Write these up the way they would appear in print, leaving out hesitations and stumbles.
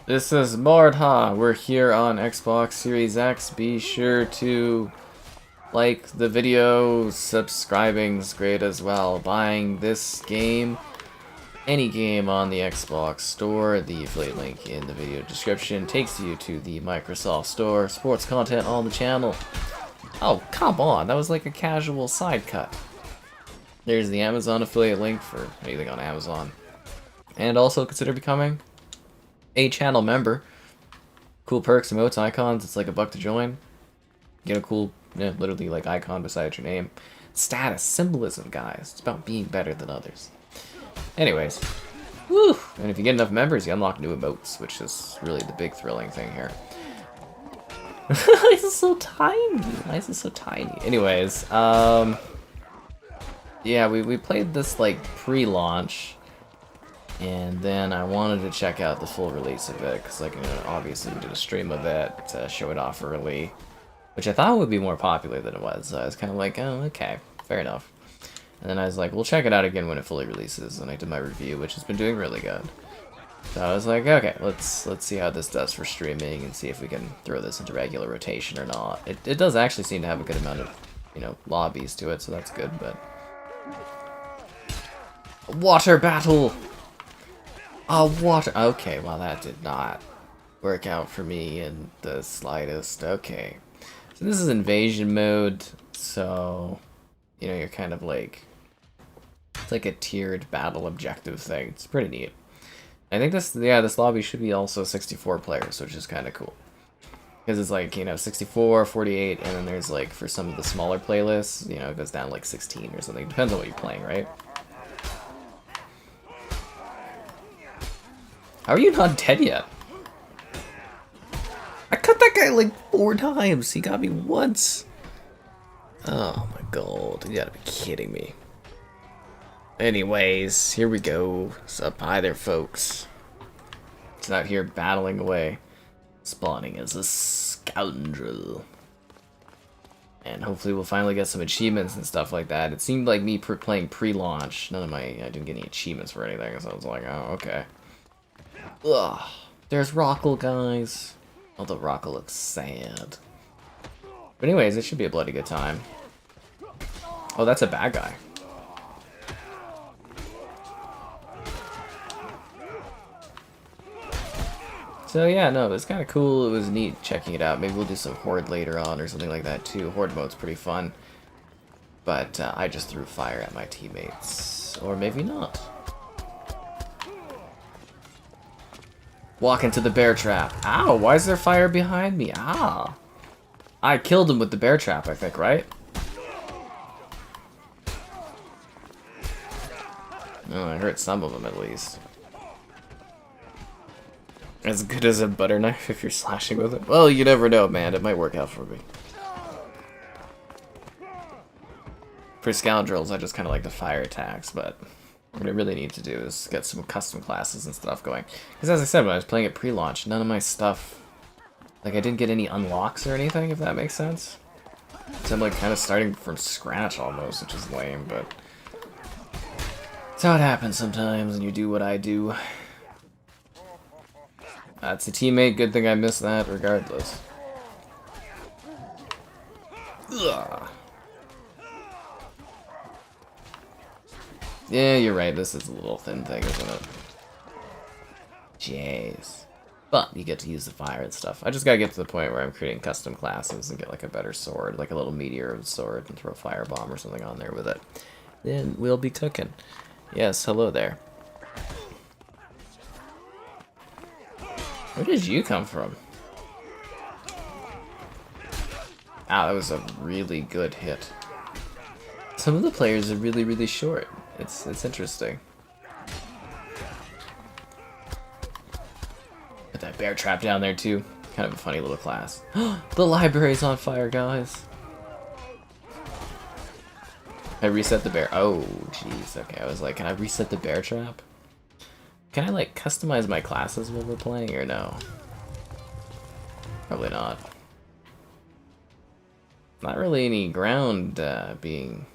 This is Mordhau. We're here on Xbox Series X. Be sure to like the video, subscribing's great as well. Buying this game, any game on the Xbox Store, the affiliate link in the video description takes you to the Microsoft Store. Sports content on the channel. Oh, come on, that was like a casual side cut. There's the Amazon affiliate link for anything on Amazon. And also consider becoming a channel member. Cool perks, emotes, icons. It's like $1 to join. Get a cool, literally like icon beside your name. Status, symbolism, guys. It's about being better than others. Anyways, woo! And if you get enough members, you unlock new emotes, which is really the big thrilling thing here. This is so tiny. Why is it so tiny? Anyways, yeah, we played this like pre-launch. And then I wanted to check out the full release of it, because like, obviously we did a stream of it to show it off early, which I thought would be more popular than it was. So I was kind of like, oh, okay, fair enough. And then I was like, we'll check it out again when it fully releases, and I did my review, which has been doing really good. So I was like, okay, let's see how this does for streaming, and see if we can throw this into regular rotation or not. It does actually seem to have a good amount of, lobbies to it, so that's good, but... Water battle! Oh, water. Okay, well, that did not work out for me in the slightest. Okay. So this is invasion mode, so, you're kind of like, it's like a tiered battle objective thing. It's pretty neat. I think this lobby should be also 64 players, which is kind of cool. Because it's like, 64, 48, and then there's like, for some of the smaller playlists, it goes down to like 16 or something. Depends on what you're playing, right? How are you not dead yet? I cut that guy like 4 times. He got me once. Oh my god. You gotta be kidding me. Anyways, here we go. What's up? Hi there, folks. It's out here battling away. Spawning as a scoundrel. And hopefully we'll finally get some achievements and stuff like that. It seemed like me playing pre-launch. I didn't get any achievements for anything, so I was like, oh, okay. Ugh. There's Rockle, guys. Although Rockle looks sad. But anyways, it should be a bloody good time. Oh, that's a bad guy. So yeah, no, it's kind of cool. It was neat checking it out. Maybe we'll do some Horde later on or something like that too. Horde mode's pretty fun. But I just threw fire at my teammates. Or maybe not. Walk into the bear trap. Ow, why is there fire behind me? Ah. I killed him with the bear trap, I think, right? Oh, I hurt some of them at least. As good as a butter knife if you're slashing with it? Well, you never know, man. It might work out for me. For scoundrels, I just kind of like the fire attacks, but... what I really need to do is get some custom classes and stuff going. Because as I said, when I was playing it pre-launch, none of my stuff... like, I didn't get any unlocks or anything, if that makes sense. So I'm, like, kind of starting from scratch almost, which is lame, but... that's how it happens sometimes, and you do what I do. That's a teammate, good thing I missed that, regardless. Ugh. Yeah, you're right, this is a little thin thing, isn't it? Jeez. But you get to use the fire and stuff. I just gotta get to the point where I'm creating custom classes and get like a better sword, like a little meteor sword, and throw a firebomb or something on there with it. Then we'll be cooking. Yes, hello there. Where did you come from? Ow, that was a really good hit. Some of the players are really, really short. It's interesting. Put that bear trap down there too. Kind of a funny little class. The library's on fire, guys. I reset the bear. Oh, jeez. Okay, I was like, can I reset the bear trap? Can I like customize my classes while we're playing or no? Probably not. Not really any ground being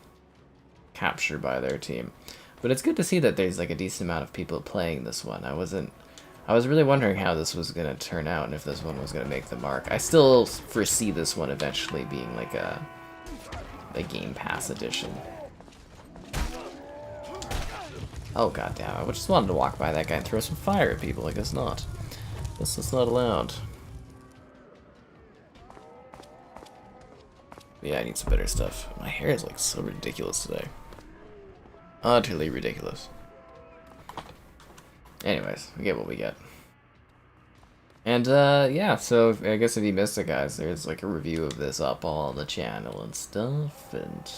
captured by their team. But it's good to see that there's like a decent amount of people playing this one. I wasn't I was really wondering how this was gonna turn out and if this one was gonna make the mark. I still foresee this one eventually being like a Game Pass edition. Oh goddamn! I just wanted to walk by that guy and throw some fire at people. I guess not. This is not allowed. Yeah, I need some better stuff. My hair is like so ridiculous today. Utterly ridiculous. Anyways, we get what we get. And yeah, so I guess if you missed it, guys, there's like a review of this up on the channel and stuff, and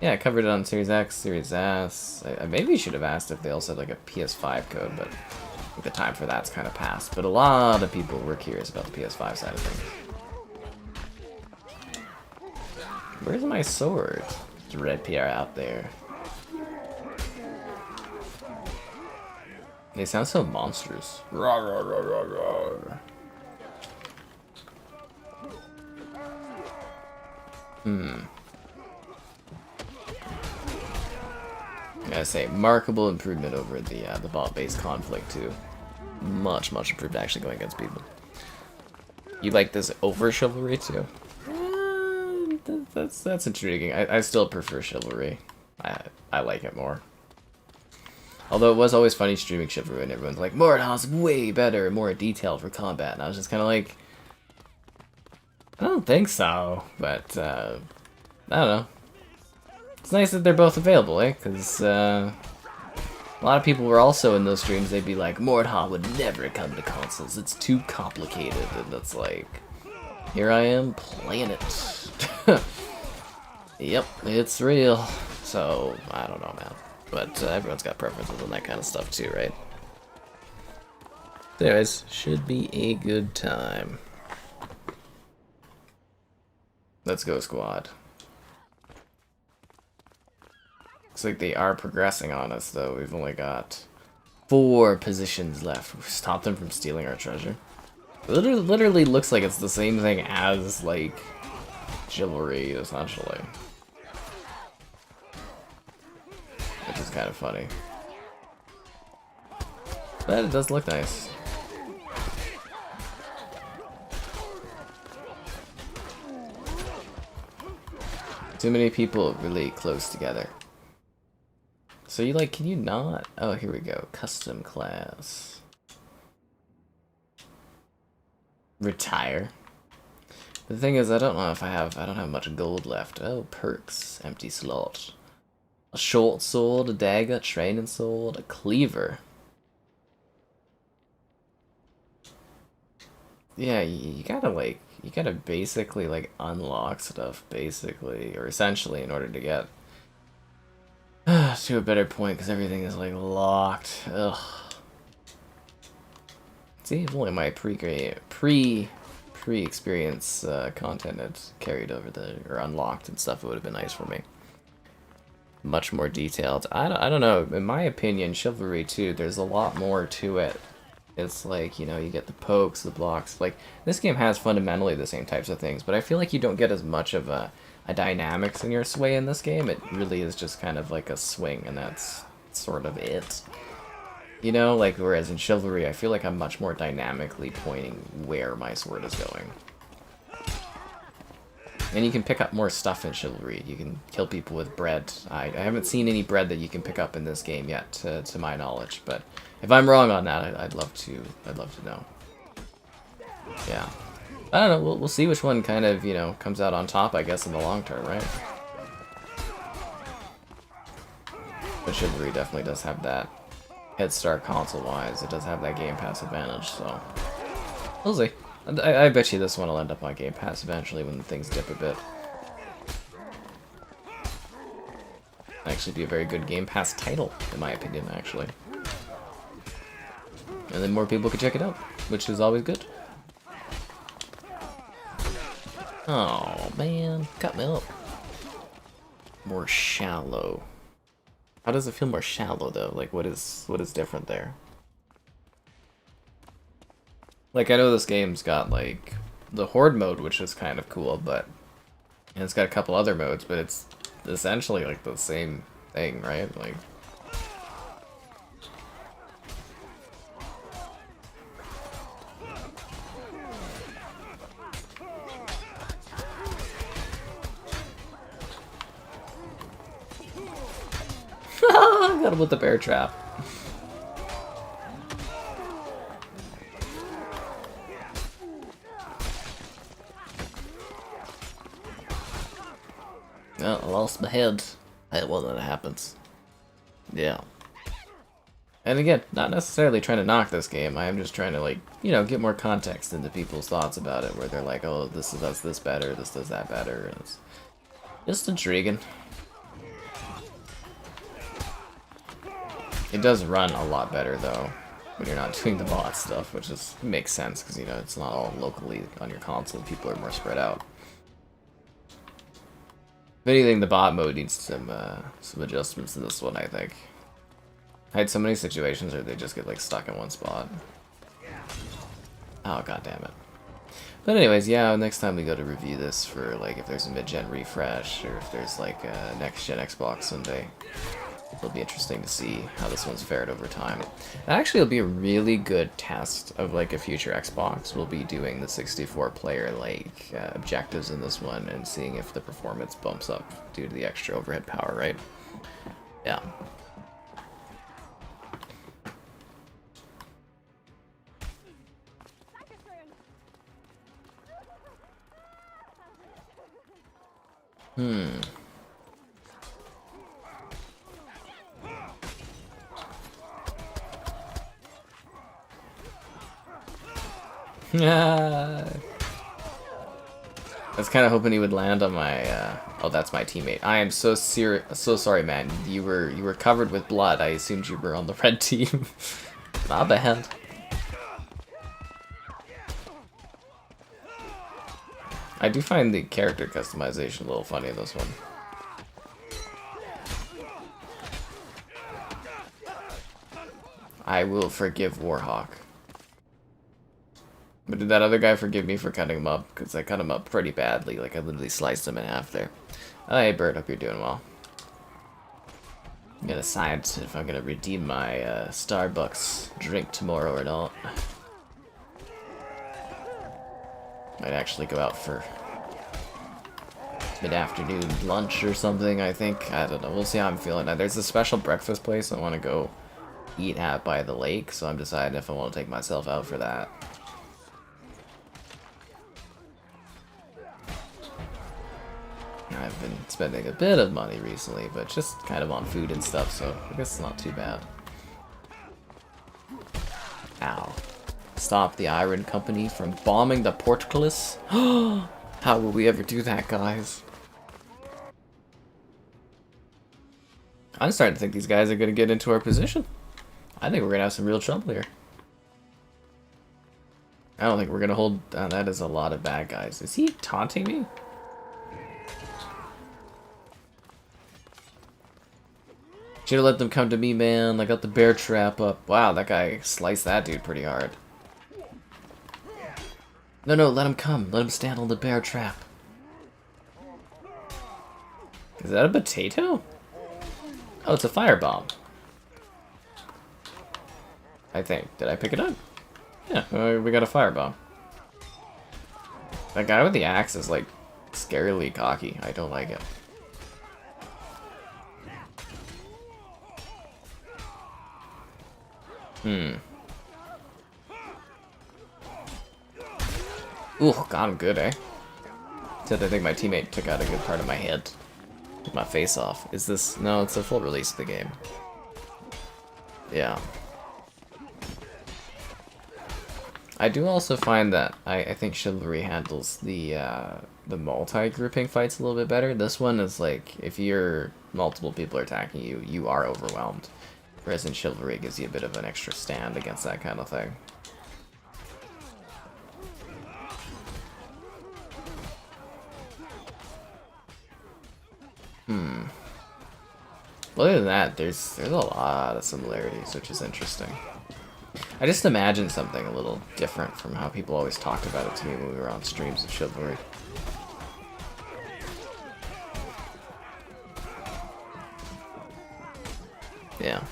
yeah, I covered it on Series X, Series S. I maybe should have asked if they also had like a PS5 code, but I think the time for that's kind of passed. But a lot of people were curious about the PS5 side of things. Where's my sword? There's red PR out there. They sound so monstrous. Rawr, rawr, rawr, rawr, rawr. I gotta say, markable improvement over the bot-based conflict too. Much improved actually going against people. You like this over chivalry too? That's intriguing. I still prefer chivalry. I like it more. Although it was always funny streaming chivalry and everyone's like, Mordhau's way better, more detailed for combat. And I was just kind of like, I don't think so. But, I don't know. It's nice that they're both available, eh? Because, a lot of people were also in those streams, they'd be like, Mordhau would never come to consoles. It's too complicated. And it's like, here I am playing it. Yep, it's real. So, I don't know, man. But everyone's got preferences on that kind of stuff too, right? Anyways, should be a good time. Let's go, squad. Looks like they are progressing on us, though. We've only got 4 positions left. We've stopped them from stealing our treasure. It literally looks like it's the same thing as, like, chivalry, essentially. Which is kind of funny. But it does look nice. Too many people really close together. So you like, can you not? Oh, here we go. Custom class. Retire. The thing is, I don't know if I don't have much gold left. Oh, perks. Empty slot. A short sword, a dagger, training sword, a cleaver. Yeah, you gotta basically like unlock stuff, basically, or essentially, in order to get to a better point, because everything is like locked. Ugh. See, if only my pre-experience content had carried over or unlocked and stuff, it would have been nice for me. Much more detailed. I don't know. In my opinion, chivalry too, there's a lot more to it. It's like, you know, you get the pokes, the blocks. Like, this game has fundamentally the same types of things, but I feel like you don't get as much of a dynamics in your sway in this game. It really is just kind of like a swing, and that's sort of it. You know, like, whereas in chivalry, I feel like I'm much more dynamically pointing where my sword is going. And you can pick up more stuff in chivalry. You can kill people with bread. I haven't seen any bread that you can pick up in this game yet, to my knowledge. But if I'm wrong on that, I'd love to know. Yeah, I don't know. We'll see which one kind of, you know, comes out on top, I guess, in the long term, right? But chivalry definitely does have that head start console-wise. It does have that Game Pass advantage, so we'll see. I bet you this one will end up on Game Pass eventually when things dip a bit. Actually be a very good Game Pass title, in my opinion, actually. And then more people can check it out, which is always good. Oh man, cut me up. More shallow. How does it feel more shallow though? Like what is different there? Like, I know this game's got, like, the Horde mode, which is kind of cool, but... And it's got a couple other modes, but it's essentially, like, the same thing, right? Like... Got him with the bear trap. Oh, I lost my head. Well, that happens. Yeah. And again, not necessarily trying to knock this game. I am just trying to, like, you know, get more context into people's thoughts about it, where they're like, oh, this does this better, this does that better. And it's just intriguing. It does run a lot better, though, when you're not doing the bot stuff, which makes sense, because, you know, it's not all locally on your console. People are more spread out. If anything, the bot mode needs some adjustments in this one, I think. I had so many situations where they just get, like, stuck in one spot. Oh, god damn it. But anyways, yeah, next time we go to review this for, like, if there's a mid-gen refresh, or if there's, like, a next-gen Xbox someday, it'll be interesting to see how this one's fared over time. Actually, it'll be a really good test of, like, a future Xbox. We'll be doing the 64-player, like, objectives in this one, and seeing if the performance bumps up due to the extra overhead power, right? Yeah. I was kind of hoping he would land on my. Oh, that's my teammate. I am so sorry, man. You were covered with blood. I assumed you were on the red team. My bad. I do find the character customization a little funny in this one. I will forgive Warhawk. But did that other guy forgive me for cutting him up? Because I cut him up pretty badly. Like, I literally sliced him in half there. Oh, hey, Bird. Hope you're doing well. I'm gonna decide if I'm gonna redeem my Starbucks drink tomorrow or not. Might actually go out for mid-afternoon lunch or something, I think. I don't know. We'll see how I'm feeling. There's a special breakfast place I want to go eat at by the lake, so I'm deciding if I want to take myself out for that. I've been spending a bit of money recently, but just kind of on food and stuff, so I guess it's not too bad. Ow. Stop the Iron Company from bombing the portcullis? How will we ever do that, guys? I'm starting to think these guys are going to get into our position. I think we're going to have some real trouble here. I don't think we're going to hold... that is a lot of bad guys. Is he taunting me? Should've let them come to me, man. I got the bear trap up. Wow, that guy sliced that dude pretty hard. No, let him come. Let him stand on the bear trap. Is that a potato? Oh, it's a firebomb. I think. Did I pick it up? Yeah, we got a firebomb. That guy with the axe is, like, scarily cocky. I don't like it. Ooh, got him good, eh? Except I think my teammate took out a good part of my head. Took my face off. Is this... No, it's a full release of the game. Yeah. I do also find that I think Chivalry handles the multi-grouping fights a little bit better. This one is like, if multiple people are attacking you, you are overwhelmed. Whereas in Chivalry, it gives you a bit of an extra stand against that kind of thing. Well, other than that, there's a lot of similarities, which is interesting. I just imagine something a little different from how people always talked about it to me when we were on streams of Chivalry. Yeah.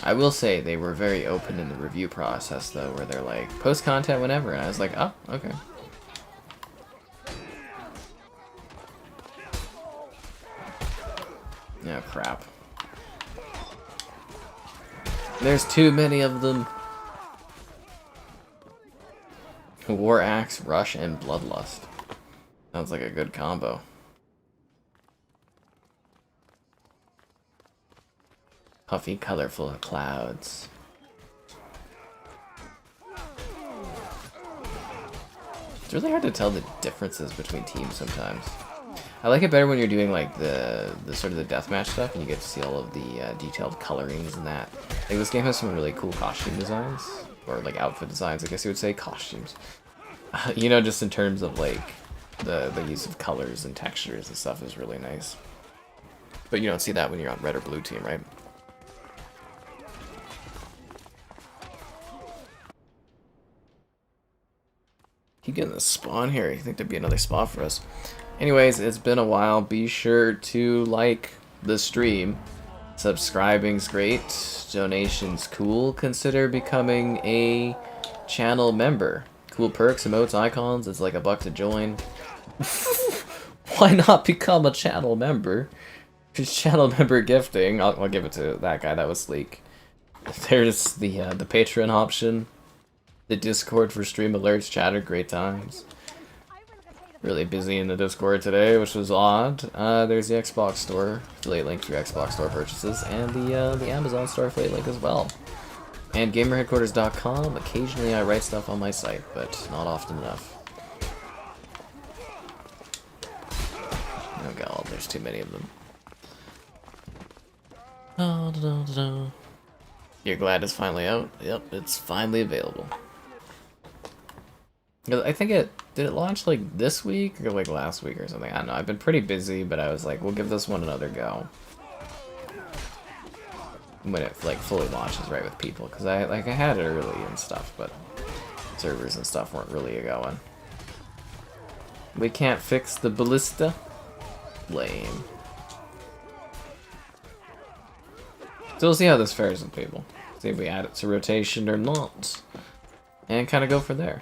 I will say they were very open in the review process, though, where they're like, post content whenever, and I was like, oh, okay. Oh, crap. There's too many of them. War Axe, Rush, and Bloodlust. Sounds like a good combo. Puffy, colorful clouds. It's really hard to tell the differences between teams sometimes. I like it better when you're doing like the sort of the deathmatch stuff and you get to see all of the detailed colorings and that. Like this game has some really cool costume designs, or like outfit designs, I guess you would say, costumes. You know, just in terms of like the use of colors and textures and stuff is really nice. But you don't see that when you're on red or blue team, right? Keep getting the spawn here. You think there'd be another spot for us? Anyways, it's been a while. Be sure to like the stream. Subscribing's great. Donations cool. Consider becoming a channel member. Cool perks, emotes, icons. It's like $1 to join. Why not become a channel member? It's channel member gifting. I'll give it to that guy. That was sleek. There's the Patreon option. The Discord for stream alerts, chatter, great times. Really busy in the Discord today, which was odd. There's the Xbox Store, affiliate link for your Xbox Store purchases, and the Amazon Store affiliate link as well. And GamerHeadquarters.com. Occasionally I write stuff on my site, but not often enough. Oh god, there's too many of them. You're glad it's finally out? Yep, it's finally available. I think did it launch like this week or like last week or something? I don't know. I've been pretty busy, but I was like, we'll give this one another go when it like fully launches, right, with people, because I had it early and stuff, but servers and stuff weren't really going. We can't fix the ballista. Lame. So we'll see how this fares with people. See if we add it to rotation or not, and kind of go from there.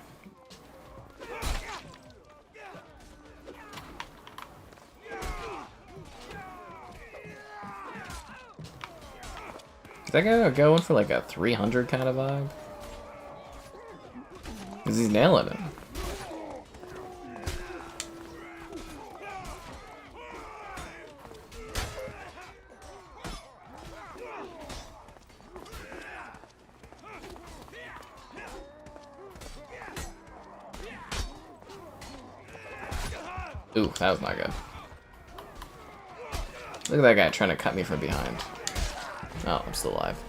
Is that guy going for like a 300 kind of vibe? Because he's nailing it. Ooh, that was not good. Look at that guy trying to cut me from behind. Oh, I'm still alive.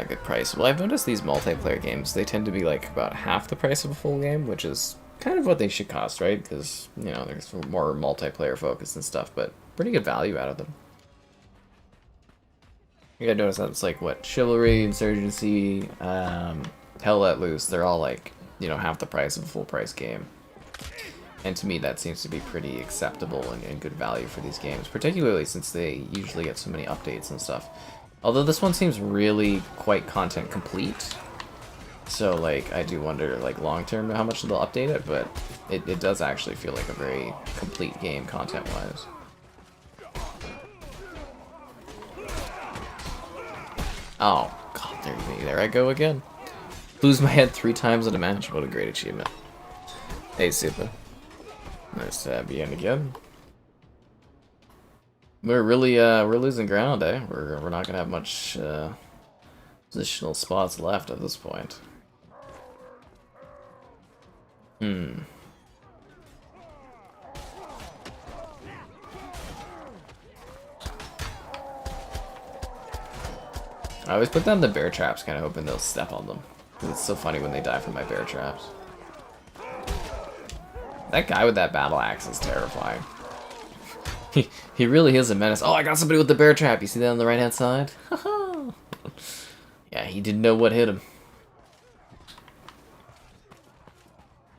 Good price. Well, I've noticed these multiplayer games, they tend to be like about half the price of a full game, which is kind of what they should cost, right? Because, you know, there's more multiplayer focus and stuff, but pretty good value out of them. You gotta notice that it's like, what, Chivalry, Insurgency, Hell Let Loose, they're all like, you know, half the price of a full price game. And to me, that seems to be pretty acceptable and good value for these games, particularly since they usually get so many updates and stuff. Although this one seems really quite content complete, so like I do wonder, like long term, how much they'll update it. But it does actually feel like a very complete game content wise. Oh god, there I go again. Lose my head 3 times in a match. What a great achievement. Hey, Super. Nice to have you in again. We're really we're losing ground, eh? We're not gonna have much positional spots left at this point. I always put down the bear traps, kind of hoping they'll step on them. It's so funny when they die from my bear traps. That guy with that battle axe is terrifying. He really is a menace. Oh, I got somebody with the bear trap. You see that on the right-hand side? Yeah, he didn't know what hit him.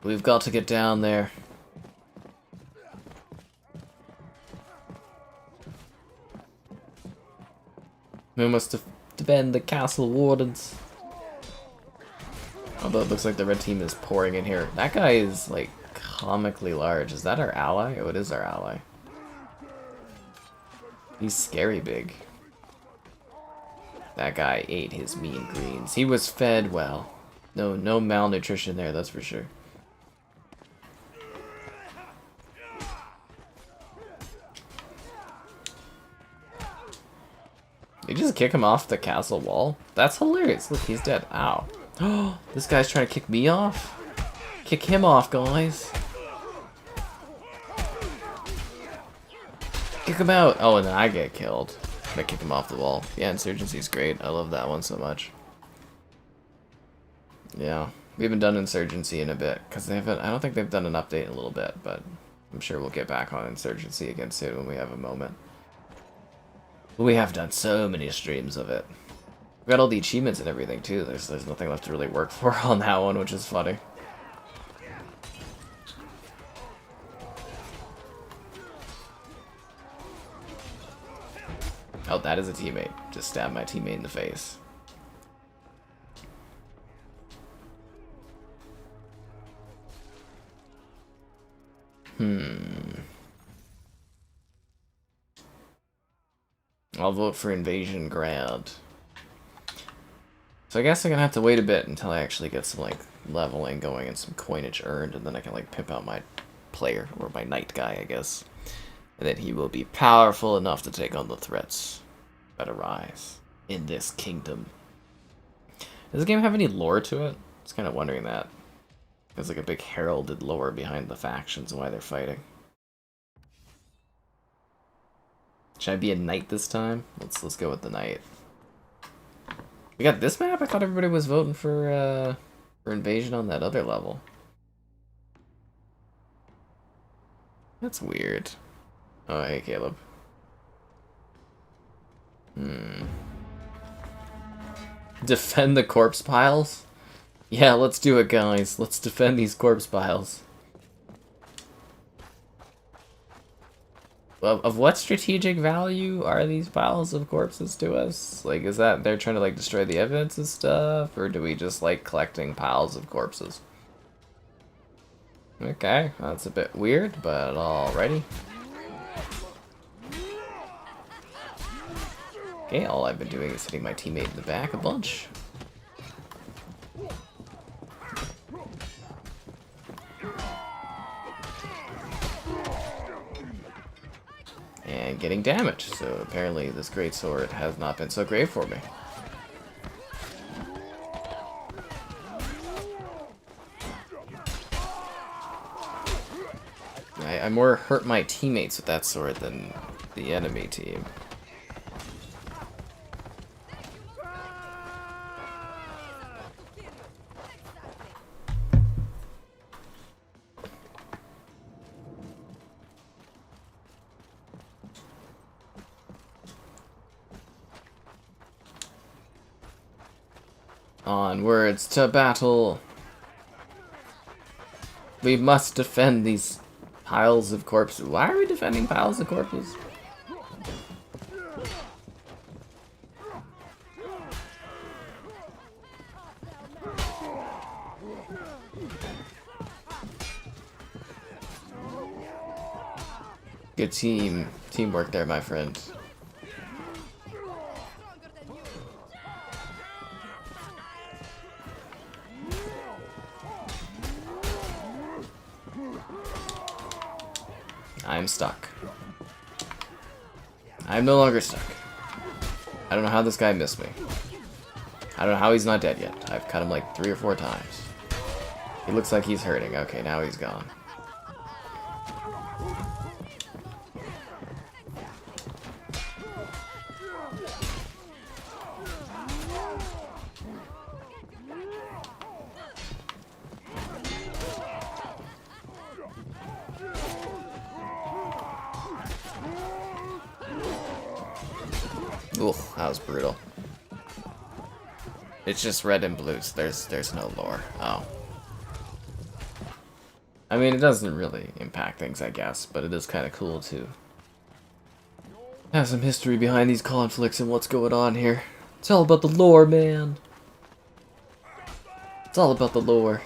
We've got to get down there. We must defend the castle wardens. Although it looks like the red team is pouring in here. That guy is, like, comically large. Is that our ally? Oh, it is our ally. He's scary big. That guy ate his mean greens. He was fed well. No malnutrition there, that's for sure. You just kick him off the castle wall? That's hilarious. Look, he's dead. Ow. Oh, this guy's trying to kick me off. Kick him off, guys. Kick him out. Oh, and then I get killed. I kick him off the wall. Yeah, Insurgency's great. I love that one so much. Yeah, we haven't done Insurgency in a bit because they haven't. I don't think they've done an update in a little bit, but I'm sure we'll get back on Insurgency again soon when we have a moment. We have done so many streams of it. We got all the achievements and everything too. There's nothing left to really work for on that one, which is funny. Oh, that is a teammate. Just stabbed my teammate in the face. I'll vote for Invasion Grad. So I guess I'm gonna have to wait a bit until I actually get some, like, leveling going and some coinage earned, and then I can, like, pimp out my player, or my knight guy, I guess. And then he will be powerful enough to take on the threats that arise in this kingdom. Does the game have any lore to it? I was kind of wondering that. There's, like, a big heralded lore behind the factions and why they're fighting. Should I be a knight this time? Let's go with the knight. We got this map? I thought everybody was voting for Invasion on that other level. That's weird. Oh, hey, Caleb. Defend the corpse piles? Yeah, let's do it, guys. Let's defend these corpse piles. Of what strategic value are these piles of corpses to us? Like, is that they're trying to, like, destroy the evidence and stuff? Or do we just like collecting piles of corpses? Okay, that's a bit weird, but alrighty. Okay, all I've been doing is hitting my teammate in the back a bunch. And getting damaged, so apparently this greatsword has not been so great for me. I more hurt my teammates with that sword than the enemy team. Onwards to battle. We must defend these piles of corpses. Why are we defending piles of corpses? Good teamwork there, my friend. I'm stuck. I'm no longer stuck. I don't know how this guy missed me. I don't know how he's not dead yet. I've cut him like 3 or 4 times. He looks like he's hurting. Okay, now he's gone. Ooh, that was brutal. It's just red and blue, so there's no lore. Oh. I mean, it doesn't really impact things, I guess, but it is kind of cool to have some history behind these conflicts and what's going on here. It's all about the lore, man. It's all about the lore.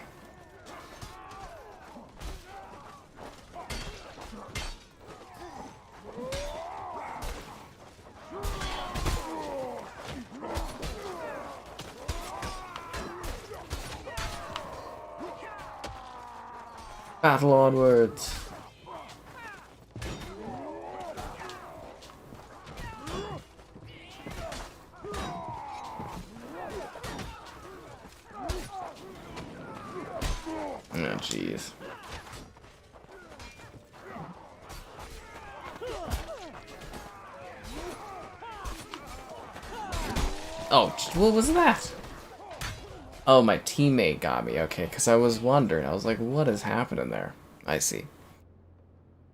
Battle onwards. Oh, jeez. Oh, what was that? Oh, my teammate got me. Okay, because I was wondering. I was like, what is happening there? I see.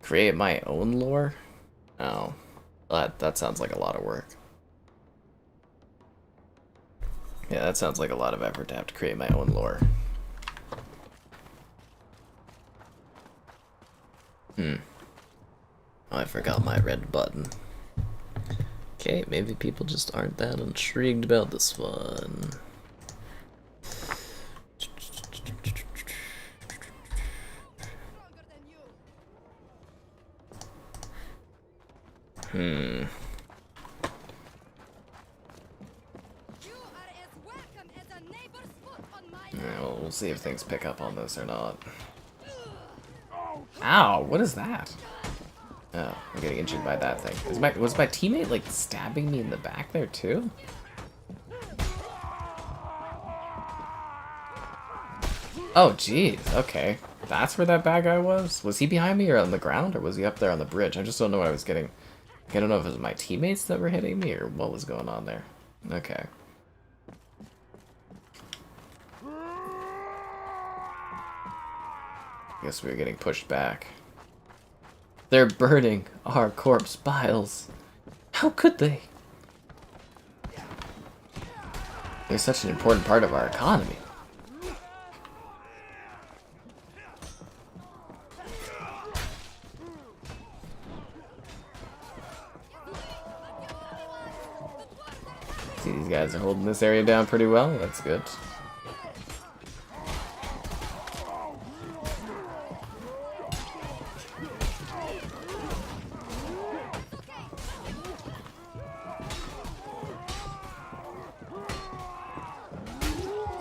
Create my own lore? Oh, that sounds like a lot of work. Yeah, that sounds like a lot of effort to have to create my own lore. Oh, I forgot my red button. Okay, maybe people just aren't that intrigued about this one. Yeah, well, we'll see if things pick up on this or not. Ow, what is that? Oh, I'm getting injured by that thing. Was my teammate, like, stabbing me in the back there, too? Oh, jeez, okay. That's where that bad guy was? Was he behind me or on the ground, or was he up there on the bridge? I just don't know what I was getting. I don't know if it was my teammates that were hitting me, or what was going on there. Okay. Guess we were getting pushed back. They're burning our corpse piles. How could they? They're such an important part of our economy. See, these guys are holding this area down pretty well. That's good.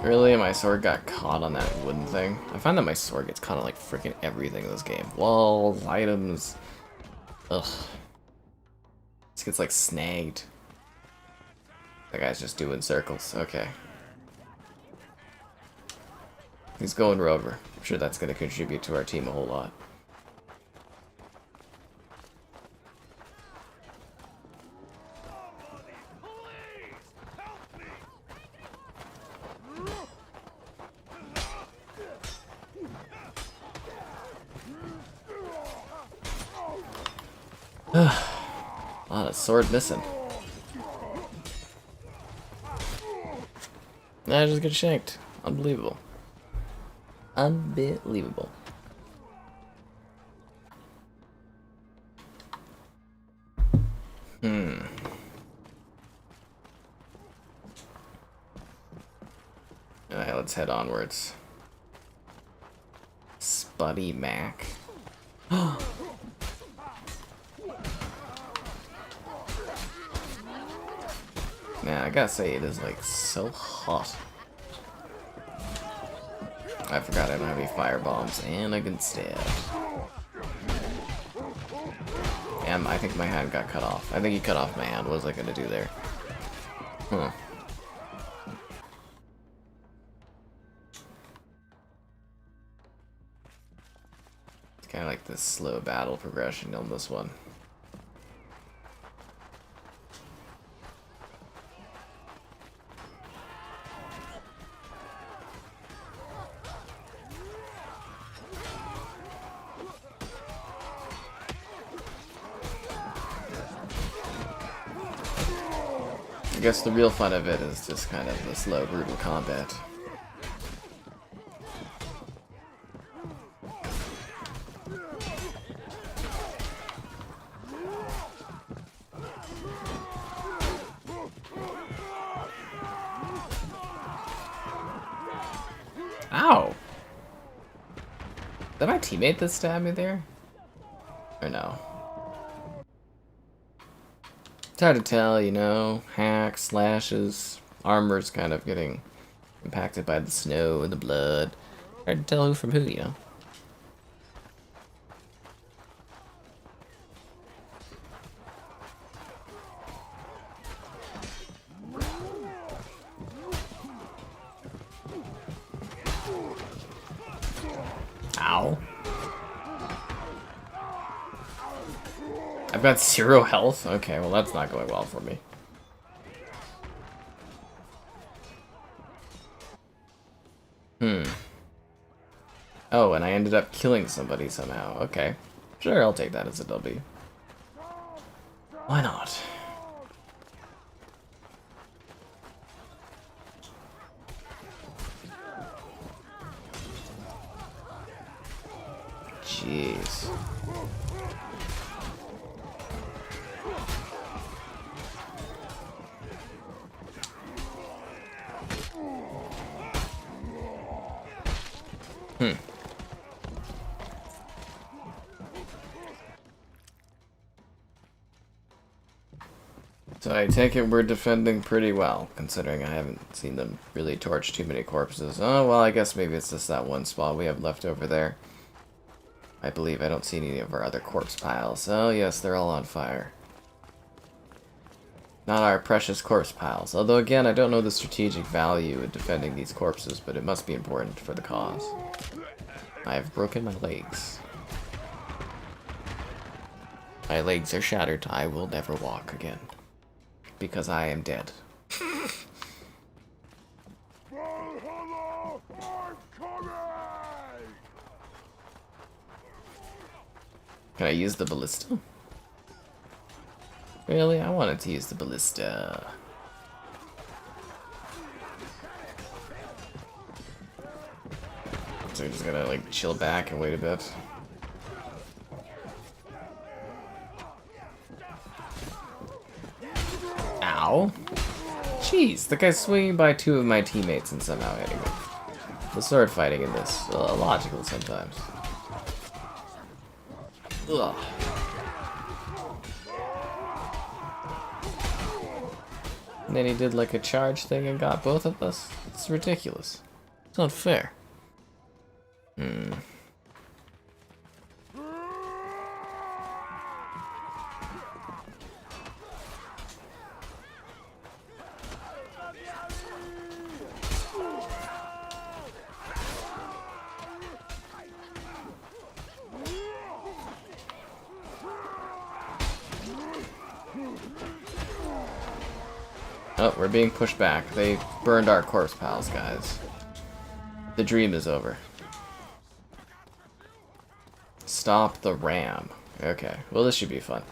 Really? My sword got caught on that wooden thing? I find that my sword gets caught on like freaking everything in this game. Walls, items. Ugh. This gets like snagged. That guy's just doing circles. Okay. He's going rover. I'm sure that's going to contribute to our team a whole lot. A lot of sword missing. I just get shanked. Unbelievable. Unbelievable. Alright, let's head onwards. Spuddy Mac. Man, I gotta say, it is like so hot. I forgot I don't have any fire bombs, and I can stab. And I think my hand got cut off. I think he cut off my hand. What was I gonna do there? Huh. It's kind of like this slow battle progression on this one. I guess the real fun of it is just kind of the slow, brutal combat. Ow! Is that my teammate that stabbed me there? Or no? It's hard to tell, you know, hacks, slashes, armor's kind of getting impacted by the snow and the blood. Hard to tell who from who, you know. I've got 0 health? Okay, well that's not going well for me. Oh, and I ended up killing somebody somehow. Okay. Sure, I'll take that as a W. Why not? Jeez. So I take it we're defending pretty well, considering I haven't seen them really torch too many corpses. Oh, well, I guess maybe it's just that one spot we have left over there. I believe I don't see any of our other corpse piles. Oh, yes, they're all on fire. Not our precious corpse piles. Although, again, I don't know the strategic value in defending these corpses, but it must be important for the cause. I have broken my legs. My legs are shattered. I will never walk again. Because I am dead. Can I use the ballista? Really? I wanted to use the ballista. So we're just gonna like chill back and wait a bit. Ow. Jeez, the guy's swinging by 2 of my teammates and somehow hitting me. The sword fighting in this, illogical sometimes. Ugh. And then he did like a charge thing and got both of us? It's ridiculous. It's not fair. Oh, we're being pushed back. They burned our corpse piles, guys. The dream is over. Stop the ram. Okay, well this should be fun.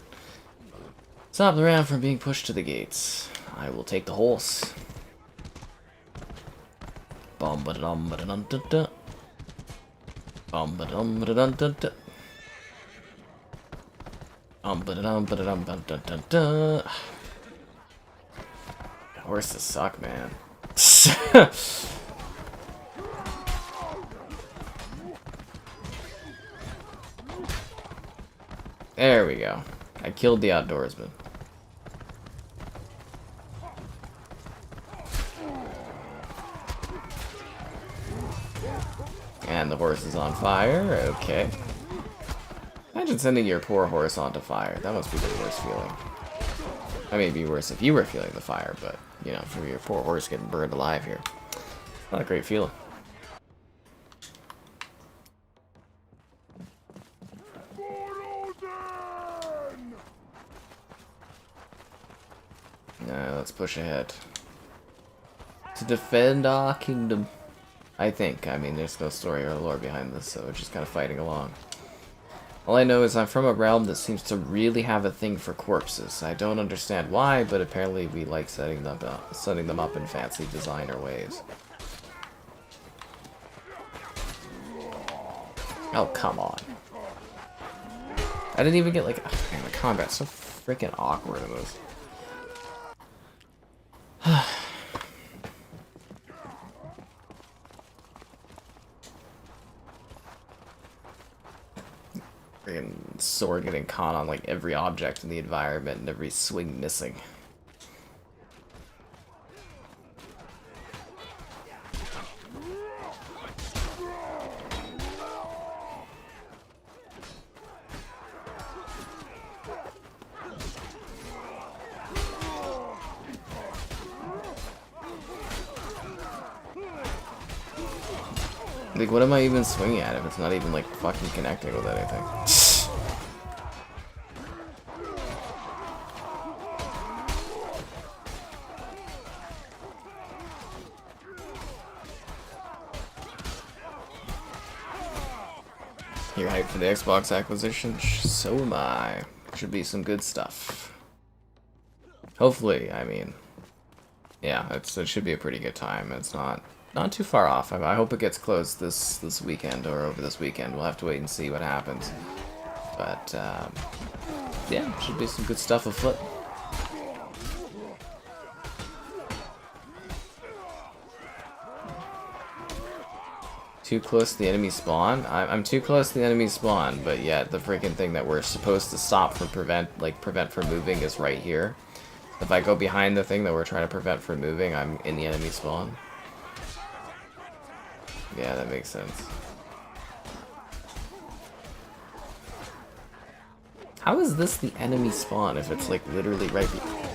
Stop the ram from being pushed to the gates. I will take the horse. Bum ba dum ba dum da da. Bum ba dum ba dum da da. Ba dum ba dum ba da da da. Horses suck, man. There we go. I killed the outdoorsman. And the horse is on fire. Okay. Imagine sending your poor horse onto fire. That must be the worst feeling. I mean, it'd be worse if you were feeling the fire, but, you know, for your poor horse getting burned alive here. Not a great feeling. Let's push ahead. To defend our kingdom. I think. I mean, there's no story or lore behind this, so we're just kind of fighting along. All I know is I'm from a realm that seems to really have a thing for corpses. I don't understand why, but apparently we like setting them up in fancy designer ways. Oh, come on. I didn't even get like... Oh, man, the combat's so freaking awkward in this. Freaking sword getting caught on like every object in the environment and every swing missing. Like, what am I even swinging at if it's not even, like, fucking connecting with anything? You're hyped for the Xbox acquisition? So am I. Should be some good stuff. Hopefully, I mean. Yeah, it should be a pretty good time. It's not too far off. I hope it gets closed this weekend or over this weekend. We'll have to wait and see what happens. But, yeah, should be some good stuff afoot. Too close to the enemy spawn? I'm too close to the enemy spawn, but yet the freaking thing that we're supposed to stop from prevent from moving is right here. If I go behind the thing that we're trying to prevent from moving, I'm in the enemy spawn. Yeah, that makes sense. How is this the enemy spawn if it's like literally right behind?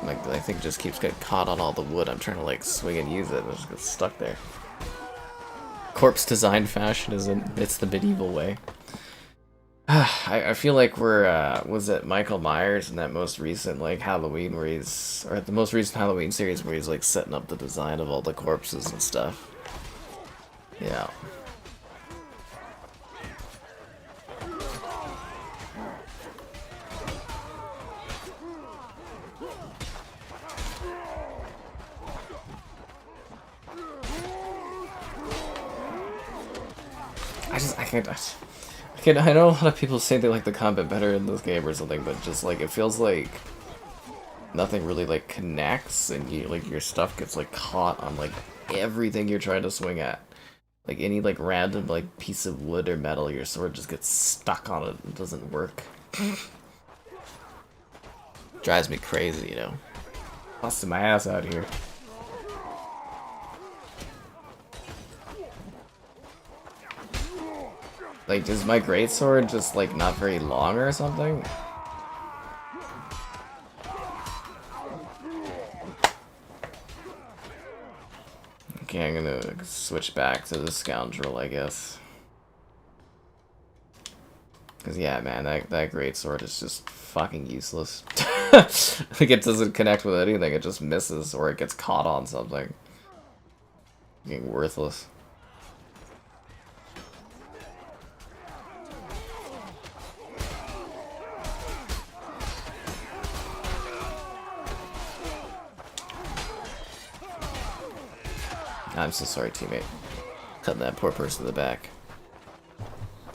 Like, I think it just keeps getting caught on all the wood. I'm trying to like swing and use it, and it just gets stuck there. Corpse design fashion it's the medieval way. I feel like we're was it Michael Myers in that most recent like Halloween where he's, or the most recent Halloween series where he's like setting up the design of all the corpses and stuff. Yeah. I know a lot of people say they like the combat better in this game or something, but just like it feels like nothing really like connects, and you like your stuff gets like caught on like everything you're trying to swing at. Like any like random like piece of wood or metal, your sword just gets stuck on it. It doesn't work. Drives me crazy, you know. Busting my ass out here. Like, is my greatsword just, like, not very long or something? Okay, I'm gonna switch back to the scoundrel, I guess. Because, yeah, man, that greatsword is just fucking useless. Like, it doesn't connect with anything, it just misses, or it gets caught on something. Fucking worthless. I'm so sorry, teammate. Cutting that poor person in the back.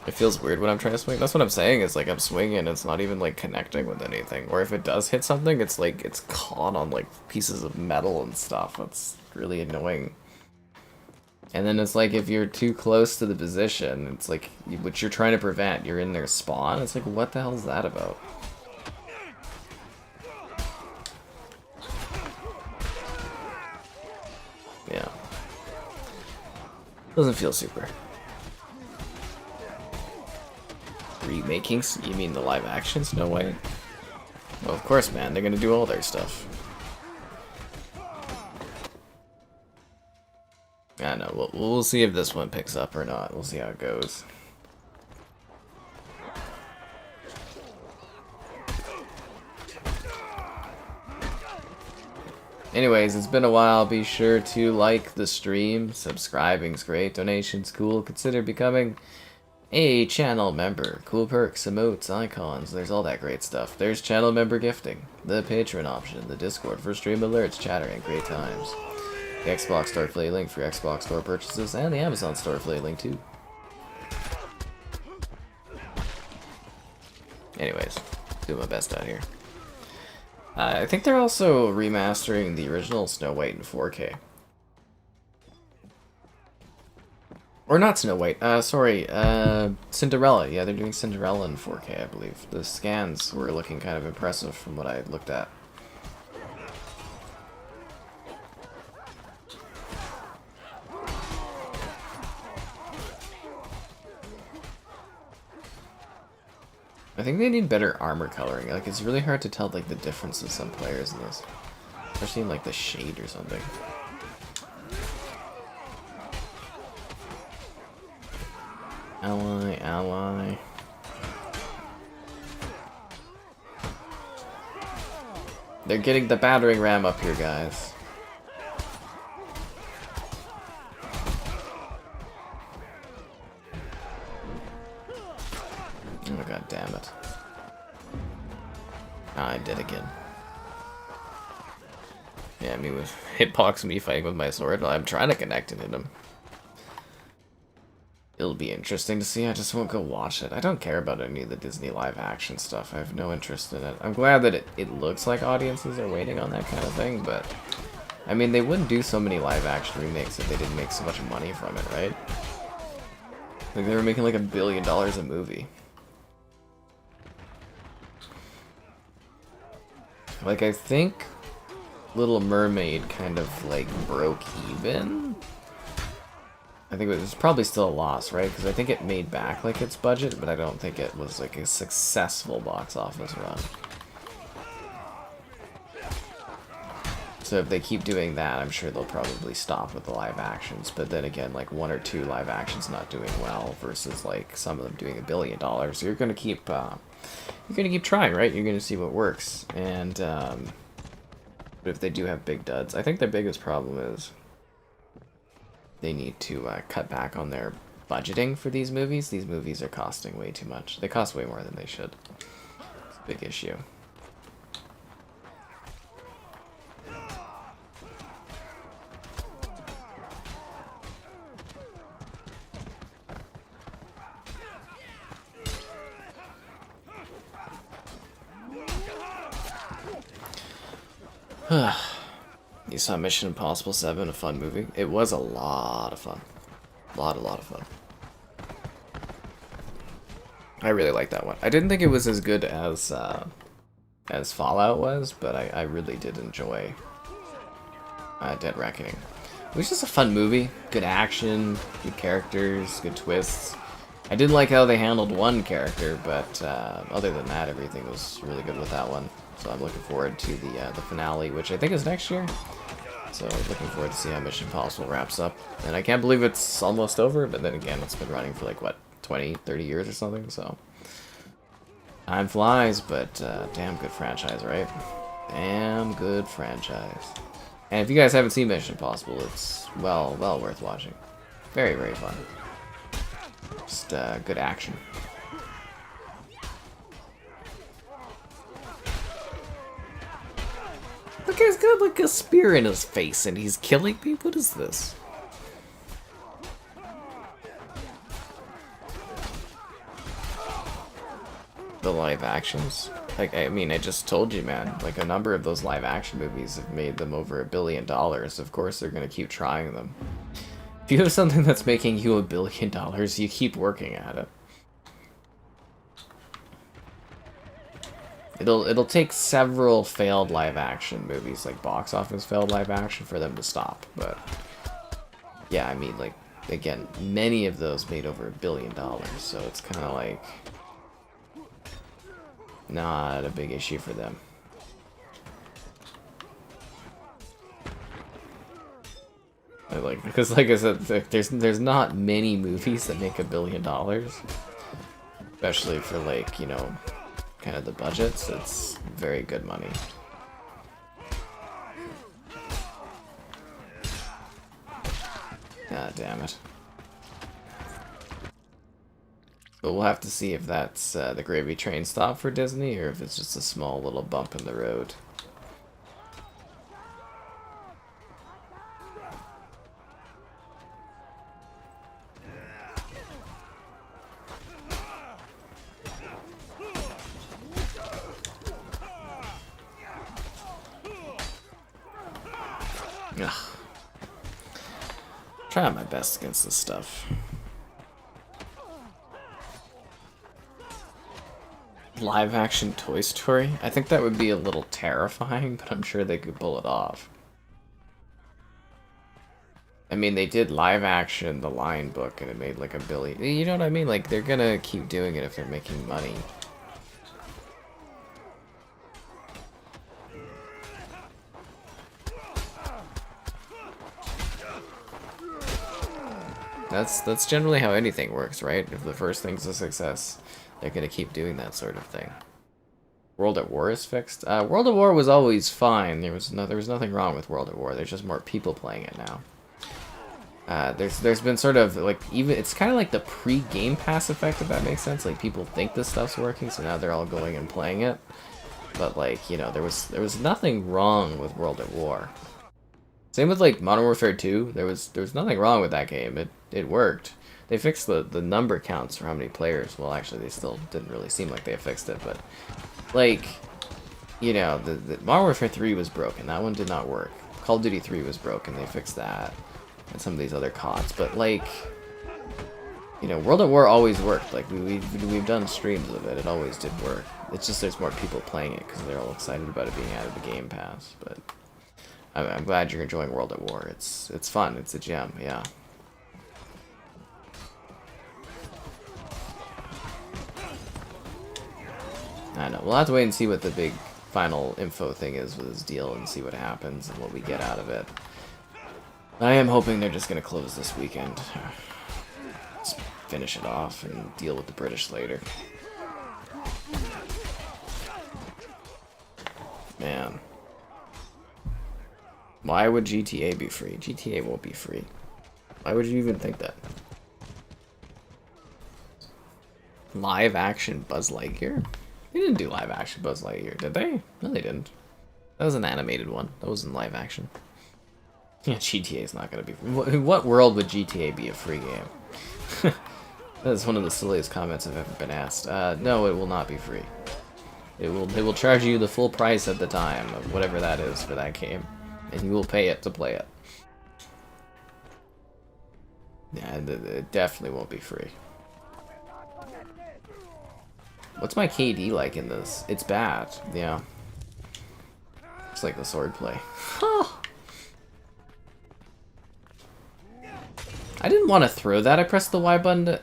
It feels weird when I'm trying to swing. That's what I'm saying, is like I'm swinging and it's not even like connecting with anything. Or if it does hit something, it's like it's caught on like pieces of metal and stuff. That's really annoying. And then it's like if you're too close to the position, it's like what you're trying to prevent, you're in their spawn. It's like, what the hell is that about? Yeah. Doesn't feel super. Remaking? You mean the live actions? No way. Well, of course, man. They're gonna do all their stuff. I know. We'll see if this one picks up or not. We'll see how it goes. Anyways, it's been a while. Be sure to like the stream. Subscribing's great. Donations cool. Consider becoming a channel member. Cool perks, emotes, icons. There's all that great stuff. There's channel member gifting, the patron option, the Discord for stream alerts, chatter, and great times. The Xbox Store affiliate link for Xbox Store purchases, and the Amazon Store affiliate link too. Anyways, doing my best out here. I think they're also remastering the original Snow White in 4K. Or not Snow White, sorry, Cinderella. Yeah, they're doing Cinderella in 4K, I believe. The scans were looking kind of impressive from what I looked at. I think they need better armor coloring. Like, it's really hard to tell, like, the difference of some players in this. Especially in, like, the shade or something. Ally, ally. They're getting the battering ram up here, guys. Oh god damn it. Ah, I did again. Yeah, me with hitbox me fighting with my sword. I'm trying to connect and hit him. It'll be interesting to see. I just won't go watch it. I don't care about any of the Disney live action stuff. I have no interest in it. I'm glad that it looks like audiences are waiting on that kind of thing, but I mean, they wouldn't do so many live action remakes if they didn't make so much money from it, right? Like, they were making like $1 billion a movie. Like, I think Little Mermaid kind of like broke even. I think it was probably still a loss, right? Because I think it made back like its budget, but I don't think it was like a successful box office run. So if they keep doing that, I'm sure they'll probably stop with the live actions. But then again, like 1 or 2 live actions not doing well versus like some of them doing $1 billion, you're gonna keep trying, right? You're gonna see what works. And but if they do have big duds, I think their biggest problem is they need to cut back on their budgeting for these movies. These movies are costing way too much. They cost way more than they should. It's a big issue. You saw Mission Impossible 7, a fun movie. It was a lot of fun. A lot of fun. I really liked that one. I didn't think it was as good as Fallout was, but I really did enjoy Dead Reckoning. It was just a fun movie. Good action, good characters, good twists. I did like how they handled one character, but other than that, everything was really good with that one. So I'm looking forward to the finale, which I think is next year. So looking forward to see how Mission Impossible wraps up. And I can't believe it's almost over, but then again, it's been running for like, what, 20, 30 years or something, so. Time flies, but damn good franchise, right? Damn good franchise. And if you guys haven't seen Mission Impossible, it's well worth watching. Very, very fun. Just good action. The guy's got like a spear in his face and he's killing people? What is this? The live actions? Like, I mean, I just told you, man. Like, a number of those live action movies have made them over $1 billion. Of course, they're gonna keep trying them. If you have something that's making you $1 billion, you keep working at it. It'll take several failed live action movies, like box office failed live action, for them to stop. But yeah, I mean, like, again, many of those made over $1 billion, so it's kind of like not a big issue for them. Like, because like I said, there's not many movies that make $1 billion, especially for, like, you know, kind of the budgets. It's very good money. God damn it. But we'll have to see if that's the gravy train stop for Disney, or if it's just a small little bump in the road. Ugh. Trying my best against this stuff. Live action Toy Story? I think that would be a little terrifying, but I'm sure they could pull it off. I mean, they did live action The Lion Book and it made like $1 billion. You know what I mean? Like, they're gonna keep doing it if they're making money. That's generally how anything works, right? If the first thing's a success, they're gonna keep doing that sort of thing. World at War is fixed. World at War was always fine. There was nothing wrong with World at War. There's just more people playing it now. There's been sort of like, even it's kind of like the pre-Game Pass effect, if that makes sense. Like people think this stuff's working, so now they're all going and playing it. But like, you know, there was nothing wrong with World at War. Same with like Modern Warfare 2. There was nothing wrong with that game. It worked. They fixed the number counts for how many players. Well, actually, they still didn't really seem like they fixed it, but like, you know, the Modern Warfare 3 was broken. That one did not work. Call of Duty 3 was broken. They fixed that. And some of these other CODs, but like, you know, World at War always worked. Like we've done streams of it. It always did work. It's just there's more people playing it because they're all excited about it being out of the Game Pass. But I'm glad you're enjoying World at War. It's fun. It's a gem. Yeah. I know. We'll have to wait and see what the big final info thing is with this deal and see what happens and what we get out of it. I am hoping they're just going to close this weekend. Let's finish it off and deal with the British later. Man. Why would GTA be free? GTA won't be free. Why would you even think that? Live action Buzz Lightyear? They didn't do live action Buzz Lightyear, did they? No, they didn't. That was an animated one. That wasn't live action. Yeah, GTA is not going to be... In what world would GTA be a free game? That is one of the silliest comments I've ever been asked. No, it will not be free. They will charge you the full price at the time of whatever that is for that game. And you will pay it to play it. Yeah, it definitely won't be free. What's my KD like in this? It's bad, yeah. It's like the swordplay. I didn't want to throw that. I pressed the Y button to...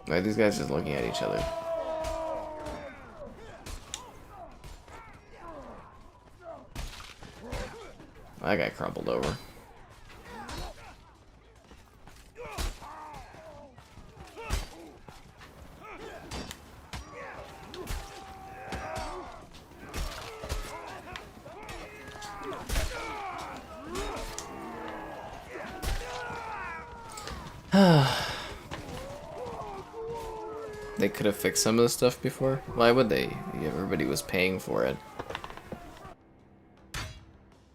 Why are these guys just looking at each other? That guy crumpled over. They could have fixed some of the stuff before. Why would they? Everybody was paying for it.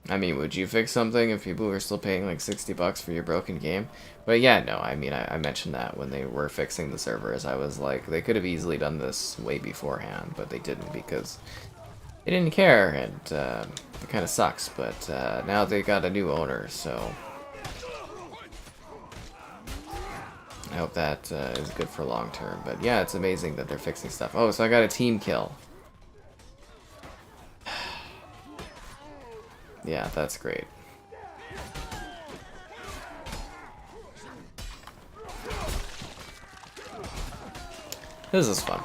I mean, would you fix something if people were still paying like $60 for your broken game? But yeah, no, I mean, I mentioned that when they were fixing the servers. I was like, they could have easily done this way beforehand, but they didn't because they didn't care, and it kind of sucks. But now they got a new owner, so I hope that is good for long term. But yeah, it's amazing that they're fixing stuff. Oh, so I got a team kill. Yeah, that's great. This is fun.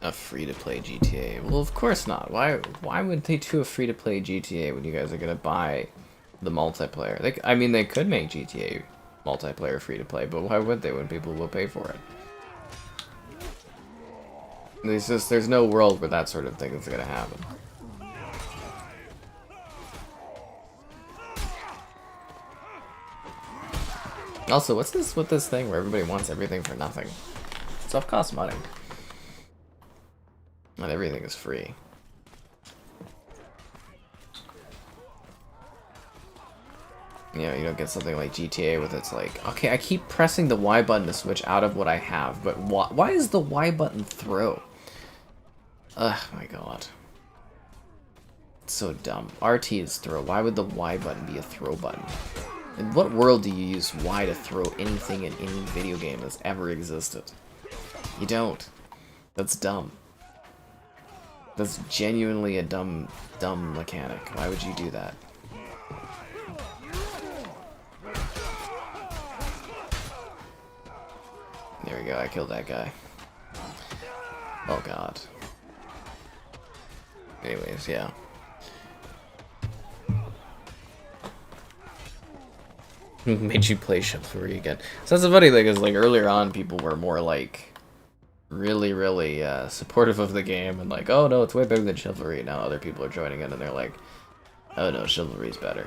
A free-to-play GTA. Well, of course not. Why would they do a free-to-play GTA when you guys are gonna buy the multiplayer? I mean, they could make GTA multiplayer free-to-play, but why would they when people will pay for it? There's no world where that sort of thing is gonna happen. Also, what's this with this thing where everybody wants everything for nothing? Stuff costs money. Not everything is free. You know, you don't get something like GTA with it's like, okay, I keep pressing the Y button to switch out of what I have, but why is the Y button throw? Ugh, my god. It's so dumb. RT is throw. Why would the Y button be a throw button? In what world do you use Y to throw anything in any video game that's ever existed? You don't. That's dumb. That's genuinely a dumb mechanic. Why would you do that? There we go, I killed that guy. Oh god. Anyways, yeah. Made you play Chivalry again. So that's the funny thing is, like, earlier on, people were more, like, really supportive of the game and like, oh no, it's way better than Chivalry. Now other people are joining in and they're like, oh no, Chivalry's better.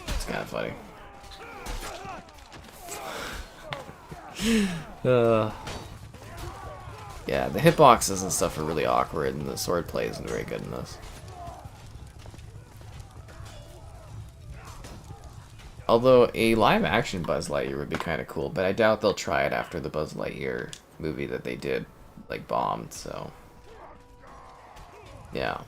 It's kind of funny. Yeah, the hitboxes and stuff are really awkward and the sword play isn't very good in this. Although a live-action Buzz Lightyear would be kind of cool, but I doubt they'll try it after the Buzz Lightyear movie that they did, like, bombed, so... yeah.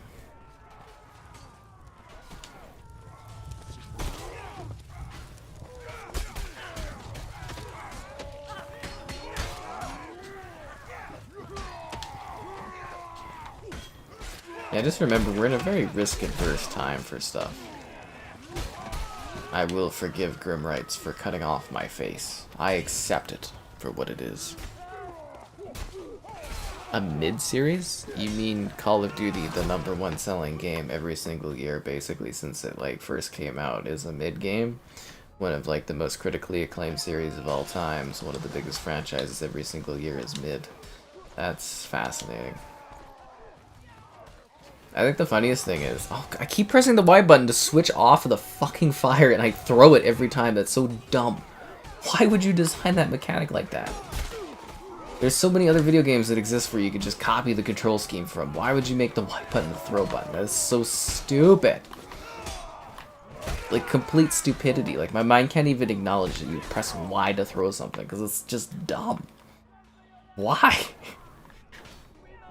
Yeah, just remember, we're in a very risk-averse time for stuff. I will forgive Grimrights for cutting off my face. I accept it for what it is. A mid-series? You mean Call of Duty, the #1 selling game every single year, basically since it like first came out, is a mid-game? One of like the most critically acclaimed series of all times, one of the biggest franchises every single year is mid. That's fascinating. I think the funniest thing is, oh, I keep pressing the Y button to switch off of the fucking fire and I throw it every time. That's so dumb. Why would you design that mechanic like that? There's so many other video games that exist where you could just copy the control scheme from. Why would you make the Y button the throw button? That is so stupid. Like, complete stupidity. Like, my mind can't even acknowledge that you press Y to throw something, because it's just dumb. Why?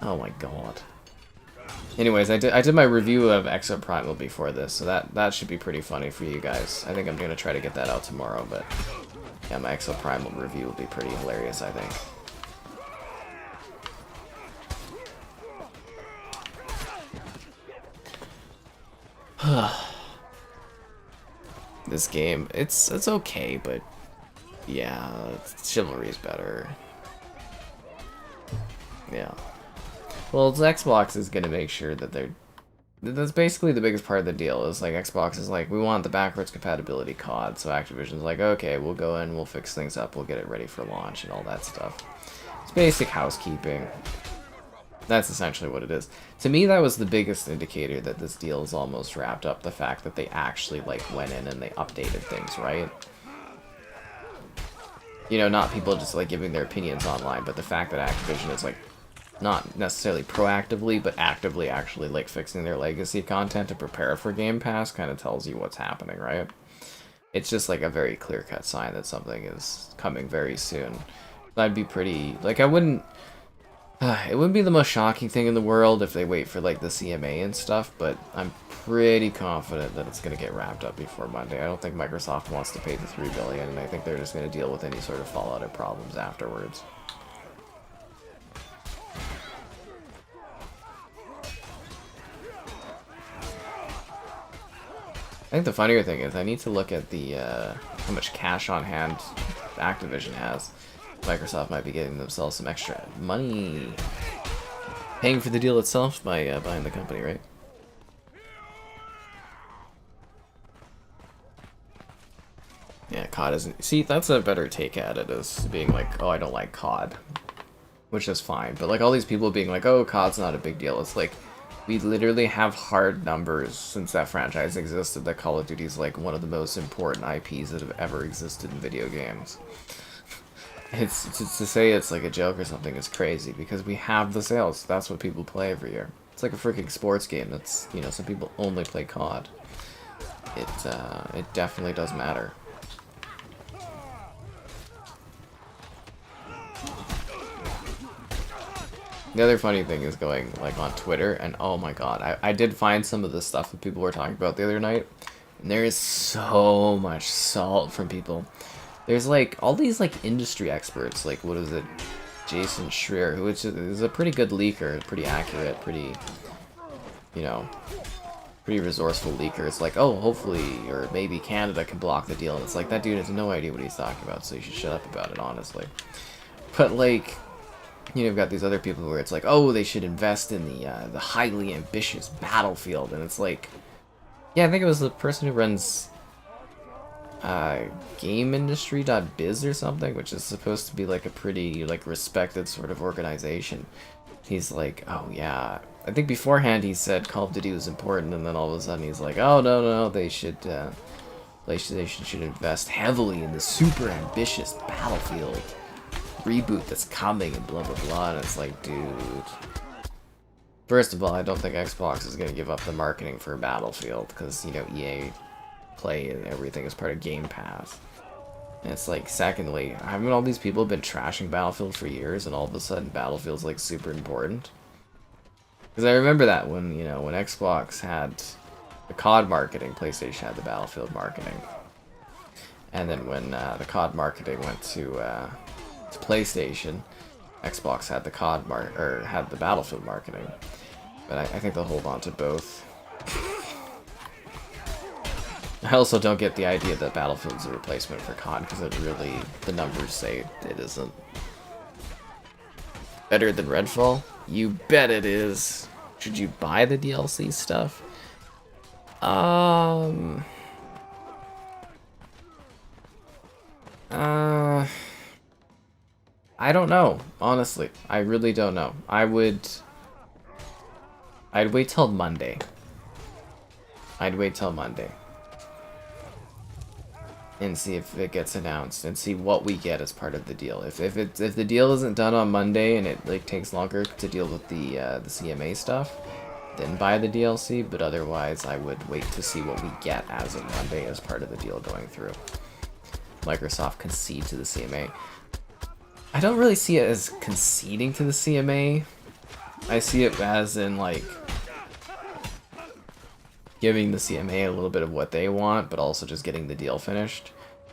Oh my god. Anyways, I did my review of Exoprimal before this, so that should be pretty funny for you guys. I think I'm gonna try to get that out tomorrow, but yeah, my Exoprimal review will be pretty hilarious, I think. This game, it's okay, but yeah, Chivalry's better. Yeah. Well, Xbox is gonna make sure that that's basically the biggest part of the deal, is like Xbox is like, we want the backwards compatibility COD, so Activision's like, okay, we'll go in, we'll fix things up, we'll get it ready for launch and all that stuff. It's basic housekeeping. That's essentially what it is. To me, that was the biggest indicator that this deal is almost wrapped up, the fact that they actually like went in and they updated things, right? You know, not people just like giving their opinions online, but the fact that Activision is like not necessarily proactively, but actively actually like fixing their legacy content to prepare for Game Pass kind of tells you what's happening, right? It's just like a very clear-cut sign that something is coming very soon. I'd be pretty, like, I wouldn't, it wouldn't be the most shocking thing in the world if they wait for like the CMA and stuff, but I'm pretty confident that it's going to get wrapped up before Monday. I don't think Microsoft wants to pay the $3 billion, and I think they're just going to deal with any sort of fallout or problems afterwards. I think the funnier thing is I need to look at the how much cash on hand Activision has. Microsoft might be getting themselves some extra money, paying for the deal itself by buying the company, right? Yeah, COD isn't... See, that's a better take at it, as being like, oh, I don't like COD, which is fine. But like all these people being like, oh, COD's not a big deal. It's like, we literally have hard numbers since that franchise existed that Call of Duty is like one of the most important IPs that have ever existed in video games. It's to say it's like a joke or something is crazy, because we have the sales. That's what people play every year. It's like a freaking sports game. That's, you know, some people only play COD. It definitely does matter. The other funny thing is going like on Twitter, and oh my god, I did find some of the stuff that people were talking about the other night, and there is so much salt from people. There's like all these like industry experts, like what is it, Jason Schreier, who is a pretty good leaker, pretty accurate, pretty, you know, pretty resourceful leaker. It's like, oh, hopefully or maybe Canada can block the deal, and it's like, that dude has no idea what he's talking about, so you should shut up about it, honestly. But like, you know, you've got these other people where it's like, oh, they should invest in the highly ambitious Battlefield, and it's like, yeah, I think it was the person who runs GameIndustry.biz or something, which is supposed to be like a pretty like respected sort of organization. He's like, oh yeah, I think beforehand he said Call of Duty was important, and then all of a sudden he's like, oh no, they should invest heavily in the super ambitious Battlefield reboot that's coming and blah blah blah. And it's like, dude, first of all, I don't think Xbox is gonna give up the marketing for Battlefield, because you know EA Play and everything is part of Game Pass. And it's like, secondly, haven't all these people been trashing Battlefield for years, and all of a sudden Battlefield's like super important? Because I remember that when, you know, when Xbox had the COD marketing, PlayStation had the Battlefield marketing. And then when the COD marketing went to PlayStation, Xbox had the had the Battlefield marketing. But I think they'll hold on to both. I also don't get the idea that Battlefield is a replacement for COD, because it really, the numbers say it isn't. Better than Redfall? You bet it is. Should you buy the DLC stuff? I don't know, honestly. I really don't know. I'd wait till Monday. And see if it gets announced, and see what we get as part of the deal. If the deal isn't done on Monday and it like takes longer to deal with the CMA stuff, then buy the DLC. But otherwise, I would wait to see what we get as of Monday as part of the deal going through. Microsoft concede to the CMA. I don't really see it as conceding to the CMA. I see it as in like giving the CMA a little bit of what they want, but also just getting the deal finished.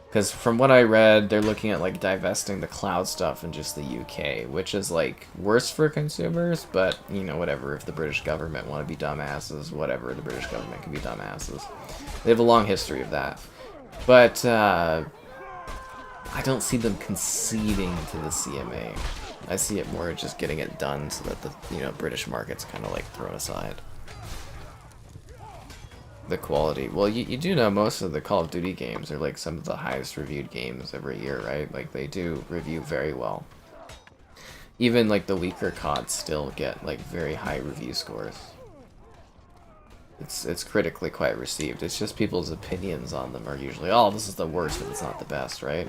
Because from what I read, they're looking at like divesting the cloud stuff in just the UK, which is like worse for consumers, but you know, whatever. If the British government want to be dumbasses, whatever, the British government can be dumbasses. They have a long history of that. But I don't see them conceding to the CMA. I see it more just getting it done so that the, you know, British market's kind of like thrown aside. The quality. Well, you do know most of the Call of Duty games are like some of the highest reviewed games every year, right? Like they do review very well. Even like the weaker CODs still get like very high review scores. It's critically quite received. It's just people's opinions on them are usually, oh, this is the worst, but it's not the best, right?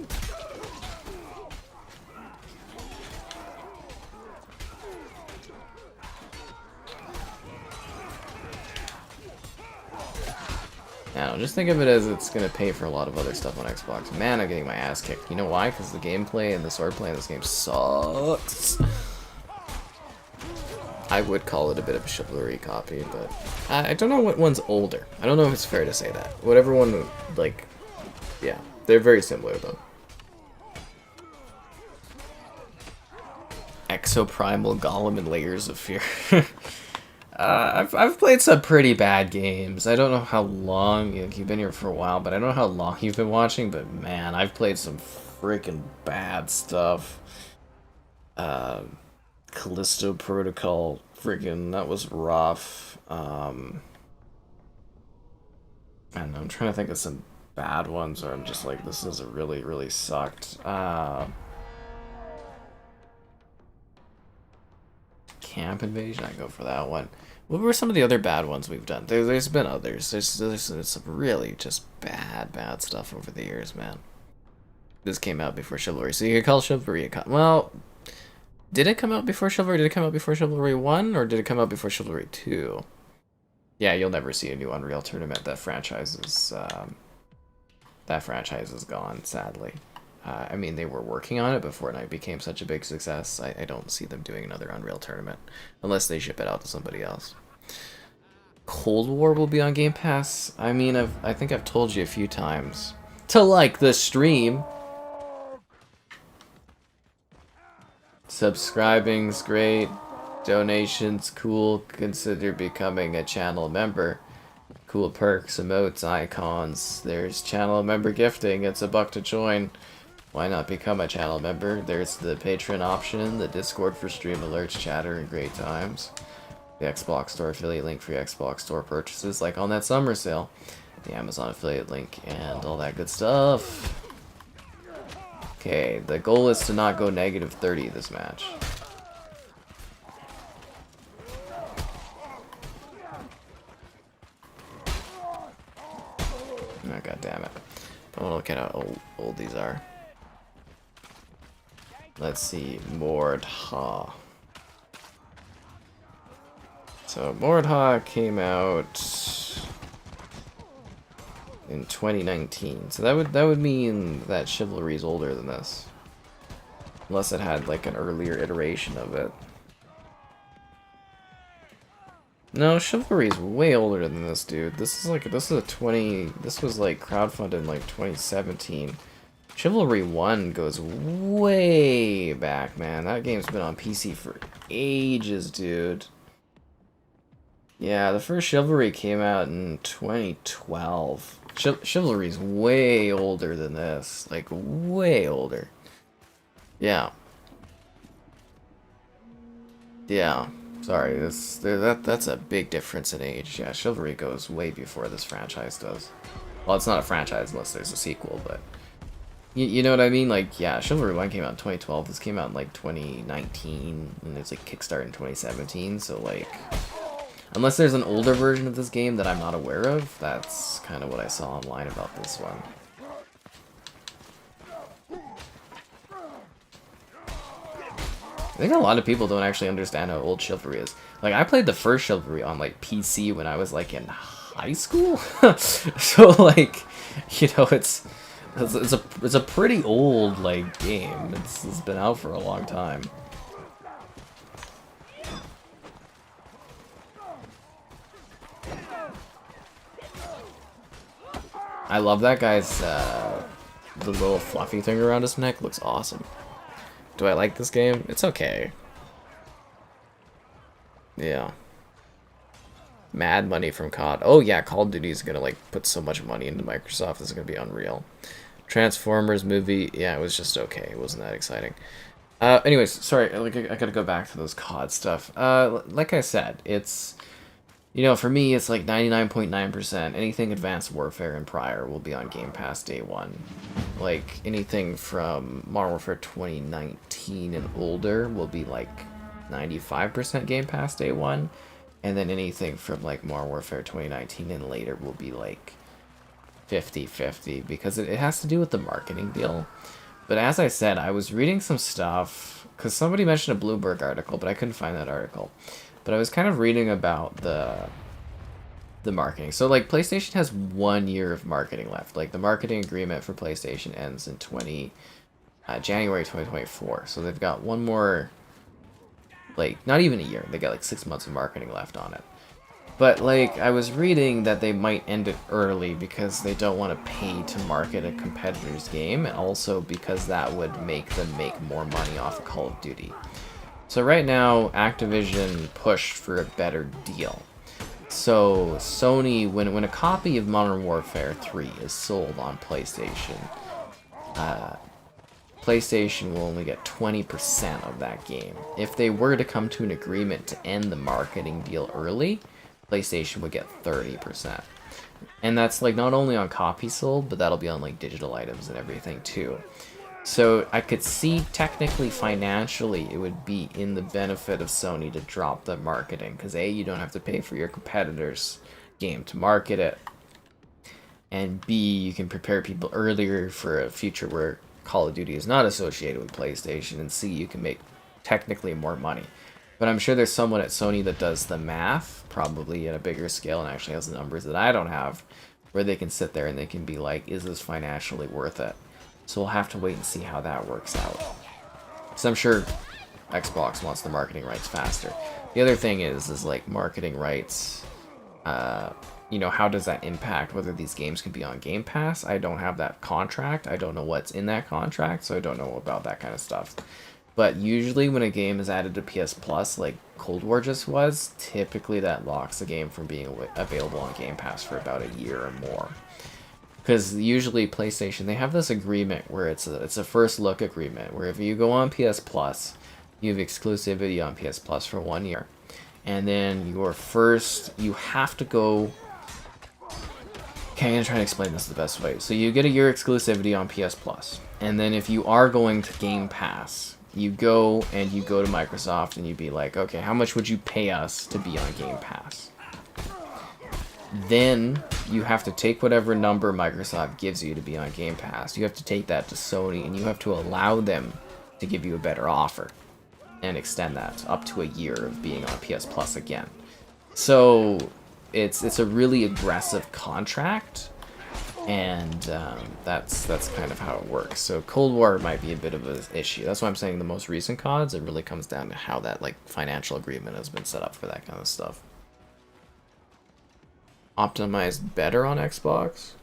I don't know, just think of it as it's gonna pay for a lot of other stuff on Xbox. Man, I'm getting my ass kicked. You know why? Because the gameplay and the swordplay in this game sucks. I would call it a bit of a chivalry copy, but I don't know what one's older. I don't know if it's fair to say that. Whatever one, like, yeah, they're very similar though. Exoprimal Golem and Layers of Fear. I've played some pretty bad games. I don't know how long you've been here for a while, but I don't know how long you've been watching. But man, I've played some freaking bad stuff. Callisto Protocol, freaking that was rough. I don't know. I'm trying to think of some bad ones where I'm just like, this is really sucked. Camp Invasion, I go for that one. What were some of the other bad ones we've done? There's been others. There's some really just bad stuff over the years, man. This came out before Chivalry, so you could call Chivalry a well, did it come out before Chivalry? Did it come out before Chivalry 1, or did it come out before Chivalry 2? Yeah, you'll never see a new Unreal Tournament. That franchise is gone, sadly. I mean, they were working on it before Fortnite became such a big success. I don't see them doing another Unreal Tournament unless they ship it out to somebody else. Cold War will be on Game Pass. I mean, I think I've told you a few times to like the stream. Subscribing's great. Donations cool. Consider becoming a channel member. Cool perks, emotes, icons. There's channel member gifting. It's $1 to join. Why not become a channel member? There's the Patreon option, the Discord for stream alerts, chatter, and great times. The Xbox Store affiliate link for your Xbox Store purchases, like on that summer sale. the Amazon affiliate link and all that good stuff. Okay, the goal is to not go -30 this match. Oh, God damn it. I want to look at how old these are. Let's see, Mordhau. So Mordhau came out in 2019. So that would mean that Chivalry is older than this. Unless it had like an earlier iteration of it. No, Chivalry is way older than this, dude. This is like this was like crowdfunded in like 2017. Chivalry 1 goes way back, man. That game's been on PC for ages, dude. Yeah, the first Chivalry came out in 2012. Chivalry's way older than this. Like, way older. Yeah. Yeah. Sorry, that's a big difference in age. Yeah, Chivalry goes way before this franchise does. Well, it's not a franchise unless there's a sequel, but... You know what I mean? Like, yeah, Chivalry 1 came out in 2012. This came out in, like, 2019. And there's, like, Kickstart in 2017. So, like... Unless there's an older version of this game that I'm not aware of, that's kind of what I saw online about this one. I think a lot of people don't actually understand how old Chivalry is. Like, I played the first Chivalry on, like, PC when I was, like, in high school. So, like, you know, it's a pretty old, like, game. It's been out for a long time. I love that guy's, the little fluffy thing around his neck looks awesome. Do I like this game? It's okay. Yeah. Mad money from COD. Oh yeah, Call of Duty is gonna, like, put so much money into Microsoft, this is gonna be unreal. Transformers movie, yeah, it was just okay. It wasn't that exciting. Anyways, sorry, like, I gotta go back to those COD stuff. Like I said, it's... You know, for me, it's like 99.9%. Anything Advanced Warfare and prior will be on Game Pass day one. Like, anything from Modern Warfare 2019 and older will be like 95% Game Pass day one. And then anything from like Modern Warfare 2019 and later will be like 50-50. Because it has to do with the marketing deal. But as I said, I was reading some stuff. Because somebody mentioned a Bloomberg article, but I couldn't find that article. But I was kind of reading about the marketing. So, like, PlayStation has 1 year of marketing left. Like, the marketing agreement for PlayStation ends in January 2024. So they've got one more, like, not even a year. They got, like, 6 months of marketing left on it. But, like, I was reading that they might end it early because they don't want to pay to market a competitor's game. And also because that would make them make more money off of Call of Duty. So right now, Activision pushed for a better deal. So Sony, when a copy of Modern Warfare 3 is sold on PlayStation, PlayStation will only get 20% of that game. If they were to come to an agreement to end the marketing deal early, PlayStation would get 30%. And that's like not only on copies sold, but that'll be on like digital items and everything too. So I could see technically financially it would be in the benefit of Sony to drop the marketing. Because A, you don't have to pay for your competitor's game to market it. And B, you can prepare people earlier for a future where Call of Duty is not associated with PlayStation. And C, you can make technically more money. But I'm sure there's someone at Sony that does the math, probably at a bigger scale, and actually has the numbers that I don't have, where they can sit there and they can be like, is this financially worth it? So we'll have to wait and see how that works out. So I'm sure Xbox wants the marketing rights faster. The other thing is like marketing rights, you know, how does that impact whether these games can be on Game Pass? I don't have that contract. I don't know what's in that contract, so I don't know about that kind of stuff. But usually when a game is added to PS Plus, like Cold War just was, typically that locks the game from being available on Game Pass for about a year or more. Because usually PlayStation, they have this agreement where it's a first look agreement, where if you go on PS Plus, you have exclusivity on PS Plus for 1 year. And then you have to go... Okay, I'm gonna try to explain this the best way. So you get a year exclusivity on PS Plus, and then if you are going to Game Pass, you go to Microsoft and you be like, okay, how much would you pay us to be on Game Pass? Then you have to take whatever number Microsoft gives you to be on Game Pass. You have to take that to Sony, and you have to allow them to give you a better offer and extend that up to a year of being on PS Plus again. So it's a really aggressive contract, and that's kind of how it works. So Cold War might be a bit of an issue. That's why I'm saying the most recent CODs, it really comes down to how that like financial agreement has been set up for that kind of stuff. Optimized better on Xbox?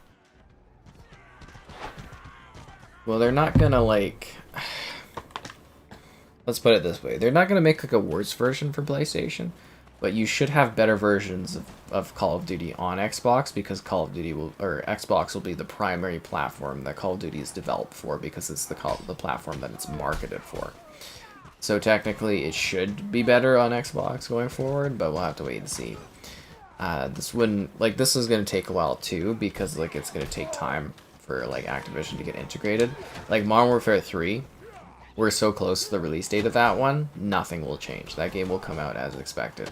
Well, they're not gonna like... Let's put it this way. They're not gonna make like a worse version for PlayStation, but you should have better versions of Call of Duty on Xbox, because Xbox will be the primary platform that Call of Duty is developed for, because it's the platform that it's marketed for. So technically it should be better on Xbox going forward, but we'll have to wait and see. This is gonna take a while too, because like it's gonna take time for like Activision to get integrated. Like Modern Warfare 3, we're so close to the release date of that one, nothing will change. That game will come out as expected.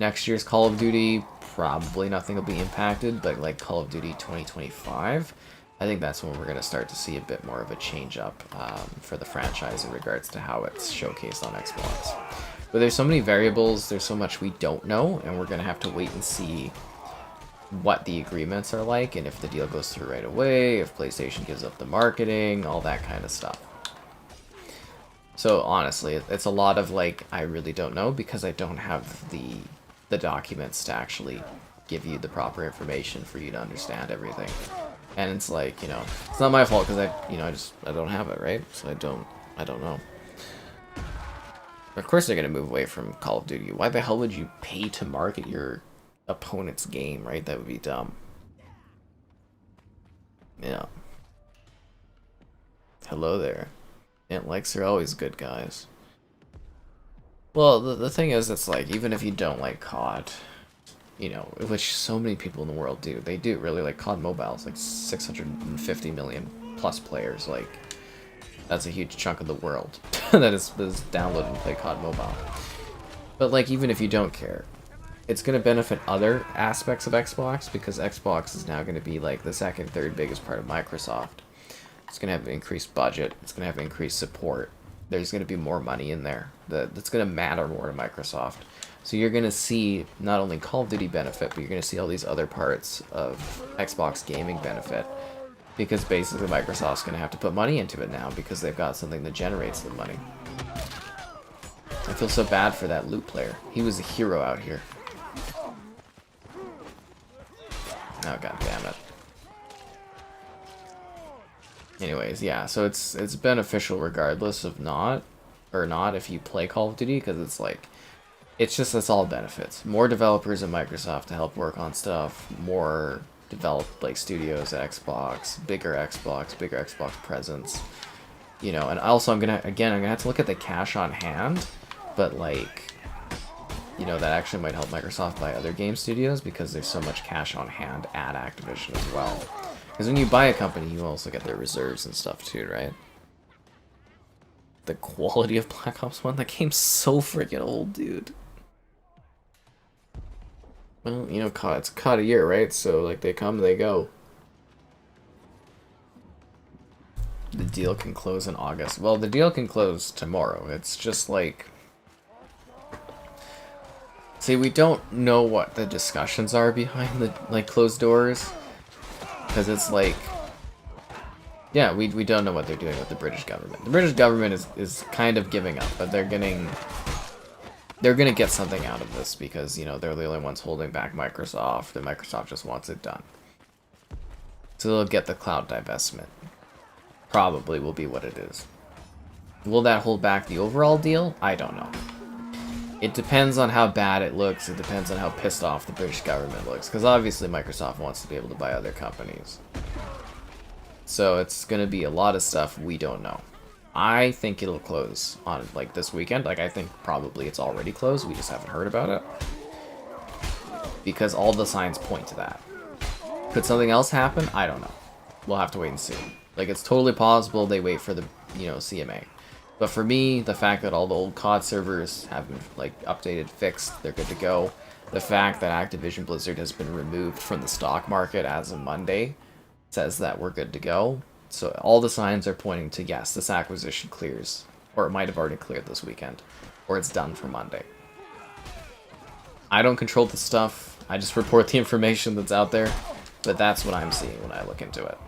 Next year's Call of Duty, probably nothing will be impacted, but like Call of Duty 2025, I think that's when we're gonna start to see a bit more of a change up for the franchise in regards to how it's showcased on Xbox. But there's so many variables, there's so much we don't know, and we're going to have to wait and see what the agreements are like, and if the deal goes through right away, if PlayStation gives up the marketing, all that kind of stuff. So honestly, it's a lot of like, I really don't know, because I don't have the documents to actually give you the proper information for you to understand everything. And it's like, you know, it's not my fault, because I don't have it, right? So I don't know. Of course they're going to move away from Call of Duty. Why the hell would you pay to market your opponent's game, right? That would be dumb. Yeah. Hello there. Ant likes are always good, guys. Well, the thing is, it's like, even if you don't like COD, you know, which so many people in the world do, they do really like COD Mobile. It's like 650 million plus players, like... That's a huge chunk of the world that is download and play COD Mobile. But like, even if you don't care, it's going to benefit other aspects of Xbox, because Xbox is now going to be like the second, third biggest part of Microsoft. It's going to have increased budget. It's going to have increased support. There's going to be more money in there. That's going to matter more to Microsoft. So you're going to see not only Call of Duty benefit, but you're going to see all these other parts of Xbox gaming benefit. Because basically Microsoft's going to have to put money into it now, because they've got something that generates the money. I feel so bad for that loot player. He was a hero out here. Oh, god damn it. Anyways, yeah, so it's beneficial regardless of not if you play Call of Duty, because it's like, it's all benefits. More developers at Microsoft to help work on stuff, more developed like studios at Xbox, bigger Xbox presence, you know. And also I'm gonna have to look at the cash on hand, but like, you know, that actually might help Microsoft buy other game studios, because there's so much cash on hand at Activision as well. Because when you buy a company, you also get their reserves and stuff too, right? The quality of Black Ops 1, that game's so freaking old, dude. Well, you know, it's COD a year, right? So, like, they come, they go. The deal can close in August. Well, the deal can close tomorrow. It's just like... See, we don't know what the discussions are behind the, like, closed doors. Because it's like... Yeah, we don't know what they're doing with the British government. The British government is kind of giving up, but they're gonna get something out of this, because, you know, they're the only ones holding back Microsoft, and Microsoft just wants it done. So they'll get the cloud divestment. Probably will be what it is. Will that hold back the overall deal? I don't know. It depends on how bad it looks. It depends on how pissed off the British government looks, because obviously Microsoft wants to be able to buy other companies. So it's going to be a lot of stuff we don't know. I think it'll close on, like, this weekend. Like, I think probably it's already closed. We just haven't heard about it. Because all the signs point to that. Could something else happen? I don't know. We'll have to wait and see. Like, it's totally possible they wait for the, you know, CMA. But for me, the fact that all the old COD servers have been, like, updated, fixed, they're good to go. The fact that Activision Blizzard has been removed from the stock market as of Monday says that we're good to go. So all the signs are pointing to, yes, this acquisition clears. Or it might have already cleared this weekend. Or it's done for Monday. I don't control the stuff. I just report the information that's out there. But that's what I'm seeing when I look into it.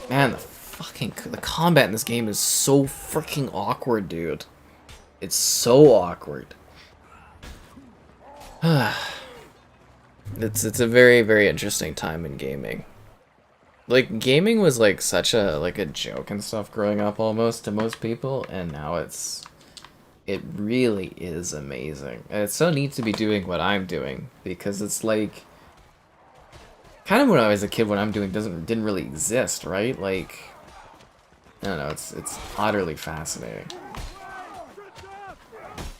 Man, the combat in this game is so freaking awkward, dude. It's so awkward. It's a very, very interesting time in gaming. Like, gaming was like such a joke and stuff growing up almost to most people, and now it really is amazing. And it's so neat to be doing what I'm doing, because it's like kind of when I was a kid, what I'm doing didn't really exist, right? Like, I don't know, it's utterly fascinating.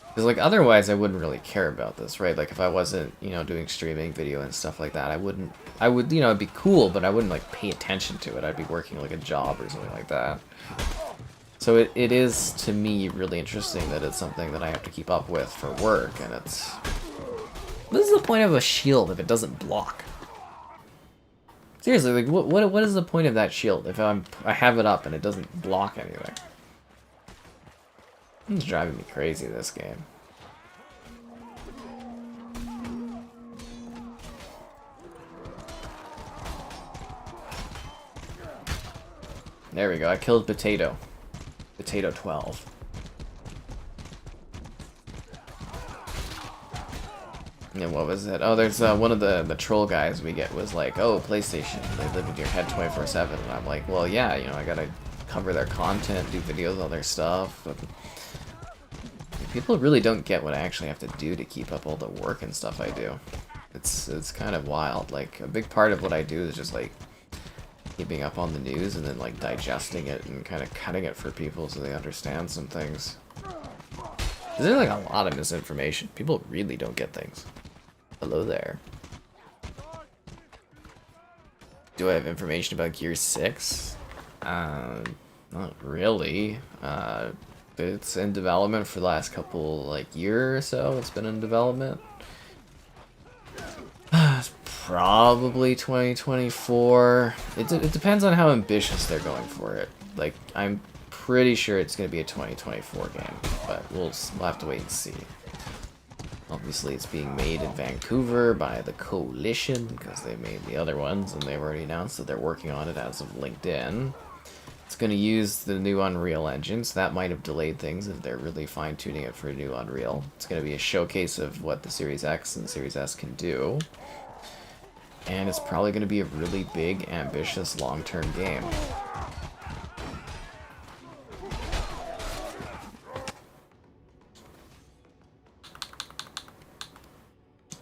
Because, like, otherwise I wouldn't really care about this, right? Like, if I wasn't, you know, doing streaming video and stuff like that, I would, you know, it'd be cool, but I wouldn't, like, pay attention to it. I'd be working, like, a job or something like that. So it is, to me, really interesting that it's something that I have to keep up with for work, and it's... What is the point of a shield if it doesn't block? Seriously, like, what is the point of that shield if I have it up and it doesn't block anything? It's driving me crazy, this game. There we go, I killed Potato. Potato 12. And what was it? Oh, there's one of the troll guys we get was like, oh, PlayStation, they live in your head 24/7. And I'm like, well, yeah, you know, I gotta cover their content, do videos on their stuff. But people really don't get what I actually have to do to keep up all the work and stuff I do. It's kind of wild. Like, a big part of what I do is just like keeping up on the news and then like digesting it and kind of cutting it for people so they understand some things. There's like a lot of misinformation. People really don't get things. Hello there. Do I have information about Gear 6? Not really. It's in development for the last couple, like, year or so. It's been in development. It's probably 2024. It depends on how ambitious they're going for it. Like, I'm pretty sure it's going to be a 2024 game, but we'll have to wait and see. Obviously, it's being made in Vancouver by the Coalition, because they made the other ones, and they've already announced that they're working on it as of LinkedIn. It's going to use the new Unreal Engine, so that might have delayed things if they're really fine-tuning it for a new Unreal. It's going to be a showcase of what the Series X and Series S can do. And it's probably going to be a really big, ambitious, long-term game.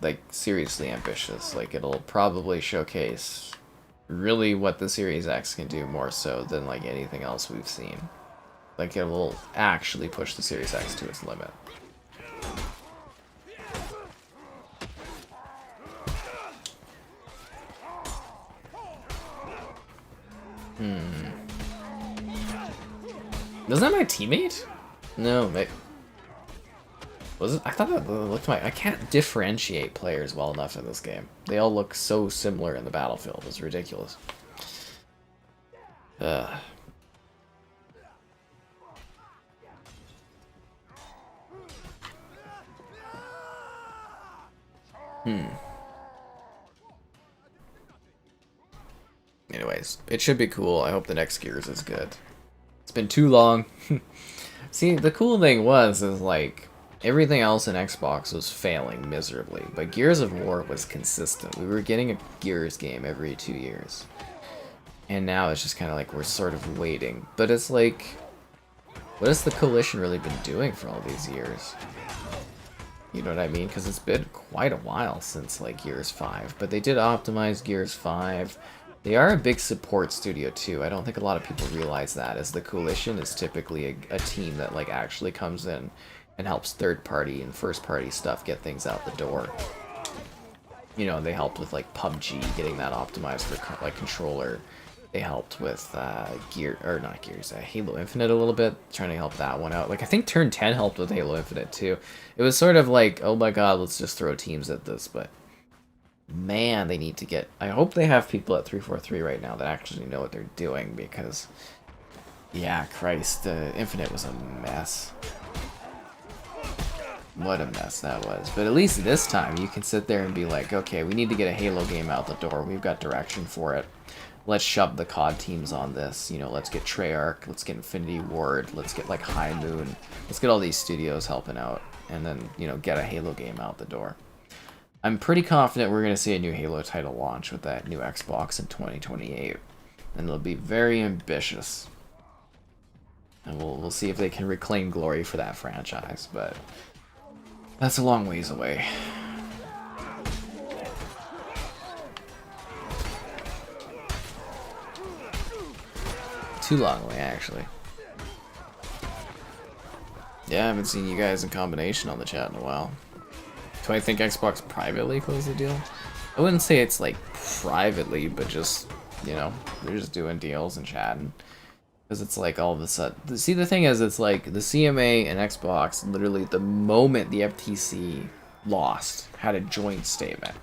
Like, seriously ambitious. Like, it'll probably showcase really what the Series X can do more so than, like, anything else we've seen. Like, it will actually push the Series X to its limit. Wasn't that my teammate? No, was it? I thought that looked like... I can't differentiate players well enough in this game. They all look so similar in the battlefield. It's ridiculous. Anyways, it should be cool. I hope the next Gears is good. It's been too long. See, the cool thing is like... Everything else in Xbox was failing miserably, but Gears of War was consistent. We were getting a Gears game every 2 years. And now it's just kind of like we're sort of waiting. But it's like, what has the Coalition really been doing for all these years? You know what I mean? Because it's been quite a while since like Gears 5. But they did optimize Gears 5. They are a big support studio too. I don't think a lot of people realize that, as the Coalition is typically a team that like actually comes in and helps third-party and first-party stuff get things out the door. You know, they helped with like PUBG, getting that optimized for like controller. They helped with Halo Infinite a little bit, trying to help that one out. Like, I think Turn 10 helped with Halo Infinite too. It was sort of like, oh my god, let's just throw teams at this, but man, they need to get... I hope they have people at 343 right now that actually know what they're doing, because, yeah, Christ, Infinite was a mess. What a mess that was. But at least this time, you can sit there and be like, okay, we need to get a Halo game out the door. We've got direction for it. Let's shove the COD teams on this. You know, let's get Treyarch, let's get Infinity Ward, let's get like High Moon. Let's get all these studios helping out, and then, you know, get a Halo game out the door. I'm pretty confident we're going to see a new Halo title launch with that new Xbox in 2028. And it'll be very ambitious. And we'll see if they can reclaim glory for that franchise, but that's a long ways away. Too long away, actually. Yeah, I haven't seen you guys in combination on the chat in a while. Do I think Xbox privately closed the deal? I wouldn't say it's like privately, but just, you know, they're just doing deals and chatting. Because it's like all of a sudden... See, the thing is, it's like the CMA and Xbox, literally the moment the FTC lost, had a joint statement.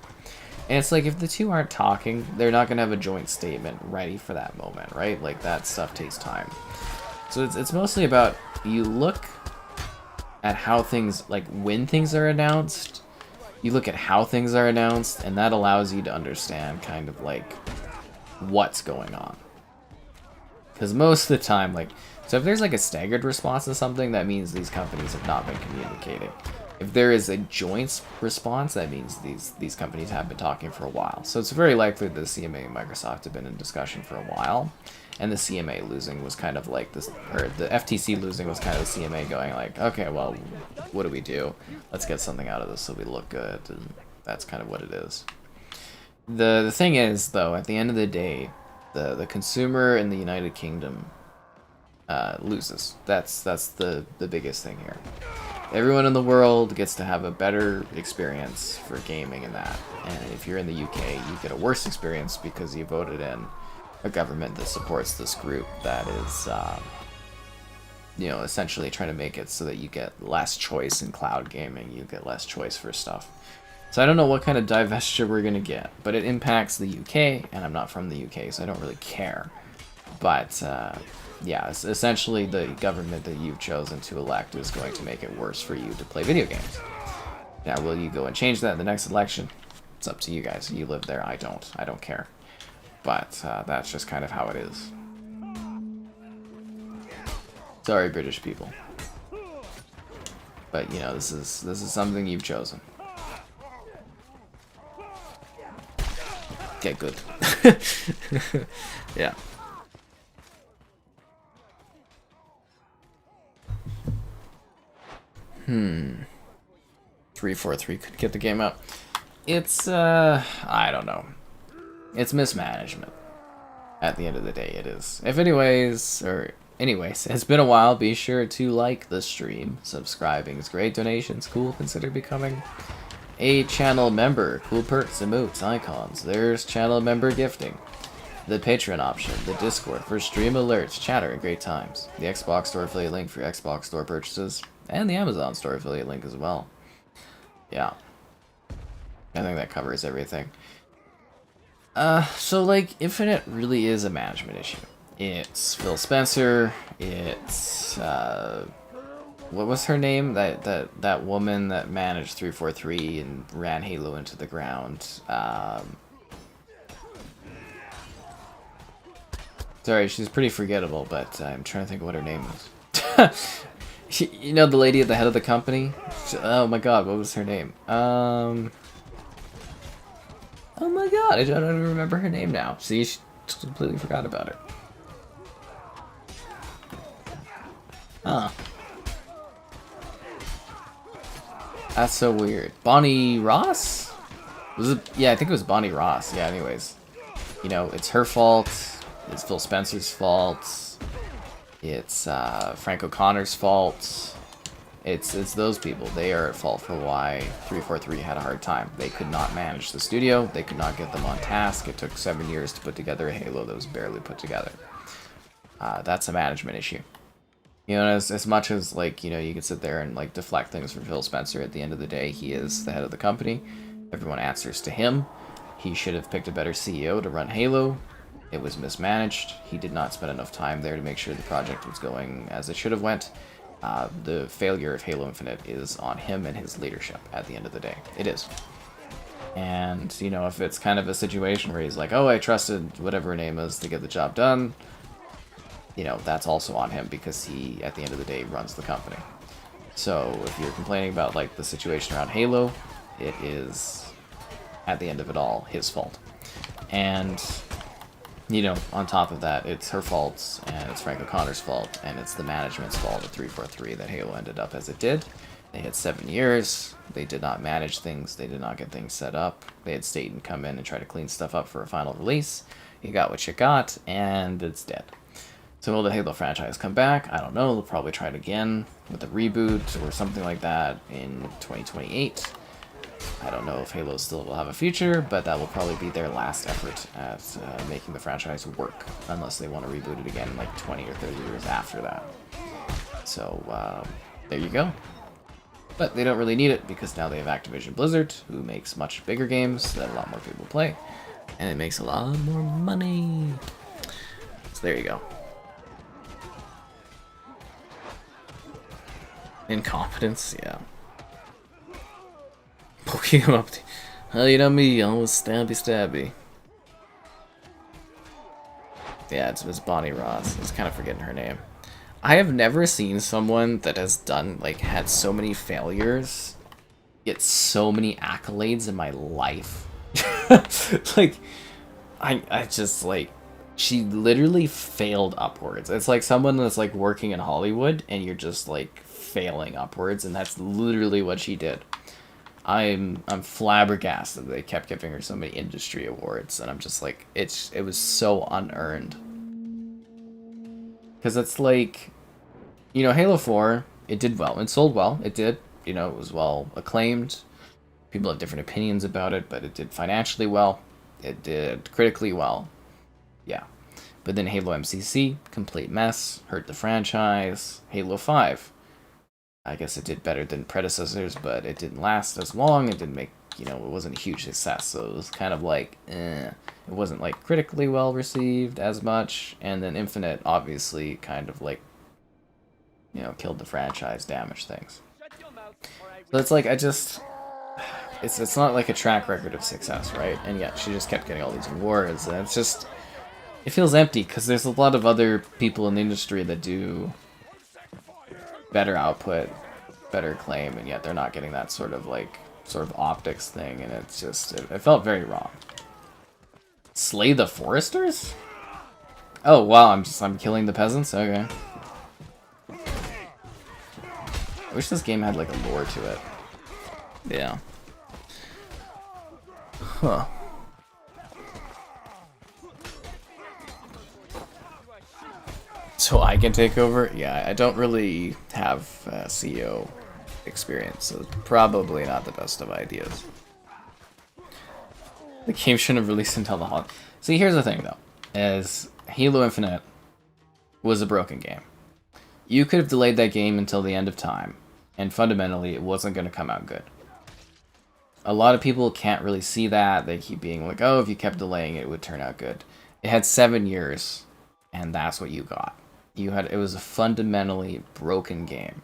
And it's like, if the two aren't talking, they're not going to have a joint statement ready for that moment, right? Like, that stuff takes time. So it's mostly about, you look at how things, like, when things are announced, you look at how things are announced, and that allows you to understand kind of, like, what's going on. Because most of the time, like, so if there's, like, a staggered response to something, that means these companies have not been communicating. If there is a joint response, that means these companies have been talking for a while. So it's very likely the CMA and Microsoft have been in discussion for a while, and the CMA losing was kind of like this, or the FTC losing was kind of the CMA going like, okay, well, what do we do? Let's get something out of this so we look good, and that's kind of what it is. The thing is, though, at the end of the day, the consumer in the United Kingdom loses. That's the biggest thing here. Everyone in the world gets to have a better experience for gaming in that. And if you're in the UK, you get a worse experience because you voted in a government that supports this group that is, you know, essentially trying to make it so that you get less choice in cloud gaming, you get less choice for stuff. So I don't know what kind of divestiture we're going to get, but it impacts the UK, and I'm not from the UK, so I don't really care. But, yeah, essentially the government that you've chosen to elect is going to make it worse for you to play video games. Now, will you go and change that in the next election? It's up to you guys. You live there. I don't. I don't care. But that's just kind of how it is. Sorry, British people. But, you know, this is something you've chosen. Okay, good. Yeah. Hmm. 343 could get the game out. It's, I don't know. It's mismanagement. At the end of the day, it is. Anyways, it's been a while. Be sure to like the stream. Subscribing is great. Donations, cool. Consider becoming a channel member. Cool perks, emotes, icons. There's channel member gifting. The Patreon option, the Discord for stream alerts, chatter, and great times. The Xbox Store affiliate link for Xbox Store purchases. And the Amazon Store affiliate link as well. Yeah. I think that covers everything. So, like, Infinite really is a management issue. It's Phil Spencer, it's, what was her name? That woman that managed 343 and ran Halo into the ground. Sorry, she's pretty forgettable, but I'm trying to think of what her name was. You know, the lady at the head of the company? Oh my god, what was her name? Oh my god, I don't even remember her name now. See, she completely forgot about it. Huh. That's so weird. Bonnie Ross? Was it? Yeah, I think it was Bonnie Ross. Yeah, anyways. You know, it's her fault. It's Phil Spencer's fault. It's Frank O'Connor's fault. It's those people. They are at fault for why 343 had a hard time. They could not manage the studio. They could not get them on task. It took 7 years to put together a Halo that was barely put together. That's a management issue. You know, as much as, like, you know, you can sit there and, like, deflect things from Phil Spencer, at the end of the day, he is the head of the company. Everyone answers to him. He should have picked a better CEO to run Halo. It was mismanaged. He did not spend enough time there to make sure the project was going as it should have went. The failure of Halo Infinite is on him and his leadership at the end of the day. It is. And, you know, if it's kind of a situation where he's like, oh, I trusted whatever her name is to get the job done, you know, that's also on him because he, at the end of the day, runs the company. So if you're complaining about, like, the situation around Halo, it is, at the end of it all, his fault. And, you know, on top of that, it's her fault, and it's Frank O'Connor's fault, and it's the management's fault at 343 that Halo ended up as it did. They had 7 years. They did not manage things. They did not get things set up. They had Staten come in and try to clean stuff up for a final release. You got what you got, and it's dead. So will the Halo franchise come back? I don't know. They'll probably try it again with a reboot or something like that in 2028. I don't know if Halo still will have a future, but that will probably be their last effort at making the franchise work, unless they want to reboot it again like 20 or 30 years after that. So, there you go. But they don't really need it, because now they have Activision Blizzard, who makes much bigger games that a lot more people play, and it makes a lot more money. So there you go. Incompetence, yeah. Poking him up. Oh, you know me, always stabby. Yeah, it's Bonnie Ross. I was kind of forgetting her name. I have never seen someone that has done, like, had so many failures, get so many accolades in my life. Like, I just, like, she literally failed upwards. It's like someone that's, like, working in Hollywood, and you're just, like, failing upwards, and that's literally what she did. I'm flabbergasted that they kept giving her so many industry awards, and I'm just like, it was so unearned. Because it's like, you know, Halo 4, it did well. It sold well. It did. You know, it was well acclaimed. People have different opinions about it, but it did financially well. It did critically well. Yeah. But then Halo MCC, complete mess, hurt the franchise. Halo 5, I guess it did better than predecessors, but it didn't last as long. It didn't make, you know, it wasn't a huge success. So it was kind of like, It wasn't, like, critically well received as much. And then Infinite, obviously, kind of, like, you know, killed the franchise, damaged things. So it's like, it's not like a track record of success, right? And yet she just kept getting all these awards, and it's just, it feels empty, because there's a lot of other people in the industry that do better output, better claim, and yet they're not getting that sort of optics thing, and it's just, it felt very wrong. Slay the Foresters? Oh wow, I'm killing the peasants? Okay. I wish this game had like a lore to it. Yeah. Huh. So I can take over? Yeah, I don't really have CEO experience, so it's probably not the best of ideas. The game shouldn't have released until the holiday. See, here's the thing, though, is Halo Infinite was a broken game. You could have delayed that game until the end of time, and fundamentally, it wasn't going to come out good. A lot of people can't really see that. They keep being like, oh, if you kept delaying it, it would turn out good. It had 7 years, and that's what you got. It was a fundamentally broken game.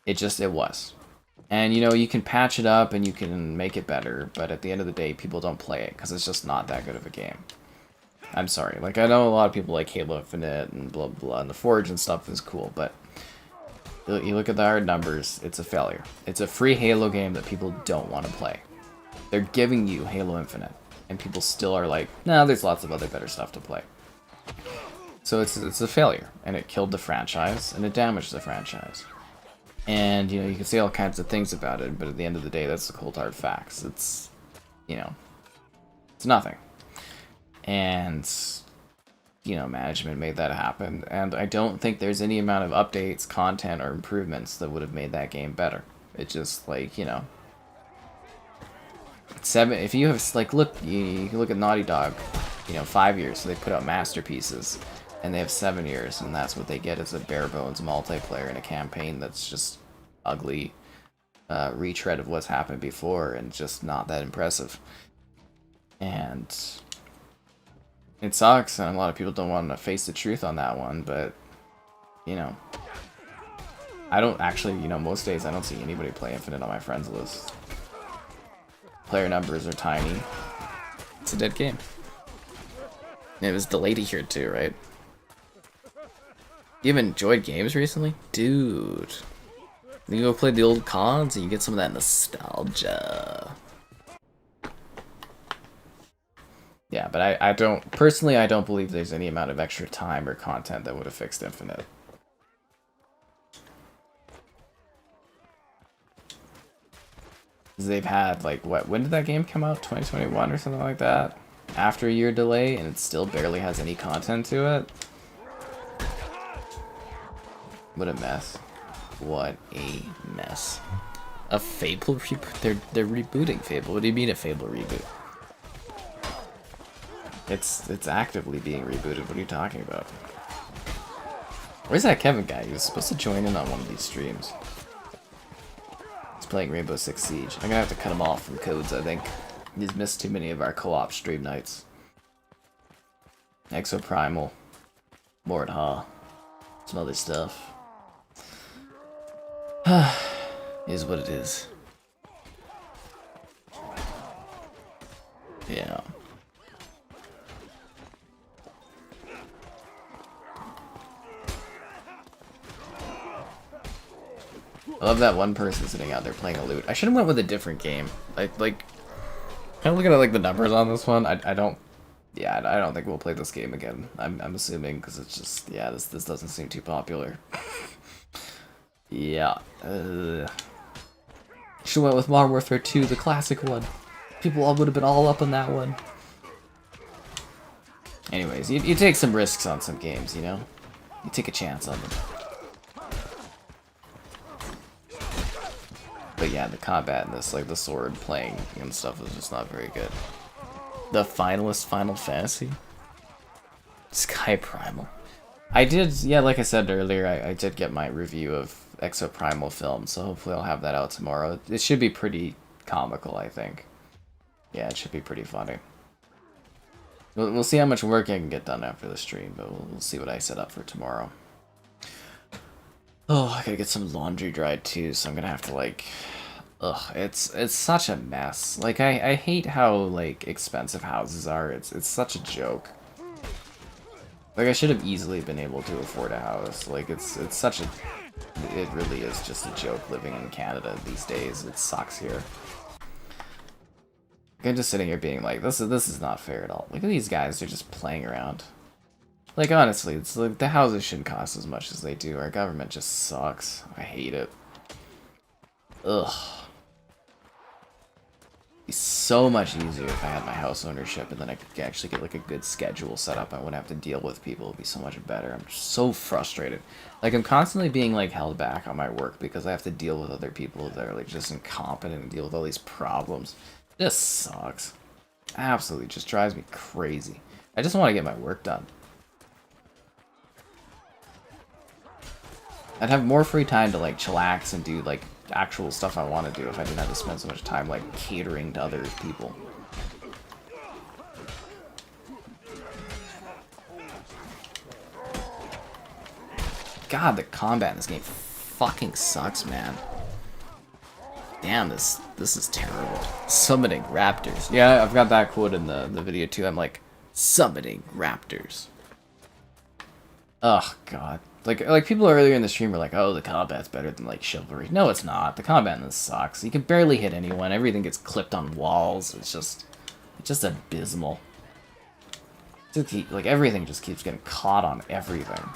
It was. And, you know, you can patch it up and you can make it better, but at the end of the day, people don't play it because it's just not that good of a game. I'm sorry. Like, I know a lot of people like Halo Infinite and blah, blah, blah, and the Forge and stuff is cool, but you look at the hard numbers, it's a failure. It's a free Halo game that people don't want to play. They're giving you Halo Infinite, and people still are like, nah, there's lots of other better stuff to play. So it's a failure, and it killed the franchise, and it damaged the franchise. And, you know, you can say all kinds of things about it, but at the end of the day, that's the cold hard facts. It's, you know, it's nothing. And you know, management made that happen, and I don't think there's any amount of updates, content, or improvements that would have made that game better. It's just like, you know, if you have, like, you can look at Naughty Dog, you know, 5 years, so they put out masterpieces, and they have 7 years, and that's what they get is a bare bones multiplayer and a campaign that's just ugly retread of what's happened before and just not that impressive. And it sucks, and a lot of people don't want to face the truth on that one, but, you know, I don't actually, you know, most days I don't see anybody play Infinite on my friends list. Player numbers are tiny. It's a dead game. And it was delayed here too, right? You haven't enjoyed games recently? Dude. You go play the old CODs and you get some of that nostalgia. Yeah, but I don't, personally, I don't believe there's any amount of extra time or content that would have fixed Infinite. They've had, like, what, when did that game come out? 2021 or something like that? After a year delay, and it still barely has any content to it? What a mess. What a mess. A Fable reboot? They're rebooting Fable. What do you mean a Fable reboot? It's actively being rebooted. What are you talking about? Where's that Kevin guy? He was supposed to join in on one of these streams. He's playing Rainbow Six Siege. I'm gonna have to cut him off from codes, I think. He's missed too many of our co-op stream nights. Exoprimal. Mordhau. Some other stuff. Is what it is. Yeah. I love that one person sitting out there playing a loot. I should have went with a different game. Like, kind of looking at like the numbers on this one. I don't think we'll play this game again. I'm assuming because it's just, yeah, this doesn't seem too popular. Yeah. Should have went with Modern Warfare 2, the classic one. People all would have been all up on that one. Anyways, you take some risks on some games, you know? You take a chance on them. But yeah, the combat in this, like the sword playing and stuff, is just not very good. The finalist Final Fantasy? Sky Primal. I did, yeah, like I said earlier, I did get my review of Exoprimal film, so hopefully I'll have that out tomorrow. It should be pretty comical, I think. Yeah, it should be pretty funny. We'll see how much work I can get done after the stream, but we'll see what I set up for tomorrow. Oh, I gotta get some laundry dried too, so I'm gonna have to, like... Ugh, it's such a mess. Like, I hate how, like, expensive houses are. It's such a joke. Like, I should have easily been able to afford a house. Like, it's such a... It really is just a joke living in Canada these days. It sucks here. I'm just sitting here being like, this is not fair at all. Look at these guys, they're just playing around. Like, honestly, it's like the houses shouldn't cost as much as they do. Our government just sucks. I hate it. Ugh. It'd be so much easier if I had my house ownership and then I could actually get like a good schedule set up. I wouldn't have to deal with people. It'd be so much better. I'm just so frustrated. Like, I'm constantly being like held back on my work because I have to deal with other people that are like just incompetent and deal with all these problems. This sucks. Absolutely just drives me crazy. I just want to get my work done. I'd have more free time to like chillax and do like actual stuff I want to do if I didn't have to spend so much time like catering to other people. God, the combat in this game fucking sucks, man. Damn, this is terrible. Summoning raptors. Yeah, I've got that quote in the video too. I'm like, summoning raptors. Ugh, God. Like people earlier in the stream were like, oh, the combat's better than like Chivalry. No, it's not. The combat in this sucks. You can barely hit anyone. Everything gets clipped on walls. It's just abysmal. Like everything just keeps getting caught on everything.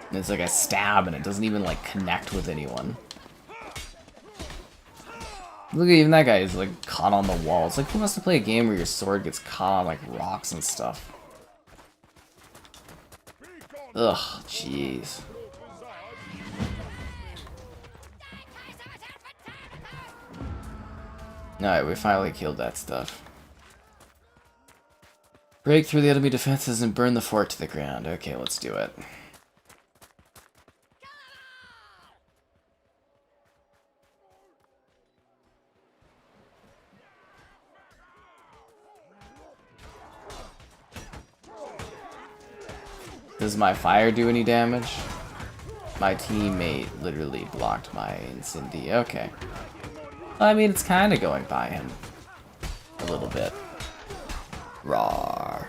And it's like a stab and it doesn't even like connect with anyone. Look at even that guy is like caught on the wall. It's like, who wants to play a game where your sword gets caught on like rocks and stuff? Ugh, jeez. Alright, we finally killed that stuff. Break through the enemy defenses and burn the fort to the ground. Okay, let's do it. Does my fire do any damage? My teammate literally blocked my incendiary. Okay. I mean, it's kind of going by him. A little bit. Rawr.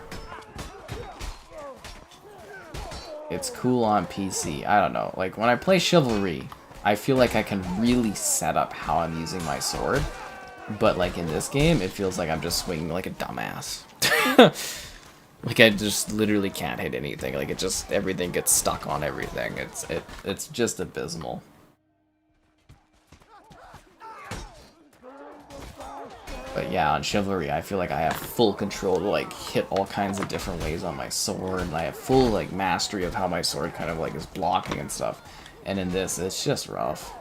It's cool on PC. I don't know. Like, when I play Chivalry, I feel like I can really set up how I'm using my sword. But, like, in this game, it feels like I'm just swinging like a dumbass. Like, I just literally can't hit anything. Like, it just, everything gets stuck on everything. It's just abysmal. But yeah, on Chivalry, I feel like I have full control to, like, hit all kinds of different ways on my sword. And I have full, like, mastery of how my sword kind of, like, is blocking and stuff. And in this, it's just rough.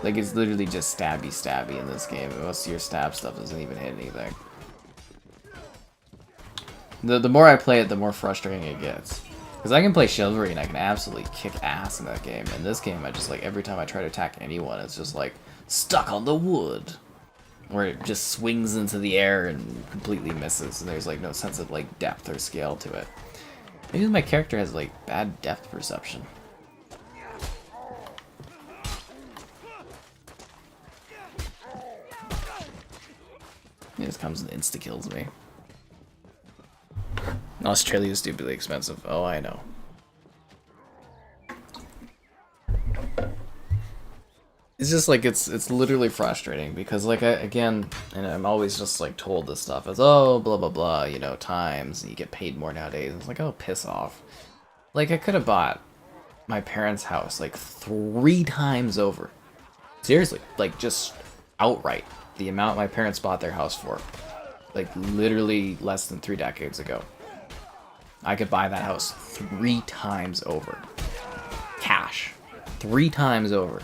Like, it's literally just stabby in this game. Most of your stab stuff doesn't even hit anything. The more I play it, the more frustrating it gets. Because I can play Chivalry and I can absolutely kick ass in that game. In this game, I just, like, every time I try to attack anyone, it's just, like, stuck on the wood. Where it just swings into the air and completely misses. And there's, like, no sense of, like, depth or scale to it. Maybe my character has, like, bad depth perception. It just comes and insta-kills me. Australia is stupidly expensive. Oh, I know. It's just like, it's literally frustrating because, like, again, and I'm always just, like, told this stuff as, oh, blah, blah, blah, you know, times, and you get paid more nowadays. It's like, oh, piss off. Like, I could have bought my parents' house, like, 3 times over. Seriously, like, just outright. The amount my parents bought their house for. Like, literally less than 3 decades ago. I could buy that house 3 times over. Cash. 3 times over.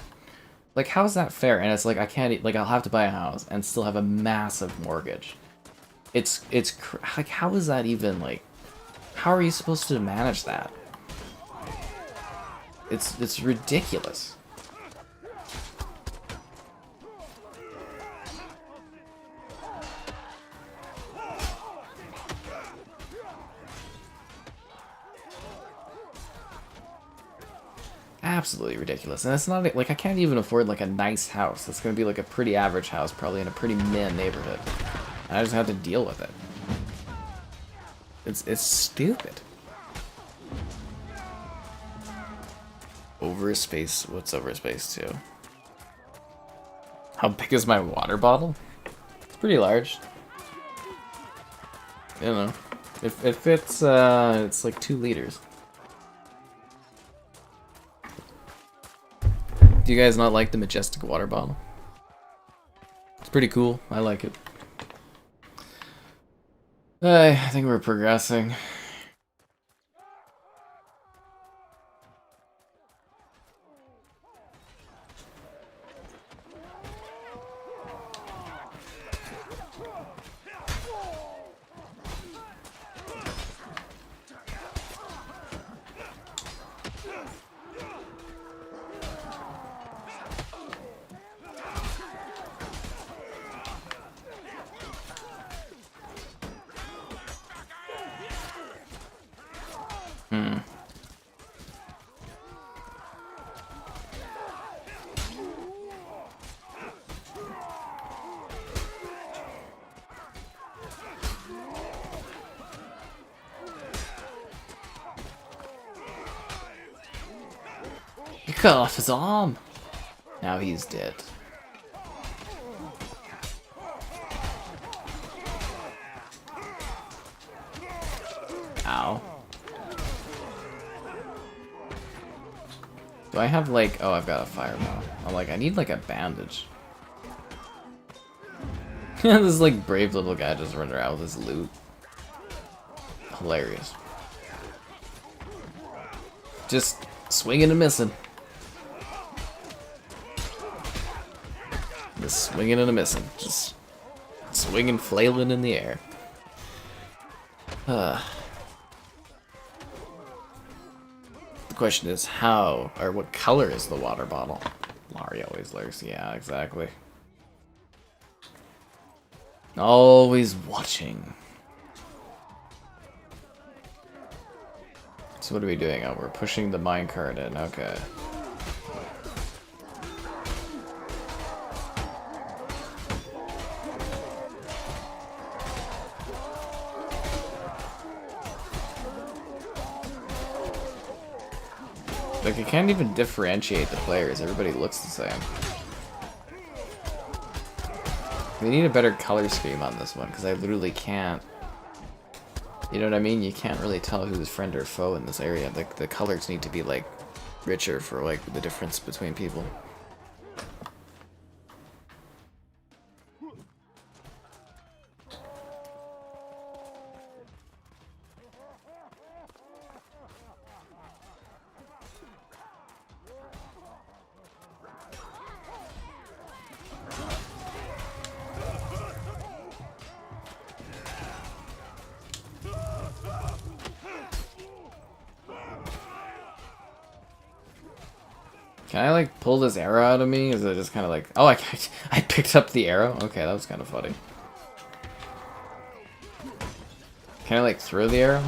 Like, how is that fair? And it's like, I can't, like, I'll have to buy a house and still have a massive mortgage. It's like, how is that even, like, how are you supposed to manage that? It's ridiculous. Absolutely ridiculous. And it's not, like, I can't even afford, like, a nice house. It's gonna be, like, a pretty average house, probably in a pretty meh neighborhood. And I just have to deal with it. It's stupid. Over space. What's over space 2? How big is my water bottle? It's pretty large. I don't know. It fits, it's like 2 liters. Do you guys not like the majestic water bottle? It's pretty cool. I like it. I think we're progressing. He cut off his arm. Now he's dead. Ow. Do I have, like... Oh, I've got a fireball. I'm like, I need, like, a bandage. This like brave little guy just running around with his loot. Hilarious. Just swinging and missing. Just swinging and a missing. Just swinging, flailing in the air. The question is how, or what color is the water bottle? Laurie always lurks. Yeah, exactly. Always watching. So what are we doing? Oh, we're pushing the minecart in. Okay. Like, I can't even differentiate the players. Everybody looks the same. We need a better color scheme on this one, because I literally can't... You know what I mean? You can't really tell who's friend or foe in this area. Like, the colors need to be, like, richer for, like, the difference between people. Can I, like, pull this arrow out of me? Is it just kind of like... Oh, I picked up the arrow? Okay, that was kind of funny. Can I, like, throw the arrow?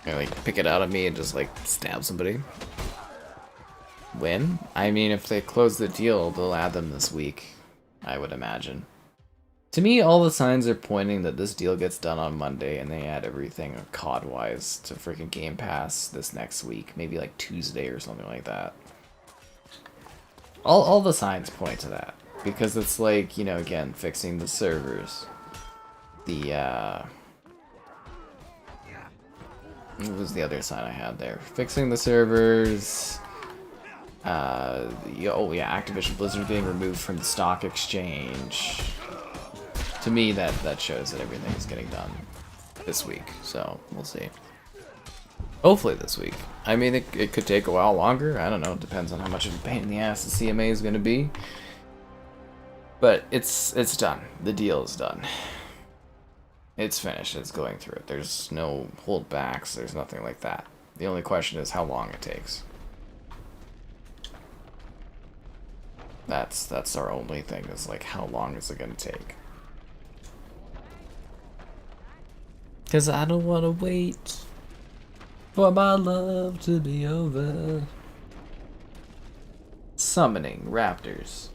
Can I, like, pick it out of me and just, like, stab somebody? Win? I mean, if they close the deal, they'll add them this week, I would imagine. To me, all the signs are pointing that this deal gets done on Monday and they add everything COD-wise to freaking Game Pass this next week. Maybe like Tuesday or something like that. All the signs point to that. Because it's like, you know, again, fixing the servers. What was the other sign I had there? Fixing the servers. Oh yeah, Activision Blizzard being removed from the stock exchange. To me, that shows that everything is getting done this week, so we'll see. Hopefully this week. I mean, it could take a while longer. I don't know. It depends on how much of a pain in the ass the CMA is going to be. But it's done. The deal is done. It's finished. It's going through it. There's no holdbacks. There's nothing like that. The only question is how long it takes. That's our only thing. Is like, how long is it going to take? Cause I don't wanna wait for my love to be over. Summoning raptors.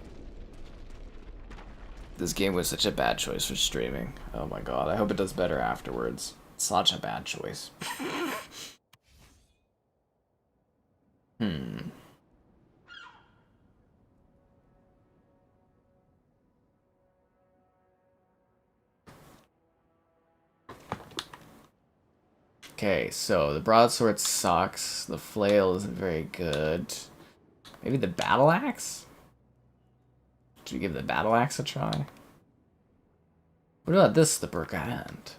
This game was such a bad choice for streaming. Oh my god, I hope it does better afterwards. Such a bad choice. Okay, so the broadsword sucks. The flail isn't very good. Maybe the battle axe? Should we give the battle axe a try? What about this, the Burghand?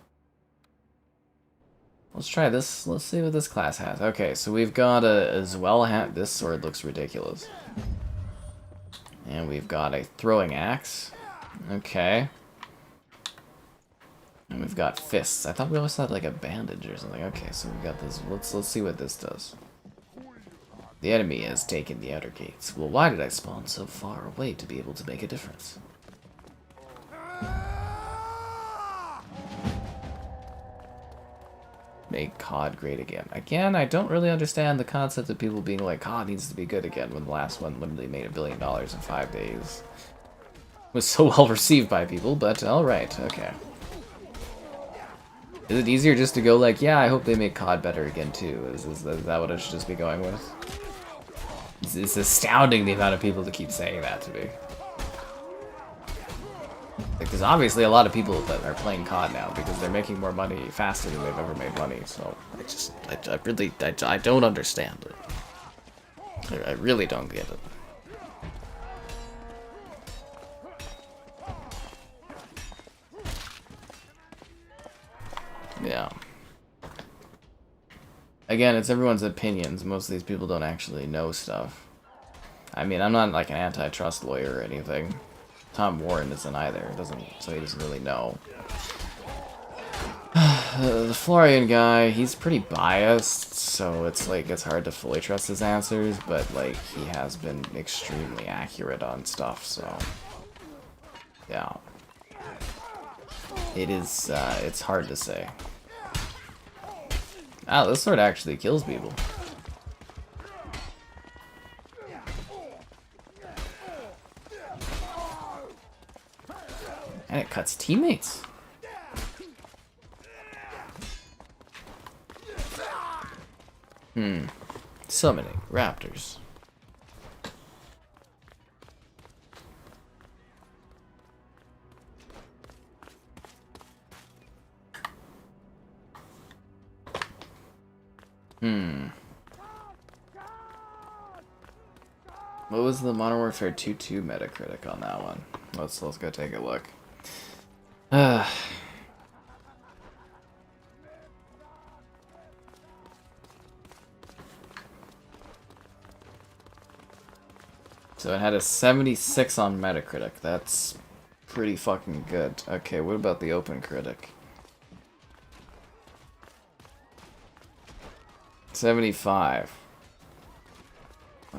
Let's try this. Let's see what this class has. Okay, so we've got a Zwell hat. This sword looks ridiculous. And we've got a throwing axe. Okay. And we've got fists. I thought we always had like a bandage or something. Okay, so we got this. Let's see what this does. The enemy has taken the outer gates. Well, why did I spawn so far away to be able to make a difference? Make COD great again. Again, I don't really understand the concept of people being like, COD needs to be good again when the last one literally made $1 billion in 5 days. It was so well received by people, but alright, okay. Is it easier just to go like, yeah, I hope they make COD better again too? Is that what I should just be going with? It's astounding the amount of people that keep saying that to me. Like, there's obviously a lot of people that are playing COD now because they're making more money faster than they've ever made money. So I don't understand it. I really don't get it. Yeah. Again, it's everyone's opinions. Most of these people don't actually know stuff. I mean, I'm not like an antitrust lawyer or anything. Tom Warren isn't either. So he doesn't really know. The Florian guy, he's pretty biased, so it's like it's hard to fully trust his answers, but like he has been extremely accurate on stuff, so yeah. It's hard to say. Ah, this sword actually kills people. And it cuts teammates. Summoning raptors. What was the Modern Warfare 2 Metacritic on that one? Let's go take a look. So it had a 76 on Metacritic. That's pretty fucking good. Okay, what about the Open Critic? 75.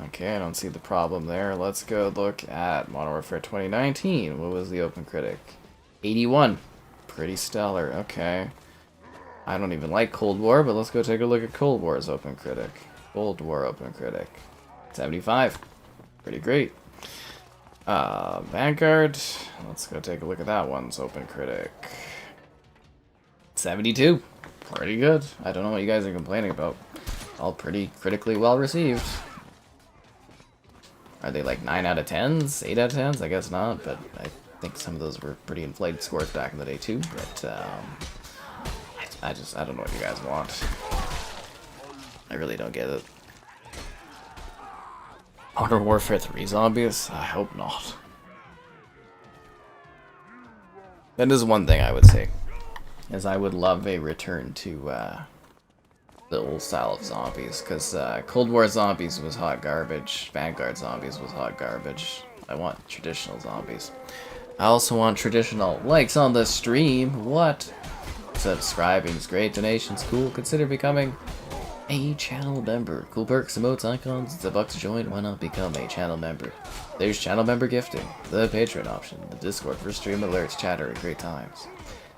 Okay, I don't see the problem there. Let's go look at Modern Warfare 2019. What was the Open Critic? 81. Pretty stellar. Okay. I don't even like Cold War, but let's go take a look at Cold War's Open Critic. Cold War Open Critic. 75. Pretty great. Vanguard. Let's go take a look at that one's Open Critic. 72. Pretty good. I don't know what you guys are complaining about. All pretty critically well received. Are they like 9 out of 10s? 8 out of 10s? I guess not, but I think some of those were pretty inflated scores back in the day too. But I don't know what you guys want. I really don't get it. Modern Warfare 3 zombies? I hope not. That is one thing I would say, is I would love a return to the old style of zombies, because Cold War zombies was hot garbage, Vanguard zombies was hot garbage. I want traditional zombies. I also want traditional likes on the stream. What? Subscribing is great, donations cool, consider becoming a channel member. Cool perks, emotes, icons, it's $1 to join, why not become a channel member? There's channel member gifting, the Patreon option, the Discord for stream alerts, chatter at great times,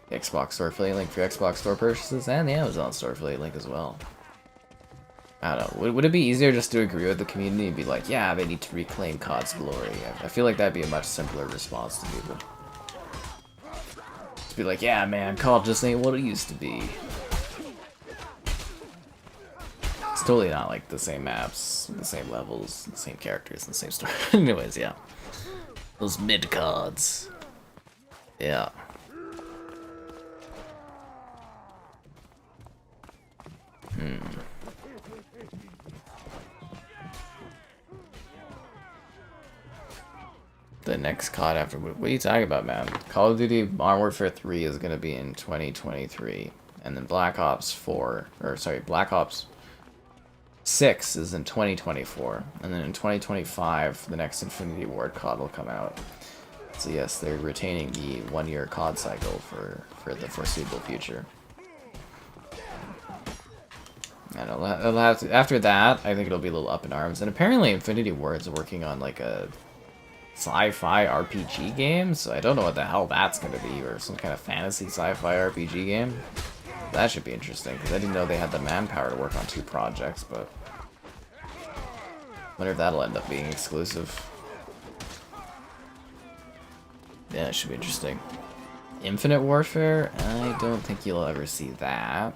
the Xbox Store affiliate link for Xbox Store purchases, and the Amazon Store affiliate link as well. I don't know, would it be easier just to agree with the community and be like, yeah, they need to reclaim COD's glory? I feel like that'd be a much simpler response to people. Just be like, yeah man, COD just ain't what it used to be. It's totally not like the same maps, the same levels, the same characters, and the same story. Anyways, yeah. Those mid-cards. Yeah. The next COD after... What are you talking about, man? Call of Duty Modern Warfare 3 is going to be in 2023. And then Black Ops 6 is in 2024, and then in 2025, the next Infinity Ward COD will come out. So yes, they're retaining the 1-year COD cycle for the foreseeable future. And it'll have to, after that, I think it'll be a little up in arms. And apparently Infinity Ward's working on like a sci-fi RPG game, so I don't know what the hell that's going to be, or some kind of fantasy sci-fi RPG game. That should be interesting, because I didn't know they had the manpower to work on 2 projects, but wonder if that'll end up being exclusive. Yeah, it should be interesting. Infinite Warfare? I don't think you'll ever see that.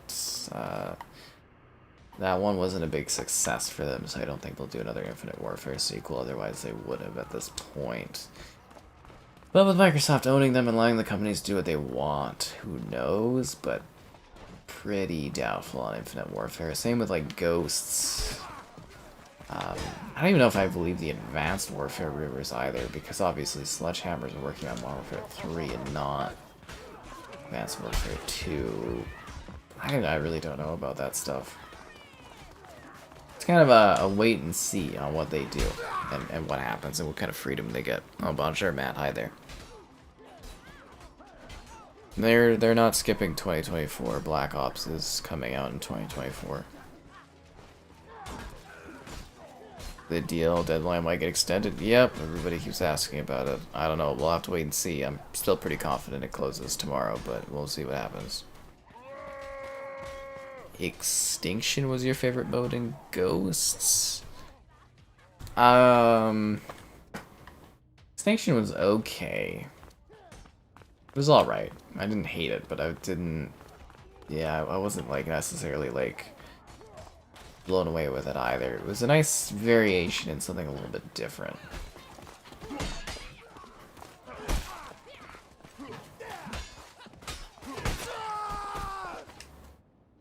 That one wasn't a big success for them, so I don't think they'll do another Infinite Warfare sequel, otherwise they would have at this point. But with Microsoft owning them and letting the companies do what they want, who knows, but pretty doubtful on Infinite Warfare. Same with like Ghosts. I don't even know if I believe the Advanced Warfare rumors either, because obviously Sledgehammer's working on Modern Warfare 3 and not Advanced Warfare 2. I really don't know about that stuff. It's kind of a wait and see on what they do and what happens and what kind of freedom they get. Oh, bonjour, Matt. Hi there. They're not skipping 2024. Black Ops is coming out in 2024. The deal deadline might get extended. Yep, everybody keeps asking about it. I don't know. We'll have to wait and see. I'm still pretty confident it closes tomorrow, but we'll see what happens. Extinction was your favorite mode in Ghosts? Extinction was okay. It was alright. I didn't hate it, but I didn't... Yeah, I wasn't, like, necessarily, like, blown away with it either. It was a nice variation in something a little bit different.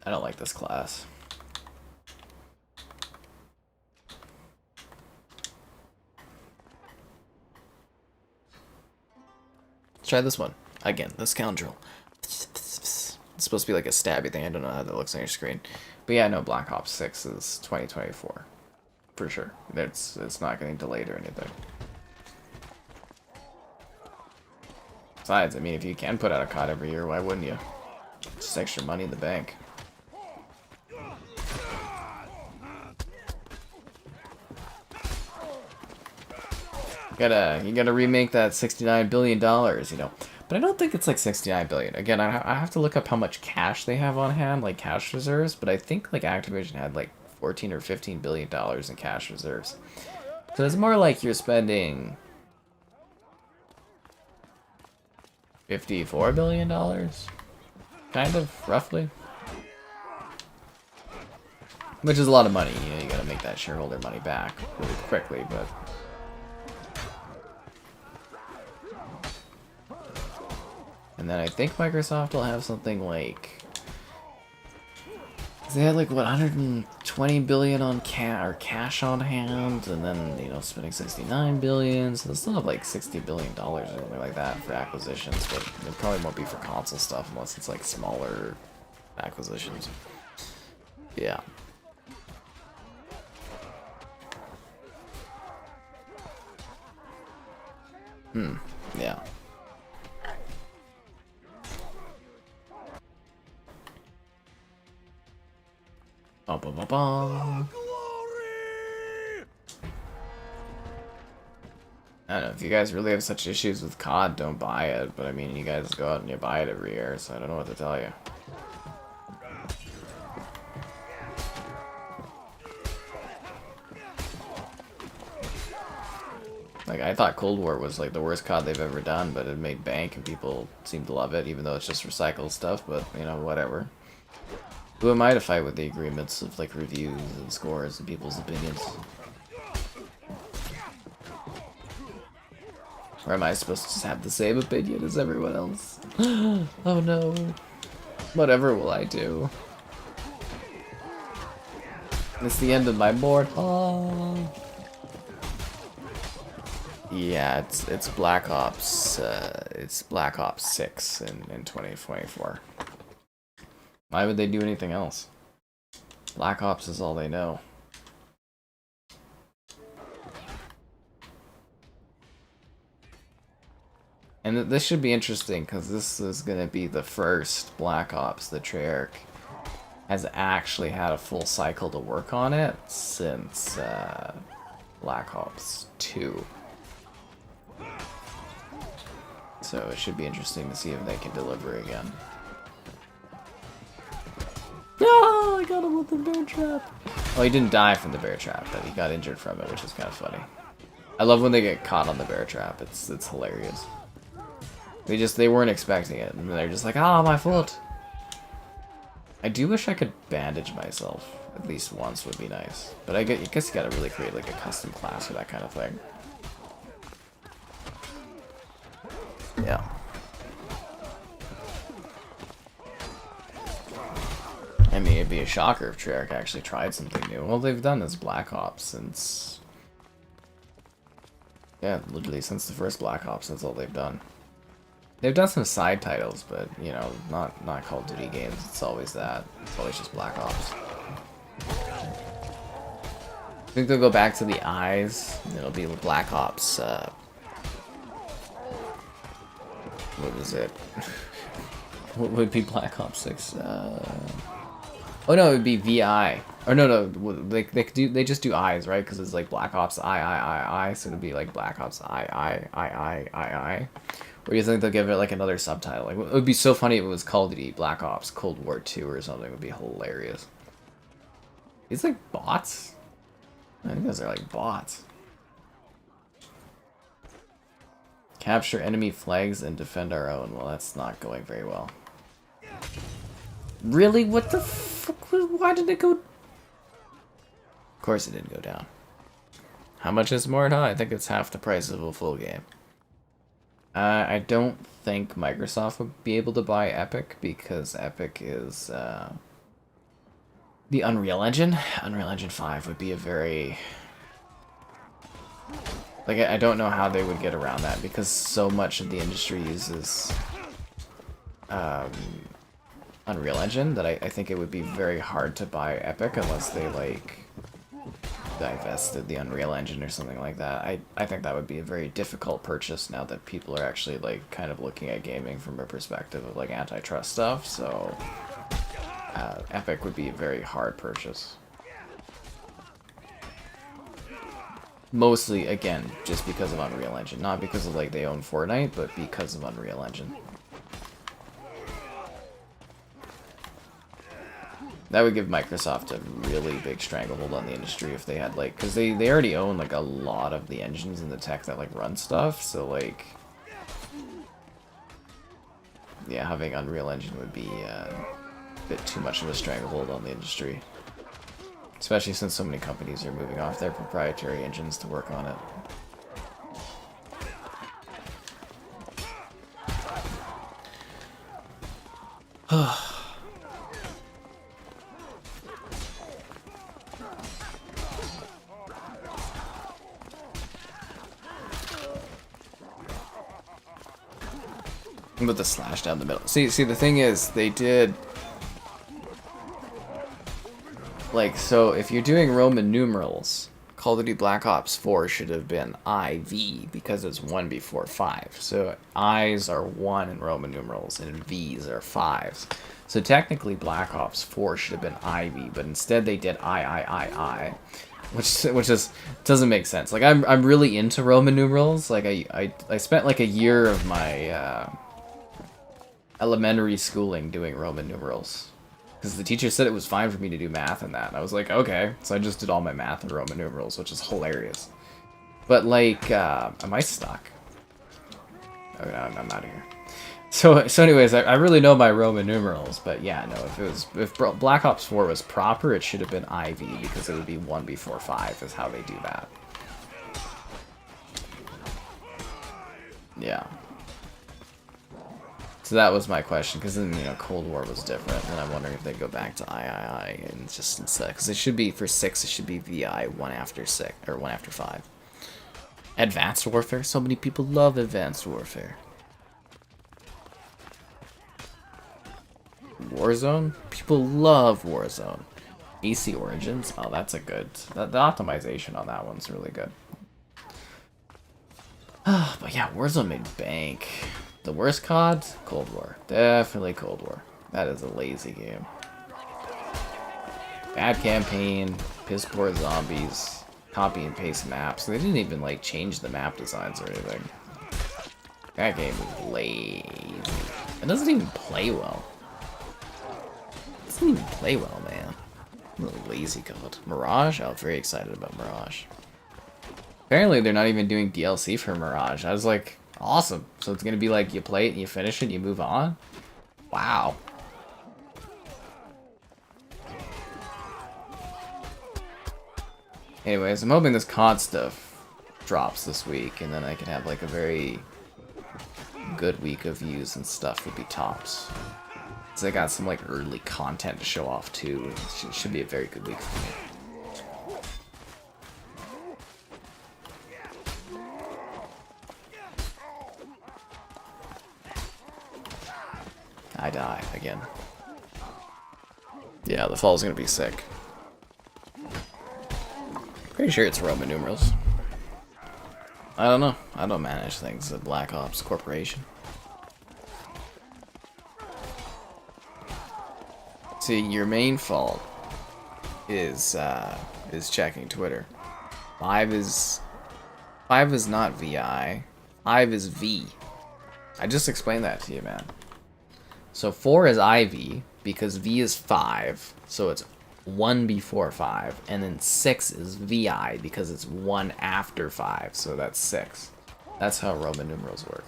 I don't like this class. Let's try this one. Again, the Scoundrel. It's supposed to be like a stabby thing. I don't know how that looks on your screen. But yeah, no, Black Ops 6 is 2024. For sure. It's not getting delayed or anything. Besides, I mean, if you can put out a COD every year, why wouldn't you? Just extra money in the bank. You gotta remake that $69 billion, you know. But I don't think it's like 69 billion. Again, I have to look up how much cash they have on hand, like cash reserves, but I think like Activision had like 14 or 15 billion dollars in cash reserves. So it's more like you're spending $54 billion, kind of, roughly. Which is a lot of money, you know, you gotta make that shareholder money back really quickly, but... And then I think Microsoft will have something like... They had like, what, 120 billion on cash on hand, and then, you know, spending 69 billion, so they'll still have like $60 billion or something like that for acquisitions, but it probably won't be for console stuff unless it's like smaller acquisitions. Yeah. Yeah. Bum, bum, bum, bum. I don't know, if you guys really have such issues with COD, don't buy it, but I mean, you guys go out and you buy it every year, so I don't know what to tell you. Like, I thought Cold War was like the worst COD they've ever done, but it made bank and people seem to love it, even though it's just recycled stuff, but, you know, whatever. Who am I to fight with the agreements of, like, reviews and scores and people's opinions? Or am I supposed to just have the same opinion as everyone else? Oh no. Whatever will I do? It's the end of my Mordhau. Yeah, it's Black Ops. It's Black Ops 6 in 2024. Why would they do anything else? Black Ops is all they know. And this should be interesting because this is going to be the first Black Ops the Treyarch has actually had a full cycle to work on it since Black Ops 2. So it should be interesting to see if they can deliver again. No, I got him with the bear trap. Well, he didn't die from the bear trap, but he got injured from it, which is kind of funny. I love when they get caught on the bear trap. It's hilarious. They weren't expecting it, and they're just like, ah, my foot. I do wish I could bandage myself at least once would be nice, but I guess you gotta really create like a custom class for that kind of thing. Yeah. I mean, it'd be a shocker if Treyarch actually tried something new. Well, they've done this Black Ops since... Yeah, literally since the first Black Ops, that's all they've done. They've done some side titles, but you know, not Call of Duty games. It's always that. It's always just Black Ops. I think they'll go back to the eyes. It'll be Black Ops. What was it? What would be Black Ops 6? Oh no, it would be VI. Or no, they just do eyes, right? Because it's like Black Ops I, so it'd be like Black Ops I. Or do you think they'll give it like another subtitle? Like, it would be so funny if it was Call of Duty Black Ops Cold War 2 or something. It would be hilarious. It's like bots? I think those are like bots. Capture enemy flags and defend our own. Well, that's not going very well. Really? What the fuck? Why did it go? Of course it didn't go down. How much is Mordhau? I think it's half the price of a full game. I don't think Microsoft would be able to buy Epic because Epic is the Unreal Engine. Unreal Engine 5 would be a very... Like, I don't know how they would get around that because so much of the industry uses Unreal Engine that I think it would be very hard to buy Epic unless they, like, divested the Unreal Engine or something like that. I think that would be a very difficult purchase now that people are actually, like, kind of looking at gaming from a perspective of, like, antitrust stuff, so Epic would be a very hard purchase. Mostly, again, just because of Unreal Engine. Not because of, like, they own Fortnite, but because of Unreal Engine. That would give Microsoft a really big stranglehold on the industry if they had, like... Because they already own, like, a lot of the engines and the tech that, like, run stuff, so, like... Yeah, having Unreal Engine would be a bit too much of a stranglehold on the industry. Especially since so many companies are moving off their proprietary engines to work on it. With the slash down the middle. See, the thing is, they did... Like, so if you're doing Roman numerals, Call of Duty Black Ops 4 should have been IV because it's 1 before 5. So I's are 1 in Roman numerals and V's are 5s. So technically Black Ops 4 should have been IV, but instead they did I, which is doesn't make sense. Like, I'm really into Roman numerals. Like, I spent like a year of my elementary schooling doing Roman numerals. Because the teacher said it was fine for me to do math and that. And I was like, okay. So I just did all my math in Roman numerals, which is hilarious. But, like, am I stuck? Oh, no, I'm out of here. So anyways, I really know my Roman numerals. But, yeah, no, if Black Ops 4 was proper, it should have been IV. Because it would be 1 before 5 is how they do that. Yeah. So that was my question, because then, you know, Cold War was different, and I'm wondering if they go back to III and just instead, because it should be, for 6, it should be VI 1 after 6, or 1 after 5. Advanced Warfare? So many people love Advanced Warfare. Warzone? People love Warzone. AC Origins? Oh, that's a good, the optimization on that one's really good. But yeah, Warzone made bank. The worst COD? Cold War. Definitely Cold War. That is a lazy game. Bad campaign, piss poor zombies, copy and paste maps. They didn't even, like, change the map designs or anything. That game is lazy. It doesn't even play well. It doesn't even play well, man. What a lazy COD. Mirage? I'm very excited about Mirage. Apparently they're not even doing DLC for Mirage. I was like... Awesome. So it's gonna be like you play it and you finish it and you move on? Wow. Anyways, I'm hoping this COD stuff drops this week and then I can have like a very good week of views and stuff would be tops. So I got some like early content to show off too. It should be a very good week for me. die again. Yeah, the fall is gonna be sick. Pretty sure it's Roman numerals. I don't know. I don't manage things at Black Ops Corporation. See, your main fault is checking Twitter. 5 is not VI. 5 is V. I just explained that to you, man. So 4 is IV because V is 5, so it's 1 before 5, and then 6 is VI because it's 1 after 5, so that's 6. That's how Roman numerals work.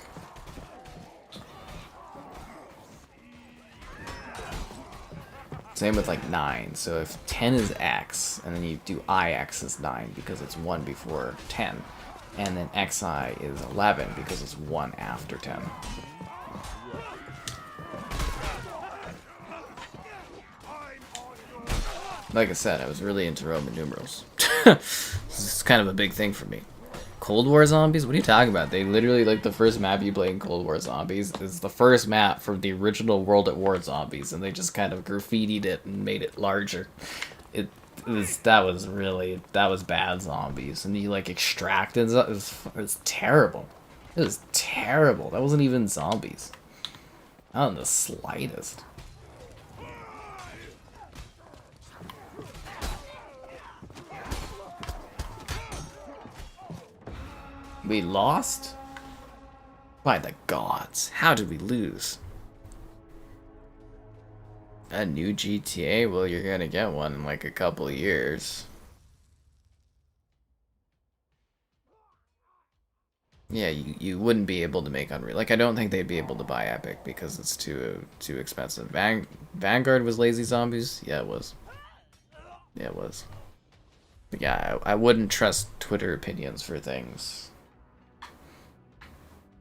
Same with like 9, so if 10 is X, and then you do IX is 9 because it's 1 before 10, and then XI is 11 because it's 1 after 10. Like I said, I was really into Roman numerals. This is kind of a big thing for me. Cold War zombies? What are you talking about? They literally, like, the first map you play in Cold War zombies is the first map from the original World at War zombies, and they just kind of graffitied it and made it larger. That was bad zombies, and you, like, extracted, it was terrible. It was terrible. That wasn't even zombies. Not in the slightest. We lost? By the gods, how did we lose? A new GTA? Well, you're gonna get one in like a couple of years. Yeah, you wouldn't be able to make Unreal. Like, I don't think they'd be able to buy Epic because it's too expensive. Vanguard was lazy zombies? Yeah, it was. Yeah, it was. But yeah, I wouldn't trust Twitter opinions for things.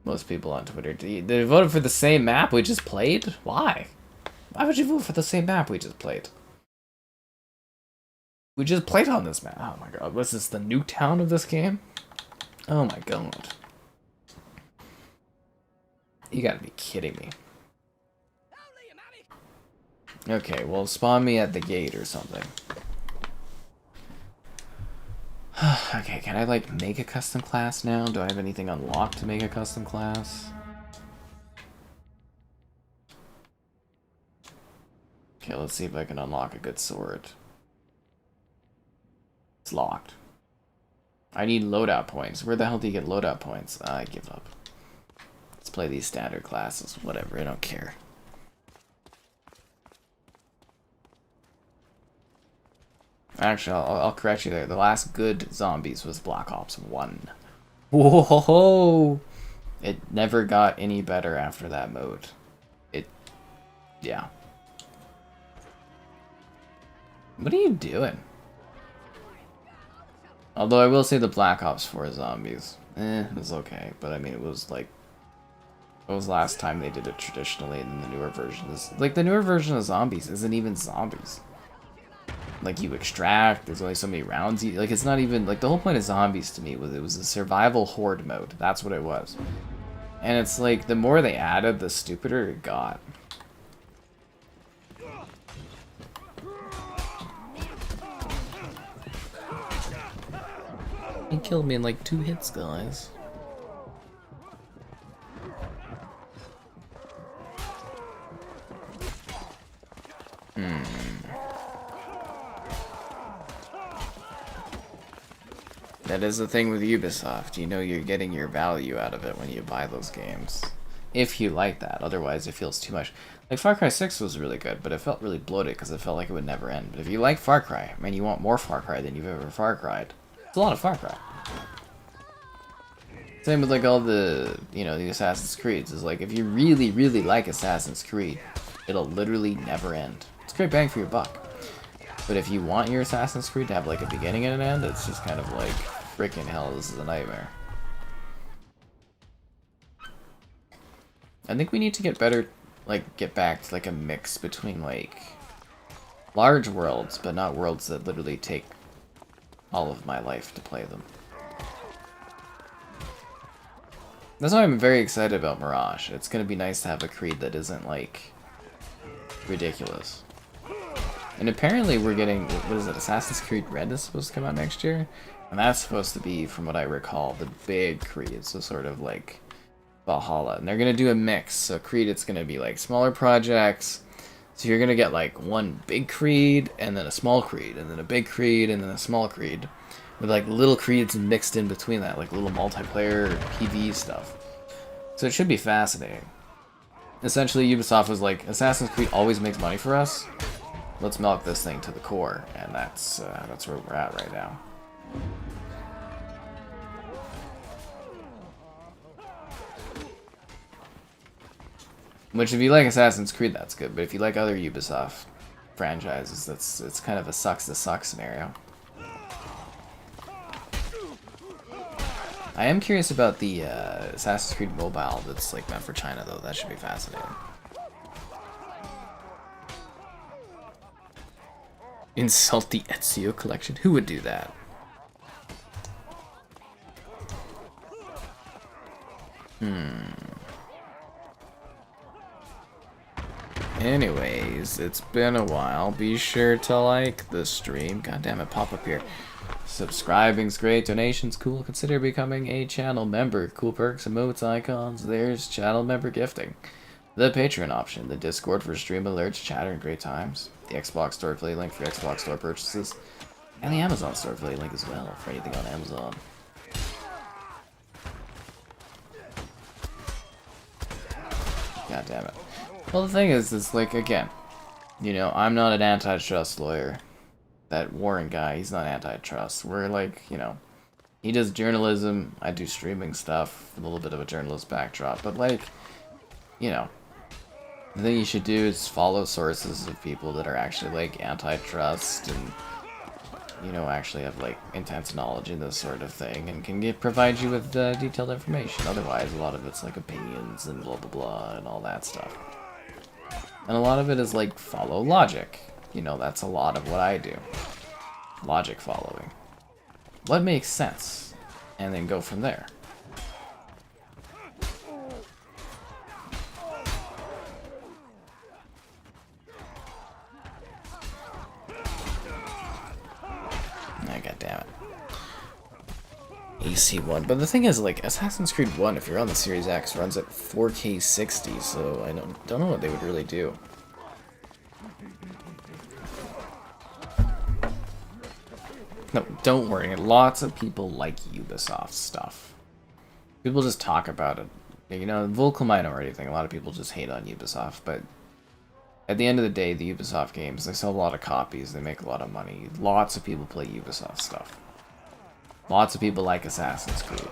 Most people on Twitter, they voted for the same map we just played? Why? Why would you vote for the same map we just played? We just played on this map. Oh my god, was this the Nuketown of this game? Oh my god. You gotta be kidding me. Okay, well, spawn me at the gate or something. Okay, can I, like, make a custom class now? Do I have anything unlocked to make a custom class? Okay, let's see if I can unlock a good sword. It's locked. I need loadout points. Where the hell do you get loadout points? I give up. Let's play these standard classes. Whatever, I don't care. Actually, I'll correct you there. The last good zombies was Black Ops 1. Whoa! It never got any better after that mode. Yeah. What are you doing? Although I will say the Black Ops 4 zombies. It was okay. But I mean, it was like... It was last time they did it traditionally, and the newer version is... Like, the newer version of zombies isn't even zombies. Like, you extract, there's only so many rounds. Like, it's not even... Like, the whole point of zombies to me was it was a survival horde mode. That's what it was. And it's like, the more they added, the stupider it got. He killed me in like 2 hits, guys. That is the thing with Ubisoft. You know you're getting your value out of it when you buy those games. If you like that. Otherwise, it feels too much. Like, Far Cry 6 was really good, but it felt really bloated because it felt like it would never end. But if you like Far Cry, man, you want more Far Cry than you've ever Far Cry'd. It's a lot of Far Cry. Same with, like, all the, you know, the Assassin's Creeds. Is like, if you really, really like Assassin's Creed, it'll literally never end. It's great bang for your buck. But if you want your Assassin's Creed to have, like, a beginning and an end, it's just kind of like, freaking hell, this is a nightmare. I think we need to get better, like, get back to, like, a mix between, like, large worlds, but not worlds that literally take all of my life to play them. That's why I'm very excited about Mirage. It's going to be nice to have a Creed that isn't, like, ridiculous. And apparently we're getting, what is it, Assassin's Creed Red is supposed to come out next year? And that's supposed to be, from what I recall, the big Creed, so sort of like Valhalla. And they're going to do a mix, so Creed, it's going to be like smaller projects. So you're going to get like one big Creed, and then a small Creed, and then a big Creed, and then a small Creed. With like little Creeds mixed in between that, like little multiplayer PvE stuff. So it should be fascinating. Essentially, Ubisoft was like, Assassin's Creed always makes money for us. Let's milk this thing to the core, and that's where we're at right now. Which, if you like Assassin's Creed, that's good. But if you like other Ubisoft franchises, it's kind of a sucks to suck scenario. I am curious about the Assassin's Creed Mobile that's like meant for China, though. That should be fascinating. Insult the Ezio collection? Who would do that? Anyways, it's been a while. Be sure to like the stream. God damn it, pop up here. Subscribing's great. Donations cool. Consider becoming a channel member. Cool perks, emotes, icons. There's channel member gifting. The Patreon option. The Discord for stream alerts, chatter, and great times. The Xbox Store affiliate link for Xbox Store purchases. And the Amazon Store affiliate link as well for anything on Amazon. God damn it. Well, the thing is like, again, you know, I'm not an antitrust lawyer. That Warren guy, he's not antitrust. We're like, you know, he does journalism, I do streaming stuff, a little bit of a journalist backdrop, but like, you know, the thing you should do is follow sources of people that are actually like antitrust and, you know, actually have like intense knowledge in this sort of thing and can provide you with detailed information. Otherwise, a lot of it's like opinions and blah blah blah and all that stuff. And a lot of it is like follow logic. You know, that's a lot of what I do. Logic following. What makes sense? And then go from there. God damn it. AC1. But the thing is, like, Assassin's Creed 1, if you're on the Series X, runs at 4K 60, so I don't know what they would really do. No, don't worry. Lots of people like Ubisoft stuff. People just talk about it. You know, vocal minority thing. A lot of people just hate on Ubisoft, but at the end of the day, the Ubisoft games, they sell a lot of copies. They make a lot of money. Lots of people play Ubisoft stuff. Lots of people like Assassin's Creed.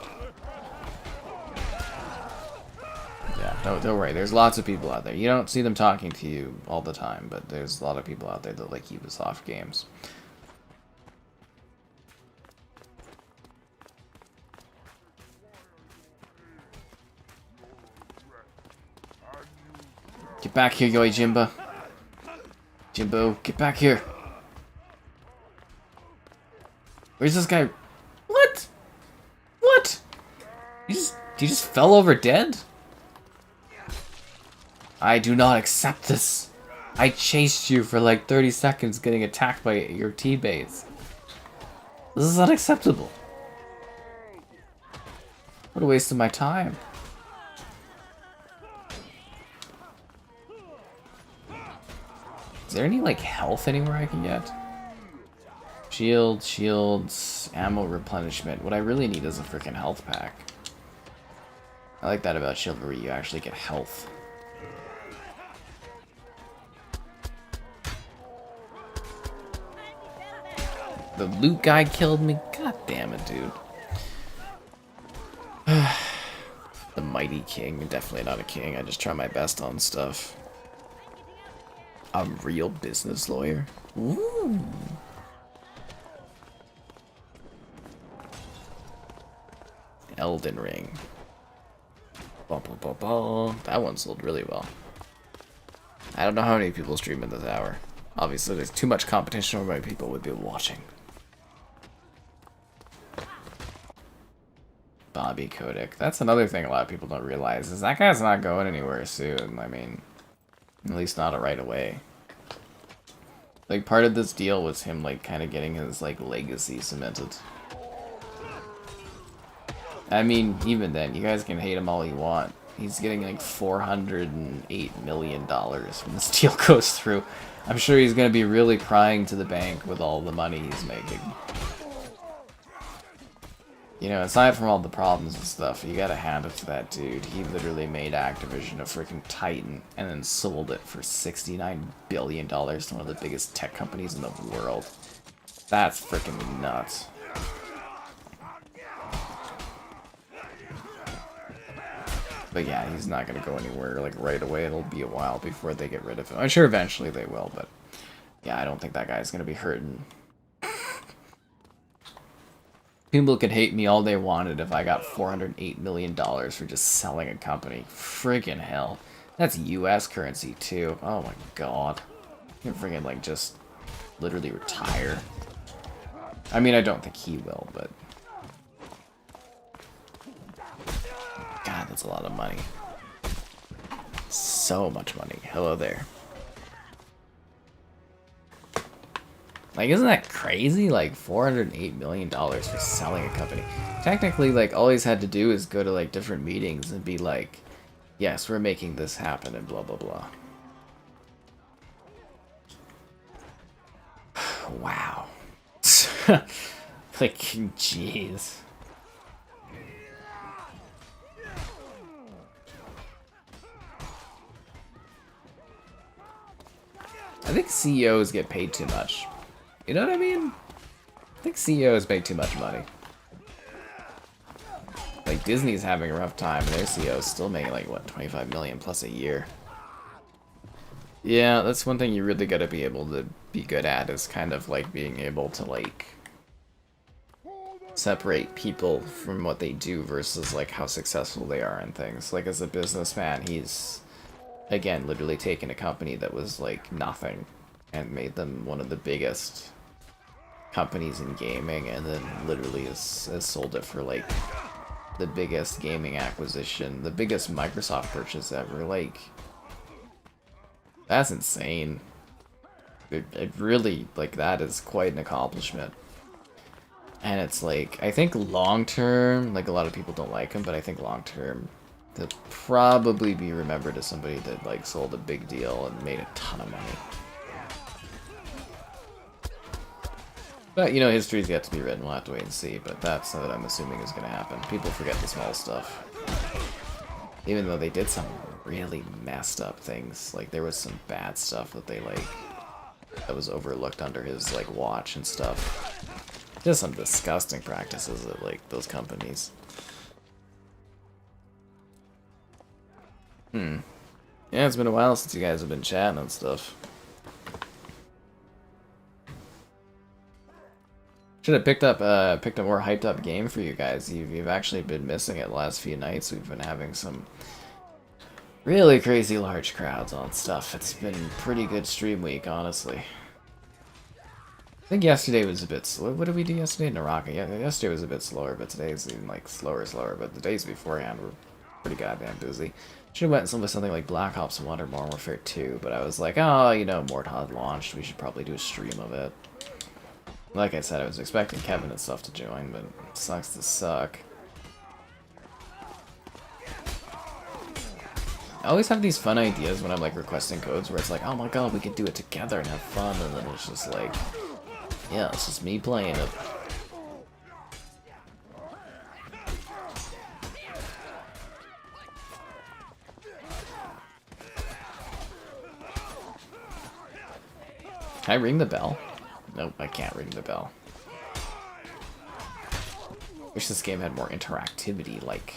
Yeah, don't worry. There's lots of people out there. You don't see them talking to you all the time, but there's a lot of people out there that like Ubisoft games. Get back here, Yoi Jimbo. Jimbo, get back here. Where's this guy? What? What? You just fell over dead? I do not accept this. I chased you for like 30 seconds getting attacked by your teammates. This is unacceptable. What a waste of my time. Is there any, like, health anywhere I can get? Shields, ammo replenishment. What I really need is a freaking health pack. I like that about Chivalry, you actually get health. The loot guy killed me? God damn it, dude. The mighty king. Definitely not a king, I just try my best on stuff. A real business lawyer? Ooh. Elden Ring. Bah, bah, bah, bah. That one sold really well. I don't know how many people stream in this hour. Obviously, there's too much competition for my people would be watching. Bobby Kotick. That's another thing a lot of people don't realize, is that guy's not going anywhere soon. I mean, At least not right away. Like, part of this deal was him, like, kind of getting his, like, legacy cemented. I mean, even then, you guys can hate him all you want. He's getting, like, $408 million when this deal goes through. I'm sure he's going to be really crying to the bank with all the money he's making. You know, aside from all the problems and stuff, you gotta hand it to that dude. He literally made Activision a freaking titan and then sold it for $69 billion to one of the biggest tech companies in the world. That's freaking nuts. But yeah, he's not gonna go anywhere like right away. It'll be a while before they get rid of him. I'm sure eventually they will, but yeah, I don't think that guy's gonna be hurting. People could hate me all they wanted if I got $408 million for just selling a company. Friggin' hell. That's US currency, too. Oh my god. You can friggin', like, just literally retire. I mean, I don't think he will, but... God, that's a lot of money. So much money. Hello there. Like, isn't that crazy? Like, $408 million for selling a company. Technically, like, all he's had to do is go to, like, different meetings and be like, yes, we're making this happen and blah, blah, blah. Wow. Like, jeez. I think CEOs get paid too much. You know what I mean? I think CEOs make too much money. Like, Disney's having a rough time, and their CEO's still making, like, what, 25 million plus a year. Yeah, that's one thing you really gotta be able to be good at, is kind of, like, being able to, like, separate people from what they do versus, like, how successful they are in things. Like, as a businessman, he's, again, literally taken a company that was, like, nothing and made them one of the biggest companies in gaming, and then literally has sold it for, like, the biggest gaming acquisition, the biggest Microsoft purchase ever. Like, that's insane. It really, like, that is quite an accomplishment. And it's like, I think long term, like, a lot of people don't like him, but I think long term, he'll probably be remembered as somebody that, like, sold a big deal and made a ton of money. But, you know, history's yet to be written. We'll have to wait and see. But that's what I'm assuming is going to happen. People forget the small stuff. Even though they did some really messed up things. Like, there was some bad stuff that they, like, that was overlooked under his, like, watch and stuff. Just some disgusting practices at, like, those companies. Yeah, it's been a while since you guys have been chatting and stuff. Should have picked a more hyped up game for you guys. You've actually been missing it the last few nights. We've been having some really crazy large crowds on stuff. It's been pretty good stream week, honestly. I think yesterday was a bit slow. What did we do yesterday? Naraka. Yeah, yesterday was a bit slower, but today's even like slower. But the days beforehand were pretty goddamn busy. Should have went with something like Black Ops 1 or Modern Warfare 2, but I was like, oh, you know, Mordhau launched. We should probably do a stream of it. Like I said, I was expecting Kevin and stuff to join, but it sucks to suck. I always have these fun ideas when I'm like requesting codes where it's like, oh my god, we could do it together and have fun, and then it's just like, yeah, it's just me playing it. Can I ring the bell? Nope, I can't ring the bell. Wish this game had more interactivity, like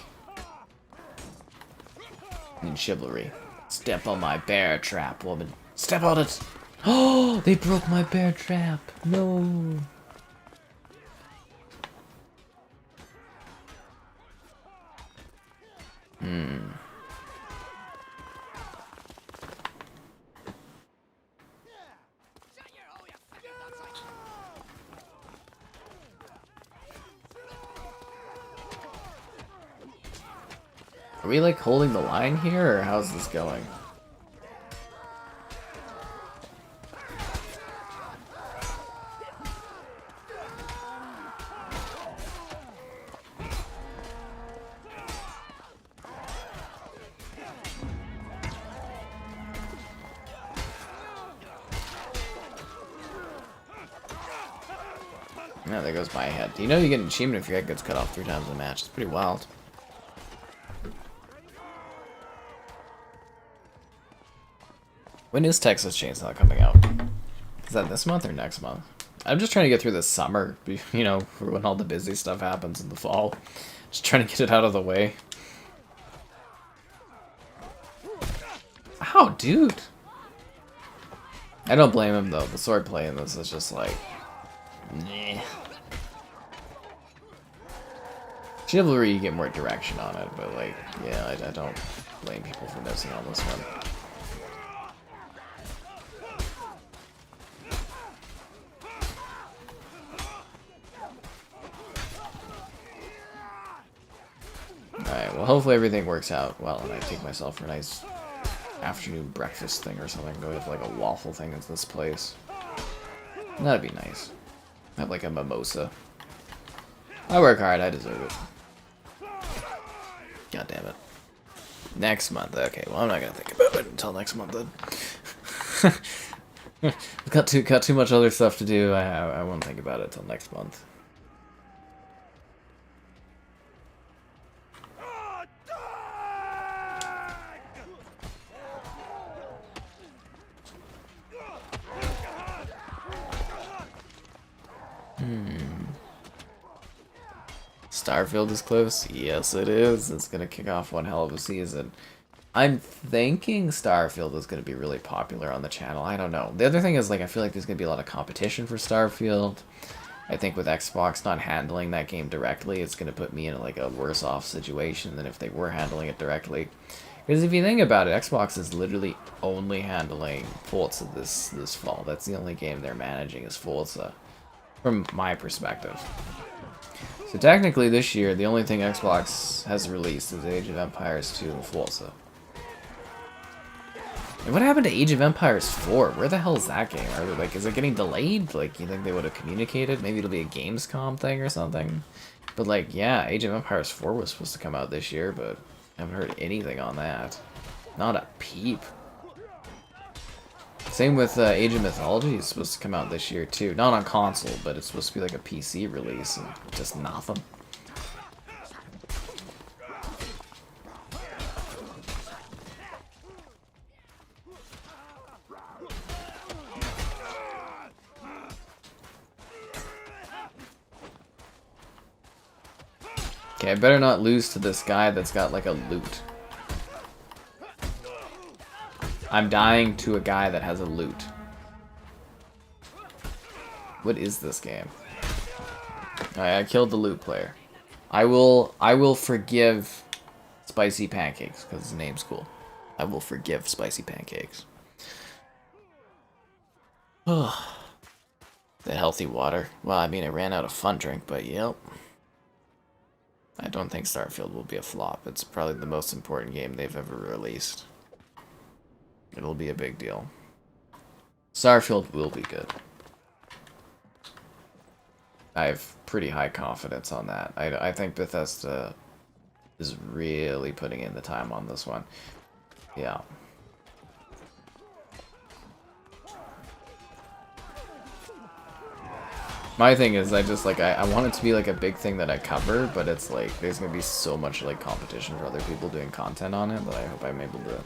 in Chivalry. Step on my bear trap, woman. Step on it! Oh, they broke my bear trap. No. Are we like holding the line here, or how's this going? Yeah, there goes my head. You know you get an achievement if your head gets cut off 3 times in a match. It's pretty wild. When is Texas Chainsaw coming out? Is that this month or next month? I'm just trying to get through the summer, you know, for when all the busy stuff happens in the fall. Just trying to get it out of the way. Ow, dude! I don't blame him, though. The swordplay in this is just like... Nah. Chivalry, you get more direction on it, but, like, yeah, I don't blame people for missing on this one. Alright, well, hopefully everything works out well, and I take myself for a nice afternoon breakfast thing or something. Go have, like, a waffle thing at this place. That'd be nice. Have, like, a mimosa. I work hard, I deserve it. God damn it. Next month, okay, well, I'm not gonna think about it until next month, then. I've got too much other stuff to do. I won't think about it till next month. Starfield is close? Yes, it is. It's going to kick off one hell of a season. I'm thinking Starfield is going to be really popular on the channel. I don't know. The other thing is, like, I feel like there's going to be a lot of competition for Starfield. I think with Xbox not handling that game directly, it's going to put me in, like, a worse off situation than if they were handling it directly. Because if you think about it, Xbox is literally only handling Forza this fall. That's the only game they're managing is Forza, from my perspective. So technically this year, the only thing Xbox has released is Age of Empires 2 and Forza. And what happened to Age of Empires 4? Where the hell is that game? Are they, like, is it getting delayed? Like, you think they would have communicated? Maybe it'll be a Gamescom thing or something? But, like, yeah, Age of Empires 4 was supposed to come out this year, but I haven't heard anything on that. Not a peep. Same with Age of Mythology. It's supposed to come out this year too. Not on console, but it's supposed to be like a PC release, and just nothing. Okay, I better not lose to this guy that's got like a loot. I'm dying to a guy that has a loot. What is this game? Alright, I killed the loot player. I will forgive Spicy Pancakes, because his name's cool. I will forgive Spicy Pancakes. The healthy water. Well, I mean, I ran out of fun drink, but yep. I don't think Starfield will be a flop. It's probably the most important game they've ever released. It'll be a big deal. Starfield will be good. I have pretty high confidence on that. I think Bethesda is really putting in the time on this one. Yeah. My thing is, I just, like, I want it to be, like, a big thing that I cover, but it's, like, there's gonna be so much, like, competition for other people doing content on it that I hope I'm able to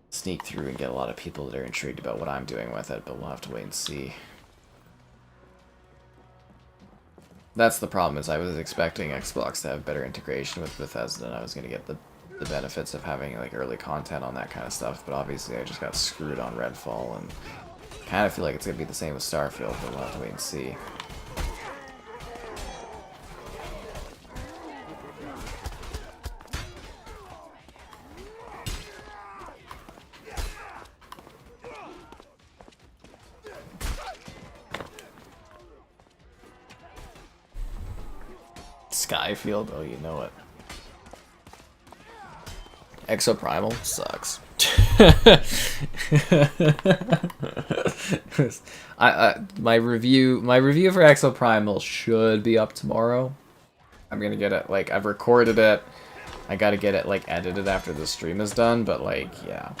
sneak through and get a lot of people that are intrigued about what I'm doing with it, but we'll have to wait and see. That's the problem, is I was expecting Xbox to have better integration with Bethesda, and I was going to get the benefits of having, like, early content on that kind of stuff, but obviously I just got screwed on Redfall, and kind of feel like it's going to be the same with Starfield, but we'll have to wait and see. Skyfield? Oh, you know it. Exoprimal sucks. My review for Exoprimal should be up tomorrow. I'm gonna get it, like, I've recorded it. I gotta get it, like, edited after the stream is done, but, like, yeah.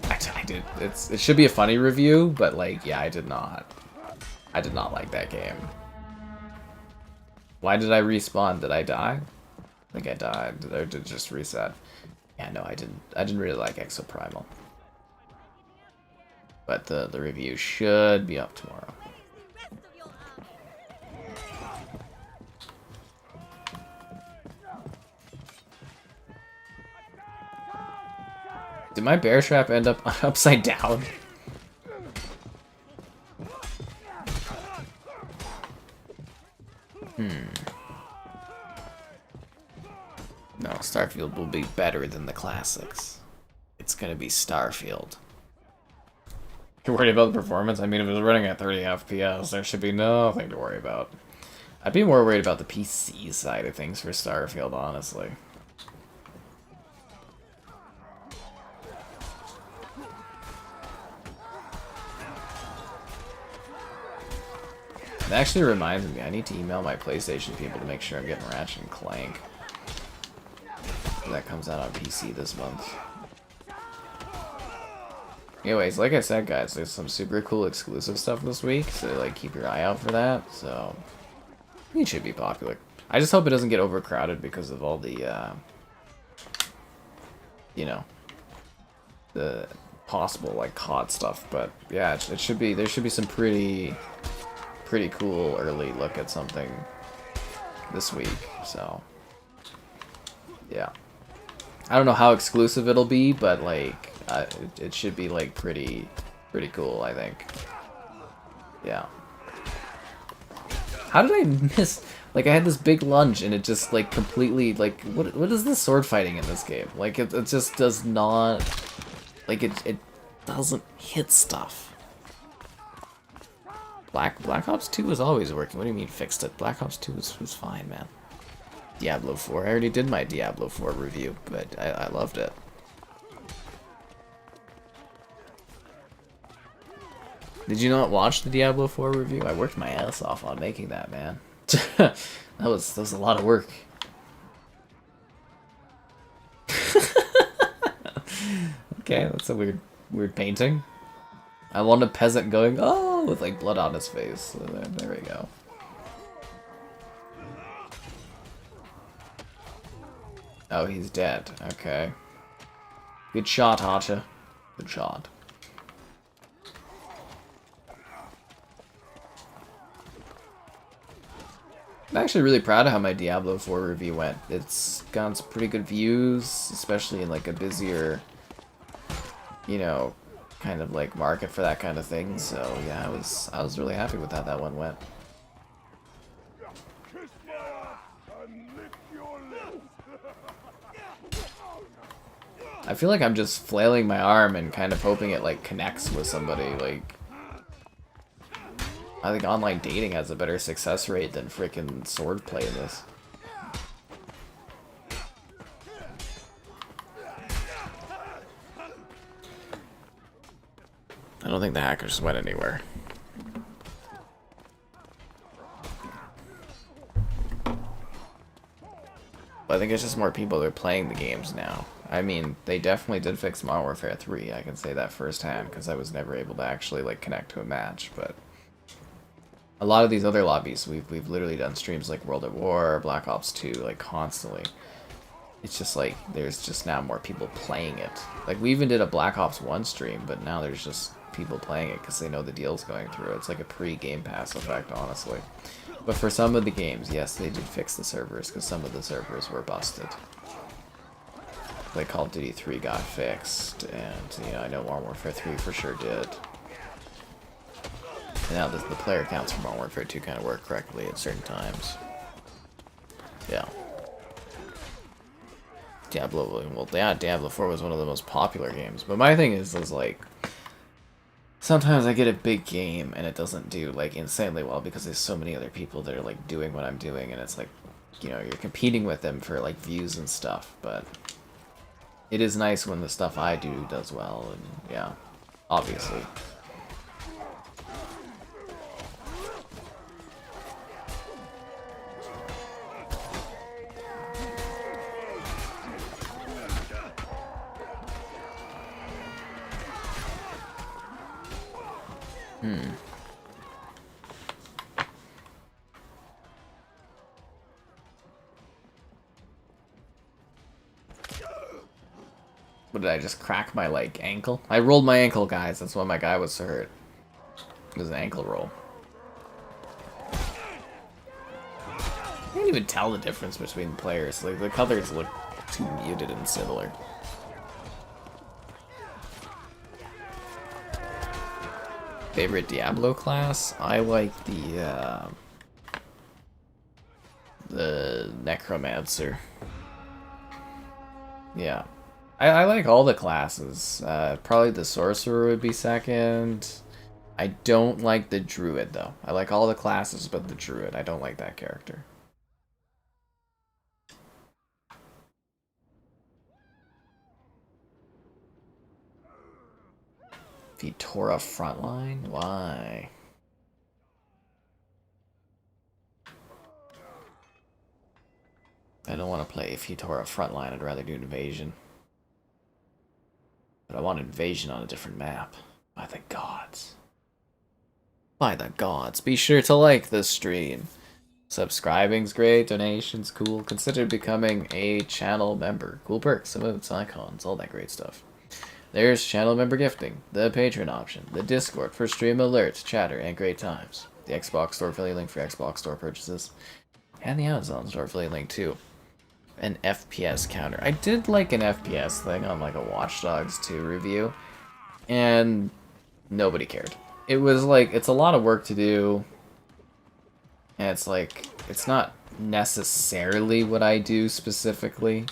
I did. It should be a funny review, but, like, yeah, I did not. I did not like that game. Why did I respawn? Did I die? I think I died. Or did it just reset? Yeah, no, I didn't. I didn't really like Exoprimal. But the review should be up tomorrow. Did my bear trap end up upside down? No, Starfield will be better than the classics. It's gonna be Starfield. You're worried about the performance? I mean, if it was running at 30 FPS, there should be nothing to worry about. I'd be more worried about the PC side of things for Starfield, honestly. It actually reminds me, I need to email my PlayStation people to make sure I'm getting Ratchet and Clank. That comes out on PC this month. Anyways, like I said, guys, there's some super cool exclusive stuff this week, so like keep your eye out for that. So it should be popular. I just hope it doesn't get overcrowded because of all the, you know, the possible like COD stuff. But yeah, it should be. There should be some pretty cool early look at something this week. So yeah. I don't know how exclusive it'll be, but like it should be like pretty cool, I think. Yeah. How did I miss? Like I had this big lunge and it just like completely like what is this sword fighting in this game? Like it just does not like it doesn't hit stuff. Black Ops 2 was always working. What do you mean fixed it? Black Ops 2 was fine, man. Diablo 4. I already did my Diablo 4 review, but I loved it. Did you not watch the Diablo 4 review? I worked my ass off on making that, man. that was a lot of work. Okay, that's a weird painting. I want a peasant going, oh, with like blood on his face. So there we go. Oh, he's dead. Okay. Good shot, Hacha. Good shot. I'm actually really proud of how my Diablo 4 review went. It's gotten some pretty good views, especially in like a busier, you know, kind of like market for that kind of thing. So yeah, I was really happy with how that one went. I feel like I'm just flailing my arm and kind of hoping it like connects with somebody. Like, I think online dating has a better success rate than freaking swordplay in this. I don't think the hackers went anywhere. But I think it's just more people that are playing the games now. I mean, they definitely did fix Modern Warfare 3. I can say that firsthand because I was never able to actually like connect to a match. But a lot of these other lobbies, we've literally done streams like World at War, Black Ops 2, like constantly. It's just like there's just now more people playing it. Like we even did a Black Ops 1 stream, but now there's just people playing it because they know the deal's going through. It's like a pre-Game Pass effect, honestly. But for some of the games, yes, they did fix the servers because some of the servers were busted. Like Call of Duty 3 got fixed, and you know I know Modern Warfare 3 for sure did. And now the player counts for Modern Warfare 2 kind of work correctly at certain times. Yeah. Diablo, well, yeah, Diablo 4 was one of the most popular games. But my thing is like, sometimes I get a big game and it doesn't do like insanely well because there's so many other people that are like doing what I'm doing, and it's like, you know, you're competing with them for like views and stuff. But it is nice when the stuff I do does well, and yeah, obviously. What did I just crack my, like, ankle? I rolled my ankle, guys. That's why my guy was so hurt. It was an ankle roll. I can't even tell the difference between the players. Like, the colors look too muted and similar. Favorite Diablo class? I like the Necromancer. Yeah. I like all the classes. Probably the Sorcerer would be second. I don't like the Druid, though. I like all the classes, but the Druid. I don't like that character. Vitora Frontline? Why? I don't want to play Vitora Frontline. I'd rather do Invasion. But I want Invasion on a different map. By the gods. By the gods. Be sure to like this stream. Subscribing's great. Donations cool. Consider becoming a channel member. Cool perks, emotes, icons, all that great stuff. There's channel member gifting, the Patreon option, the Discord for stream alerts, chatter, and great times, the Xbox Store affiliate link for Xbox Store purchases, and the Amazon Store affiliate link too. An FPS counter. I did like an FPS thing on like a Watch Dogs 2 review, and nobody cared. It was like, it's a lot of work to do, and it's like, it's not necessarily what I do specifically.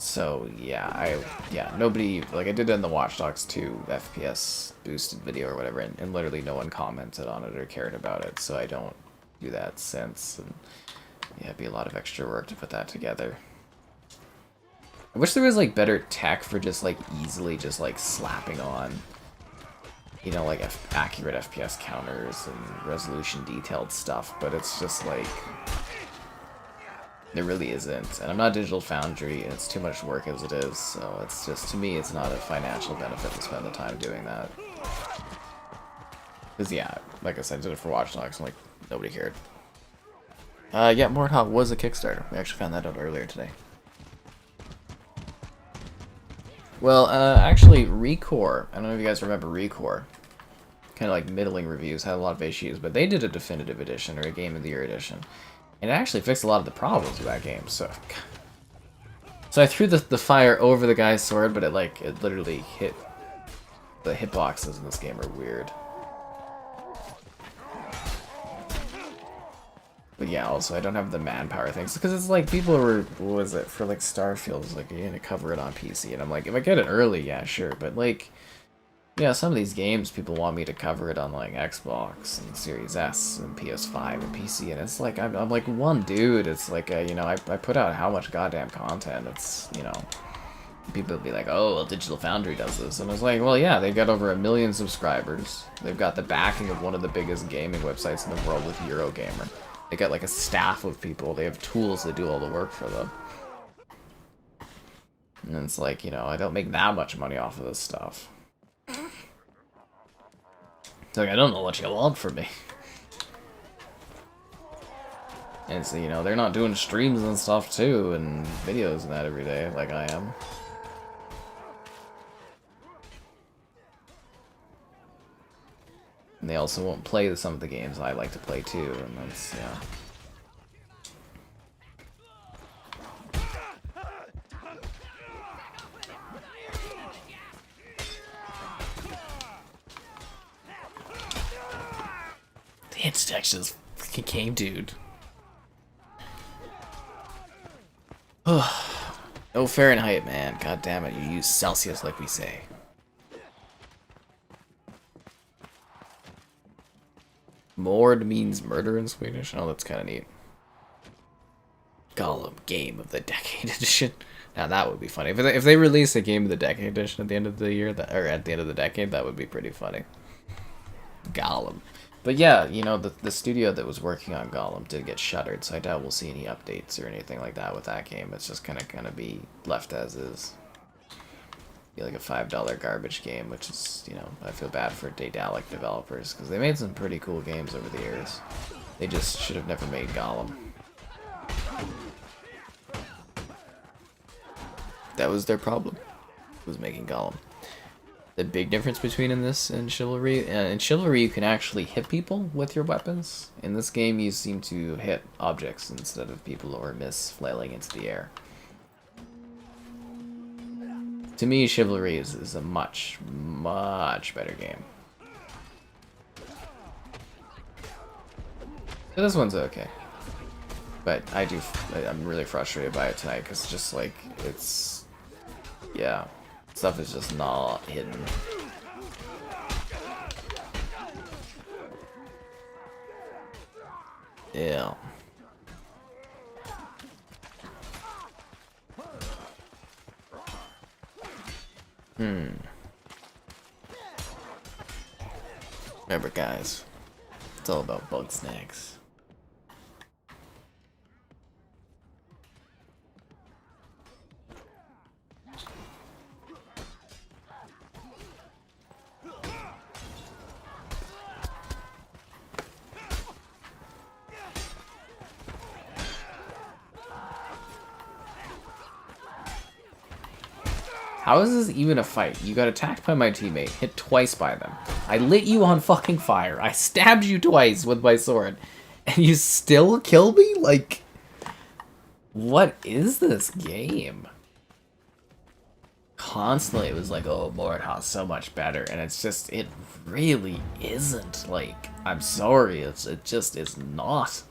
So yeah, nobody, like I did it in the Watch Dogs 2 FPS boosted video or whatever, and literally no one commented on it or cared about it, so I don't do that since, and yeah, it'd be a lot of extra work to put that together. I wish there was like better tech for just like easily just like slapping on, you know, like accurate FPS counters and resolution detailed stuff, but it's just like, there really isn't, and I'm not Digital Foundry, and it's too much work as it is, so it's just, to me, it's not a financial benefit to spend the time doing that. Because, yeah, like I said, I did it for Watch Dogs, and, like, nobody cared. Yeah, Mordhau was a Kickstarter. We actually found that out earlier today. Well, actually, Recore, I don't know if you guys remember Recore. Kind of like middling reviews, had a lot of issues, but they did a definitive edition, or a Game of the Year edition. And it actually fixed a lot of the problems with that game, so I threw the fire over the guy's sword, but it literally hit, the hitboxes in this game are weird. But yeah, also I don't have the manpower things, because it's like people were, what was it, for like Starfield, it's like you're gonna cover it on PC, and I'm like, if I get it early, yeah, sure, but like, yeah, some of these games people want me to cover it on like Xbox and Series S and PS5 and PC, and it's like I'm like one dude. It's like you know, I put out how much goddamn content. It's, you know, people will be like, oh, well, Digital Foundry does this, and it's like, well, yeah, they've got over 1 million subscribers. They've got the backing of one of the biggest gaming websites in the world with Eurogamer. They got like a staff of people. They have tools that do all the work for them. And it's like, you know, I don't make that much money off of this stuff. It's like, I don't know what you want from me. And so, you know, they're not doing streams and stuff too, and videos and that every day, like I am. And they also won't play some of the games I like to play too, and that's, yeah. The hit detection's freaking game, dude. No Fahrenheit, man. God damn it, you use Celsius like we say. Mord means murder in Swedish? Oh, that's kind of neat. Gollum, Game of the Decade Edition. Now that would be funny. If they release a Game of the Decade Edition at the end of the year, or at the end of the decade, that would be pretty funny. Gollum. But yeah, you know, the studio that was working on Gollum did get shuttered, so I doubt we'll see any updates or anything like that with that game. It's just gonna be left as is. Be like a $5 garbage game, which is, you know, I feel bad for Daedalic developers, because they made some pretty cool games over the years. They just should have never made Gollum. That was their problem. was making Gollum. The big difference between in this and Chivalry, in Chivalry you can actually hit people with your weapons. In this game you seem to hit objects instead of people, or miss flailing into the air. To me, Chivalry is a much, much better game. But this one's okay. But I'm really frustrated by it tonight, because it's just like, it's, yeah, stuff is just not hidden. Yeah. Remember, guys, it's all about bug snacks. How is this even a fight? You got attacked by my teammate, hit twice by them. I lit you on fucking fire. I stabbed you twice with my sword. And you still kill me? Like, what is this game? Constantly it was like, oh, Mordhau's so much better. And it's just, it really isn't. Like, I'm sorry, it just is not.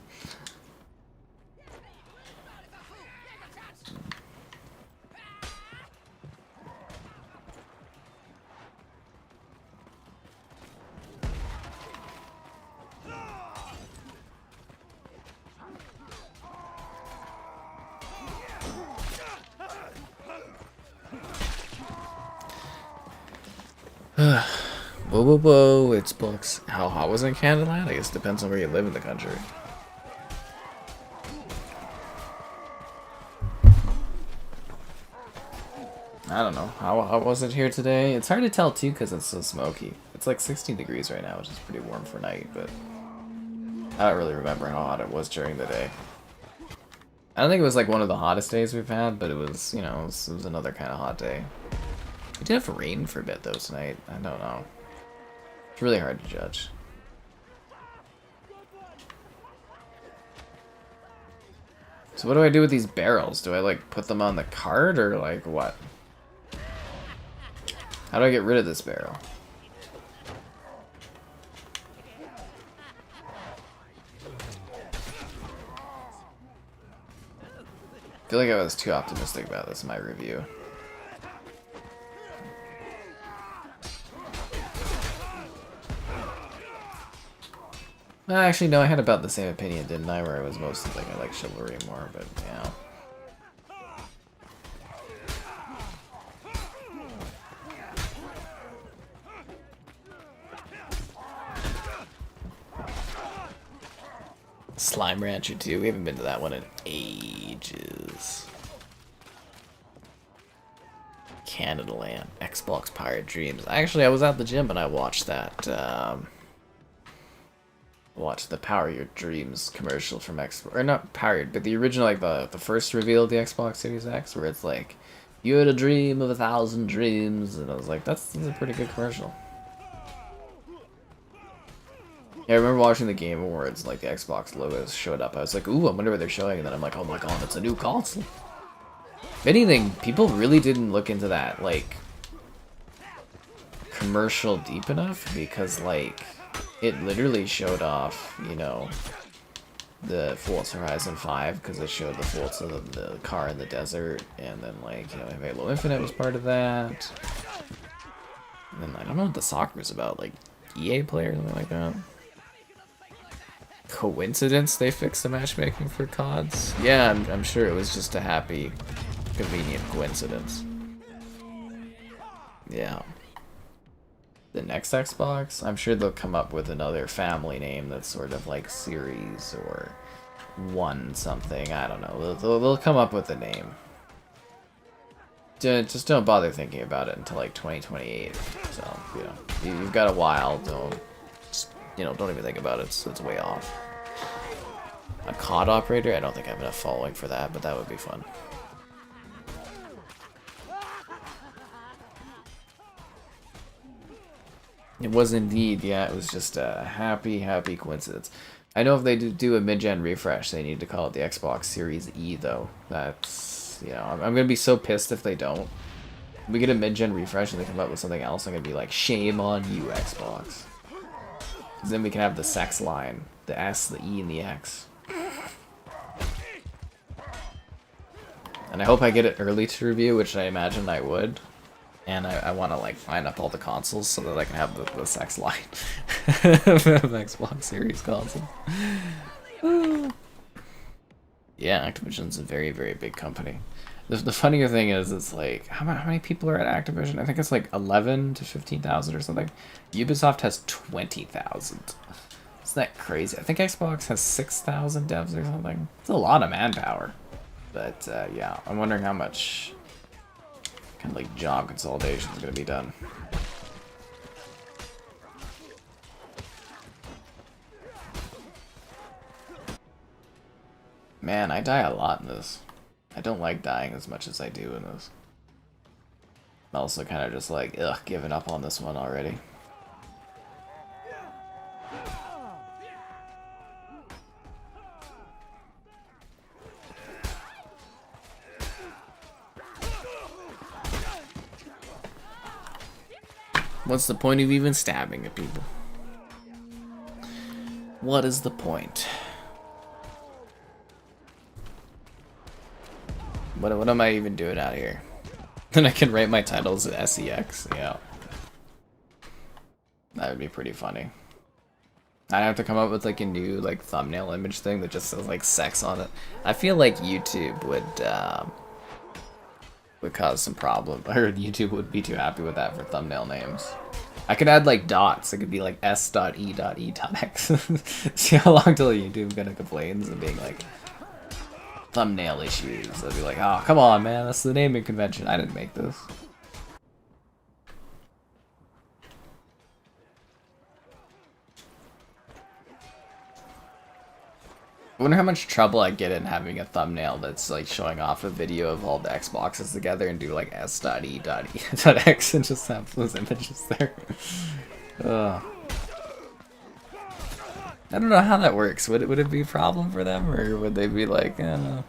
Whoa, whoa, whoa, it's books. How hot was it in Canada? I guess it depends on where you live in the country. I don't know. How hot was it here today? It's hard to tell too because it's so smoky. It's like 16 degrees right now, which is pretty warm for night, but I don't really remember how hot it was during the day. I don't think it was like one of the hottest days we've had, but it was, you know, it was another kind of hot day. We did have rain for a bit though tonight. I don't know. It's really hard to judge. So what do I do with these barrels? Do I like put them on the cart or like what? How do I get rid of this barrel? I feel like I was too optimistic about this in my review. Actually, no, I had about the same opinion, didn't I? Where I was mostly like, I like Chivalry more, but yeah. Slime Rancher 2, we haven't been to that one in ages. Canada Land, Xbox Pirate Dreams. Actually, I was at the gym and I watched that, watch the Power Your Dreams commercial from Xbox, or not Powered, but the original, like the first reveal of the Xbox Series X, where it's like, you had a dream of 1,000 dreams, and I was like, that's a pretty good commercial. Yeah, I remember watching the Game Awards, like the Xbox logos showed up. I was like, ooh, I wonder what they're showing, and then I'm like, oh my god, it's a new console. If anything, people really didn't look into that, like, commercial deep enough, because, like, it literally showed off, you know, the Forza Horizon 5, because it showed the Forza, the car in the desert, and then, like, you know, Halo Infinite was part of that. And then, I don't know what the soccer is about, like, EA Play or something like that. Coincidence they fixed the matchmaking for CODs? Yeah, I'm sure it was just a happy, convenient coincidence. Yeah. The next Xbox, I'm sure they'll come up with another family name that's sort of like Series or One something. I don't know. They'll come up with a name. Just don't bother thinking about it until like 2028. So, you know, you've got a while. You know, don't even think about it. It's way off. A COD operator? I don't think I have enough following for that, but that would be fun. It was indeed, yeah, it was just a happy, happy coincidence. I know if they do a mid-gen refresh, they need to call it the Xbox Series E, though. That's, you know, I'm going to be so pissed if they don't. If we get a mid-gen refresh and they come up with something else, I'm going to be like, shame on you, Xbox. Then we can have the sex line. The S, the E, and the X. And I hope I get it early to review, which I imagine I would. And I want to like line up all the consoles so that I can have the sex line of Xbox Series console. Yeah, Activision's a very, very big company. The funnier thing is, it's like, how many people are at Activision? I think it's like 11 to 15,000 or something. Ubisoft has 20,000. Isn't that crazy? I think Xbox has 6,000 devs or something. It's a lot of manpower. But yeah, I'm wondering how much kind of like job consolidation is going to be done. Man, I die a lot in this. I don't like dying as much as I do in this. I'm also kind of just like, ugh, giving up on this one already. What's the point of even stabbing at people? What is the point? What am I even doing out here? Then I can write my titles at SEX, yeah. That would be pretty funny. I'd have to come up with like a new like thumbnail image thing that just says like sex on it. I feel like YouTube would cause some problem, or YouTube would be too happy with that for thumbnail names. I could add like dots. It could be like s.e.e.x. See how long till YouTube gonna complains and being like thumbnail issues. They'll be like, oh come on man, that's the naming convention. I didn't make this. I wonder how much trouble I get in having a thumbnail that's like showing off a video of all the Xboxes together and do like s.e.e.x and just have those images there. Ugh. I don't know how that works. Would it be a problem for them, or would they be like, I don't know.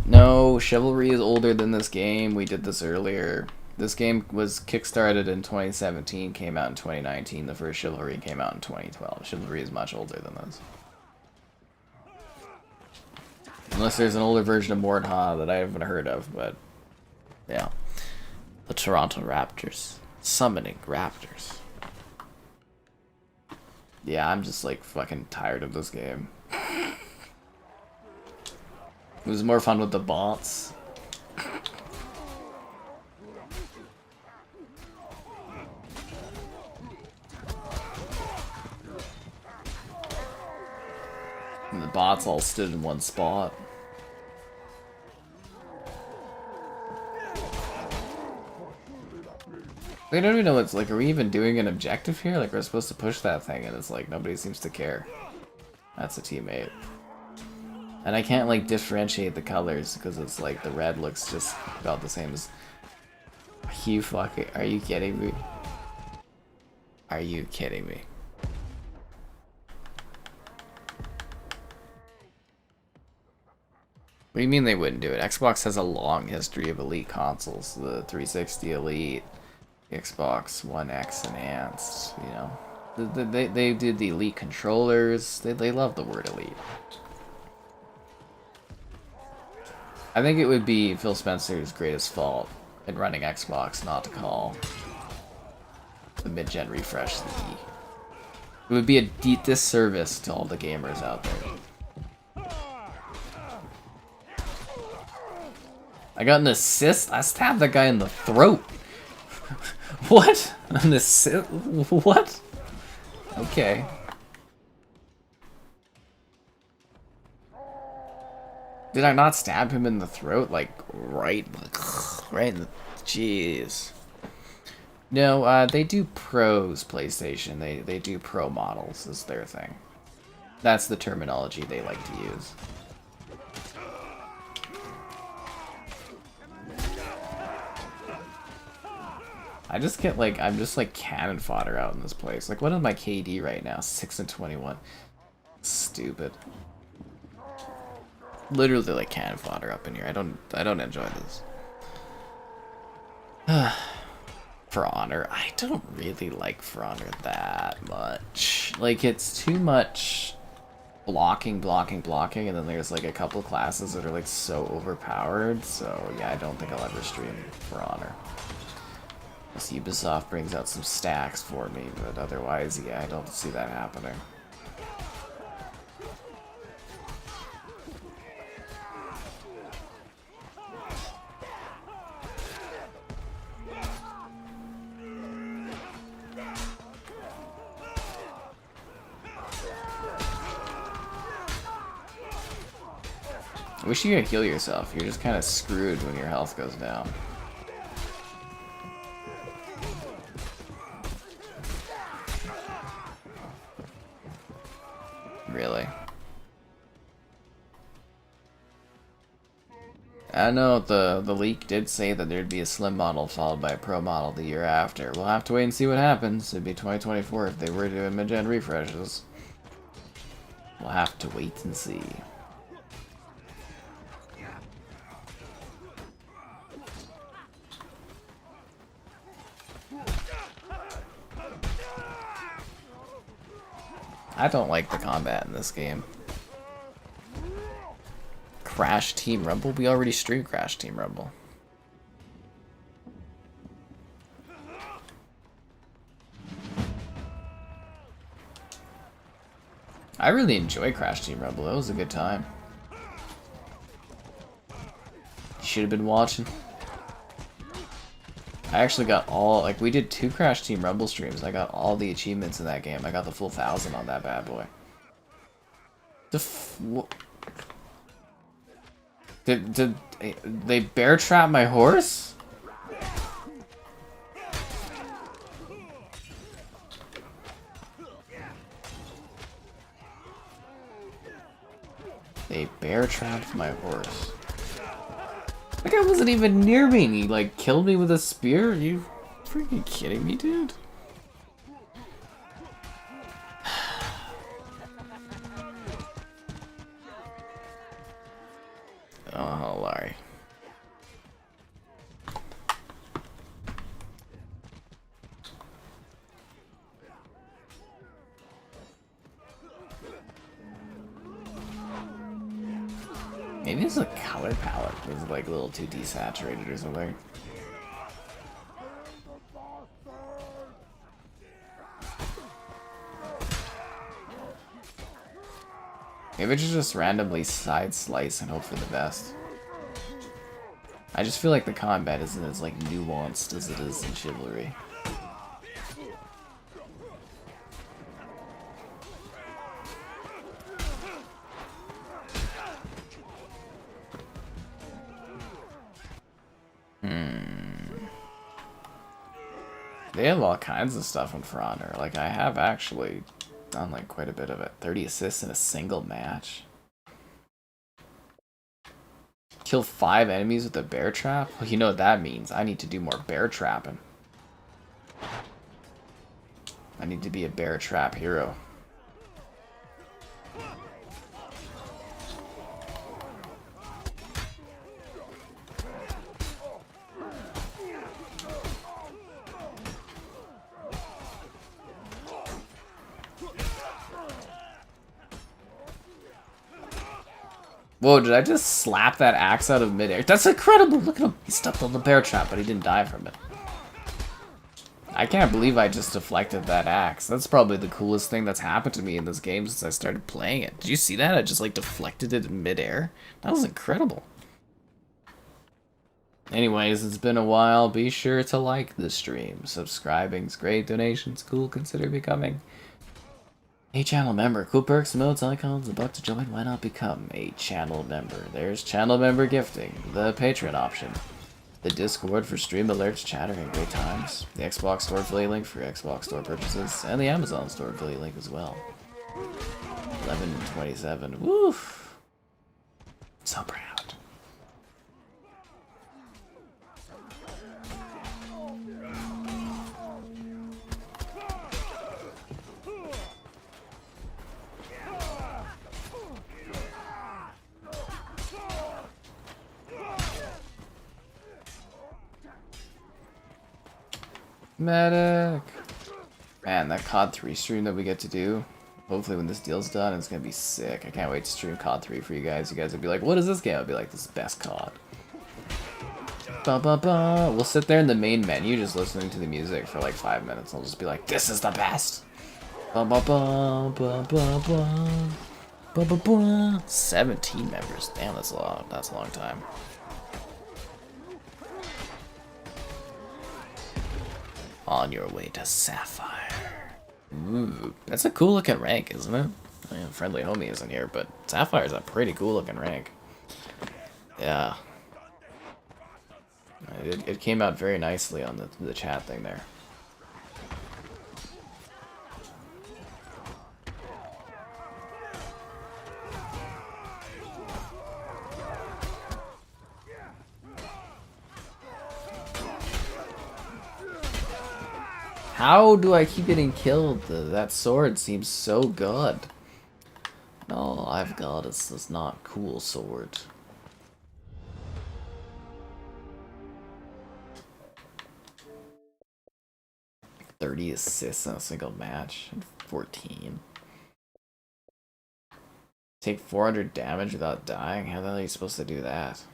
No, Chivalry is older than this game. We did this earlier. This game was kickstarted in 2017, came out in 2019. The first Chivalry came out in 2012. Chivalry is much older than this. Unless there's an older version of Mordhau that I haven't heard of, but yeah. The Toronto Raptors. Summoning Raptors. Yeah, I'm just like fucking tired of this game. It was more fun with the bots. And the bots all stood in one spot. They don't even know it's like, are we even doing an objective here? Like, we're supposed to push that thing, and it's like, nobody seems to care. That's a teammate. And I can't, like, differentiate the colors, because it's like, the red looks just about the same as... Are you fucking... Are you kidding me? Are you kidding me? What do you mean they wouldn't do it? Xbox has a long history of elite consoles. The 360 Elite, Xbox One X Enhanced, you know. They did the elite controllers. They love the word elite. I think it would be Phil Spencer's greatest fault in running Xbox not to call the mid-gen refresh the E. It would be a disservice to all the gamers out there. I got an assist? I stabbed that guy in the throat. What? An assist? What? Okay. Did I not stab him in the throat? Like, right in the... Jeez. No, they do pros, PlayStation. They do pro models is their thing. That's the terminology they like to use. I just get like, I'm just like cannon fodder out in this place. Like, what is my KD right now? 6 and 21. Stupid. Literally like cannon fodder up in here. I don't enjoy this. For Honor, I don't really like For Honor that much. Like, it's too much blocking, and then there's like a couple classes that are like so overpowered. So yeah, I don't think I'll ever stream For Honor. Unless Ubisoft brings out some stacks for me, but otherwise, yeah, I don't see that happening. I wish you could heal yourself. You're just kind of screwed when your health goes down. Really? I know the leak did say that there'd be a slim model followed by a pro model the year after. We'll have to wait and see what happens. It'd be 2024 if they were doing mid-gen refreshes. We'll have to wait and see. I don't like the combat in this game. Crash Team Rumble? We already streamed Crash Team Rumble. I really enjoy Crash Team Rumble. It was a good time. You should have been watching. I actually got all, like, we did 2 Crash Team Rumble streams. I got all the achievements in that game. I got the full 1,000 on that bad boy. Did they bear trap my horse? They bear trapped my horse. That guy wasn't even near me and he like killed me with a spear? Are you freaking kidding me, dude? Oh, Larry. Maybe it's a color palette. It's like a little too desaturated or something. Maybe I should just randomly side slice and hope for the best. I just feel like the combat isn't as like nuanced as it is in Chivalry. They have all kinds of stuff in For Honor. Like, I have actually done like quite a bit of it. 30 assists in a single match. Kill 5 enemies with a bear trap? Well, you know what that means. I need to do more bear trapping. I need to be a bear trap hero. Whoa, did I just slap that axe out of midair? That's incredible! Look at him! He stepped on the bear trap, but he didn't die from it. I can't believe I just deflected that axe. That's probably the coolest thing that's happened to me in this game since I started playing it. Did you see that? I just like deflected it in midair. That was incredible. Anyways, it's been a while. Be sure to like the stream. Subscribing's great. Donations cool. Consider becoming a channel member. Cool perks, emotes, icons, $1 to join. Why not become a channel member? There's channel member gifting, the Patreon option, the Discord for stream alerts, chatter, and great times, the Xbox Store affiliate link for Xbox Store purchases, and the Amazon Store affiliate link as well. 11/27. Woof. So proud. Medic! Man, that COD 3 stream that we get to do, hopefully when this deal's done, it's gonna be sick. I can't wait to stream COD 3 for you guys. You guys would be like, what is this game? I'll be like, this is best COD. Ba ba ba. We'll sit there in the main menu just listening to the music for like 5 minutes. I'll just be like, this is the best! Ba ba ba ba ba ba. Ba ba ba. 17 members. Damn, that's a lot. That's a long time. On your way to Sapphire. Ooh, that's a cool looking rank, isn't it? I mean, Friendly Homie isn't here, but Sapphire's a pretty cool looking rank. Yeah. It came out very nicely on the chat thing there. How do I keep getting killed? That sword seems so good. All I've got is this not cool sword. "30 assists in a single match, and 14. Take 400 damage without dying? How the hell are you supposed to do that?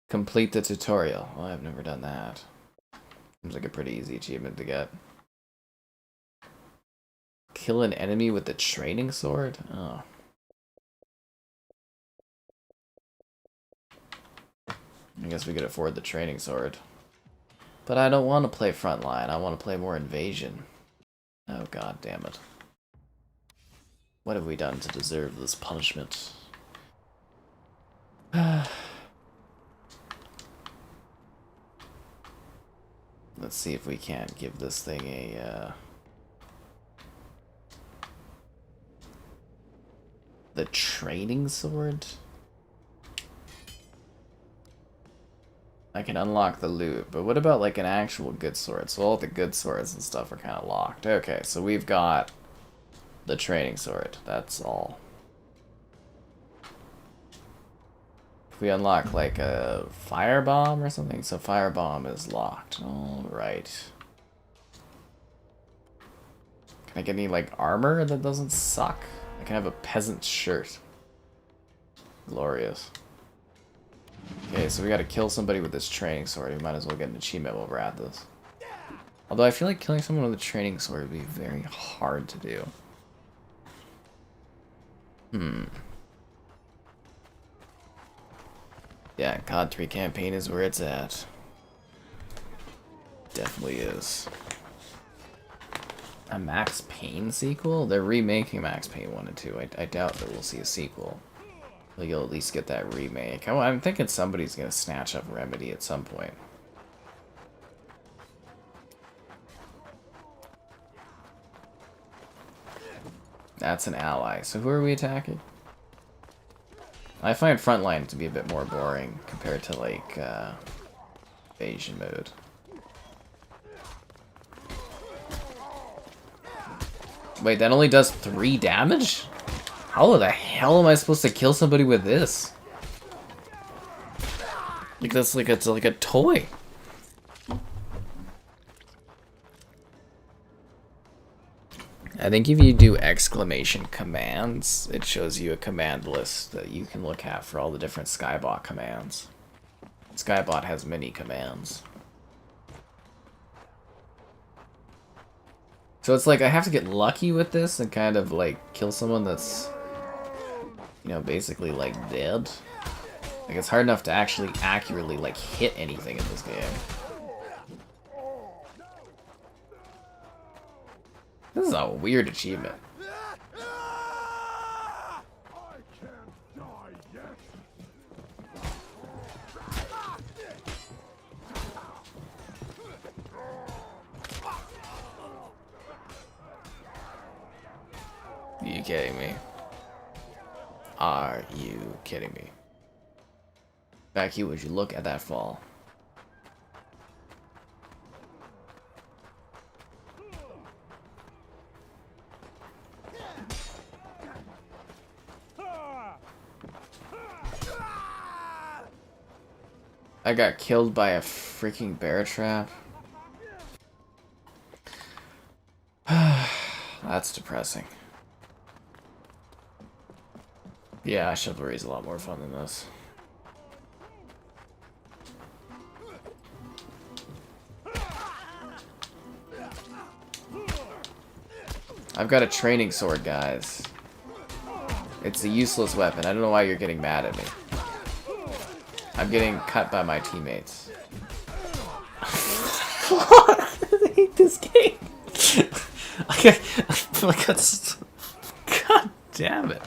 Complete the tutorial. Well, I've never done that. Seems like a pretty easy achievement to get. Kill an enemy with the training sword? Oh. I guess we could afford the training sword. But I don't want to play Frontline. I want to play more Invasion. Oh, god damn it. What have we done to deserve this punishment? Let's see if we can't give this thing a, the training sword? I can unlock the loot, but what about like an actual good sword? So all the good swords and stuff are kind of locked. Okay, so we've got the training sword. That's all. If we unlock like a firebomb or something, so firebomb is locked. All right. Can I get any like armor that doesn't suck? I can have a peasant shirt. Glorious. Okay, so we gotta kill somebody with this training sword. We might as well get an achievement while we're at this. Although I feel like killing someone with a training sword would be very hard to do. Yeah, COD 3 campaign is where it's at. Definitely is. A Max Payne sequel? They're remaking Max Payne 1 and 2. I doubt that we'll see a sequel. Like, you'll at least get that remake. I'm thinking somebody's gonna snatch up Remedy at some point. That's an ally. So who are we attacking? I find Frontline to be a bit more boring compared to, like, Invasion mode. Wait, that only does 3 damage? How the hell am I supposed to kill somebody with this? Like, that's like, it's like a toy. I think if you do exclamation commands, it shows you a command list that you can look at for all the different Skybot commands. Skybot has many commands. So it's like I have to get lucky with this and kind of like kill someone that's, you know, basically like dead. Like it's hard enough to actually accurately like hit anything in this game. This is a weird achievement. Are you kidding me? Are you kidding me? Becky, would you look at that fall? I got killed by a freaking bear trap. That's depressing. Yeah, chivalry is a lot more fun than this. I've got a training sword, guys. It's a useless weapon. I don't know why you're getting mad at me. I'm getting cut by my teammates. I hate this game. God damn it.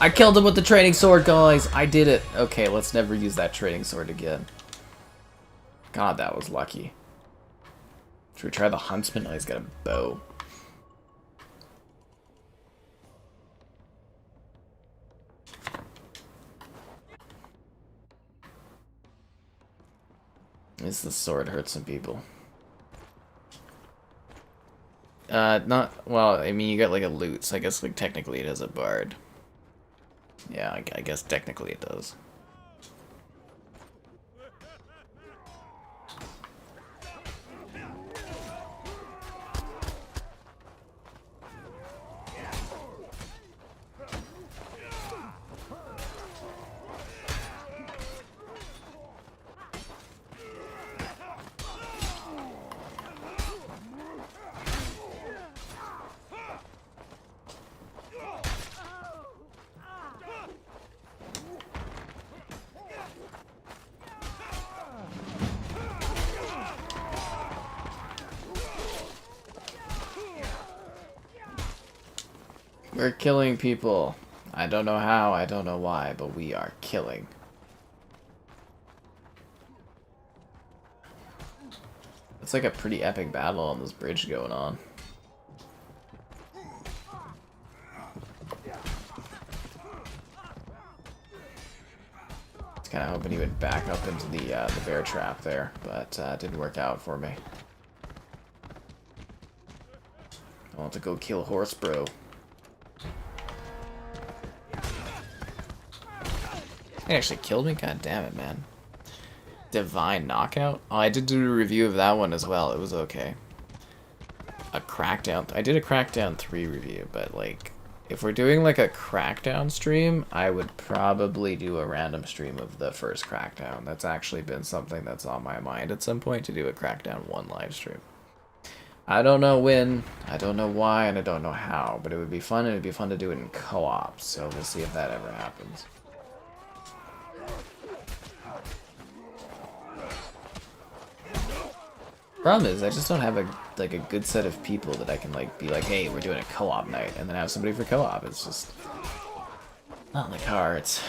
I killed him with the training sword, guys! I did it! Okay, let's never use that training sword again. God, that was lucky. Should we try the huntsman? Oh, he's got a bow. This sword hurts some people. Not, well, I mean, you got like a loot, so I guess like technically it is a bard. Yeah, I guess technically it does. We're killing people. I don't know how, I don't know why, but we are killing. It's like a pretty epic battle on this bridge going on. I was kind of hoping he would back up into the bear trap there, but it didn't work out for me. I want to go kill Horse Bro. He actually killed me? God damn it, man. Divine Knockout? Oh, I did do a review of that one as well. It was okay. A Crackdown. I did a Crackdown 3 review, but like, if we're doing like a Crackdown stream, I would probably do a random stream of the first Crackdown. That's actually been something that's on my mind at some point, to do a Crackdown 1 live stream. I don't know when, I don't know why, and I don't know how, but it would be fun, and it would be fun to do it in co-op, so we'll see if that ever happens. Problem is, I just don't have a good set of people that I can like be like, hey, we're doing a co-op night, and then have somebody for co-op. It's just not in the cards.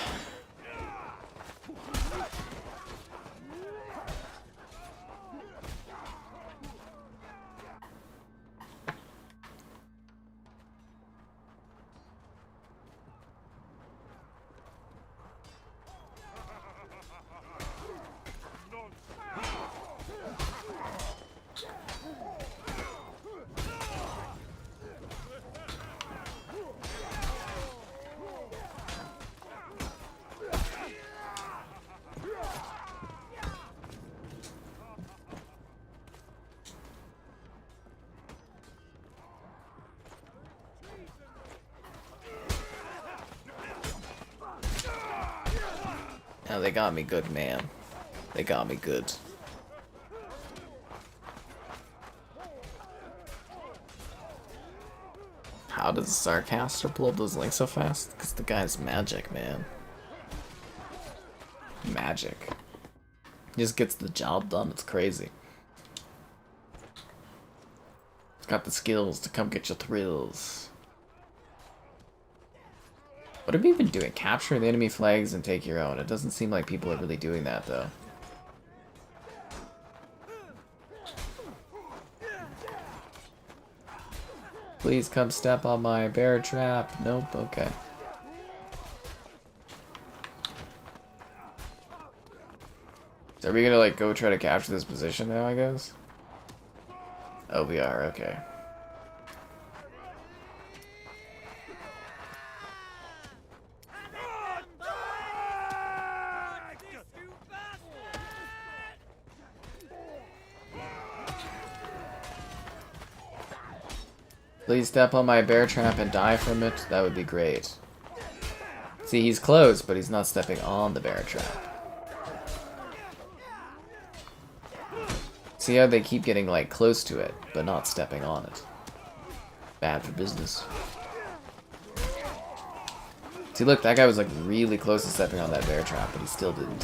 Oh, they got me good, man. They got me good. How does Sarcaster pull up those links so fast? Because the guy's magic, man. Magic. He just gets the job done. It's crazy. He's got the skills to come get your thrills. What are we even doing? Capture the enemy flags and take your own. It doesn't seem like people are really doing that, though. Please come step on my bear trap. Nope, okay. Are we gonna like go try to capture this position now, I guess? Oh, we are, okay. Please step on my bear trap and die from it. That would be great. See, he's close, but he's not stepping on the bear trap. See how they keep getting, like, close to it, but not stepping on it. Bad for business. See, look, that guy was, like, really close to stepping on that bear trap, but he still didn't.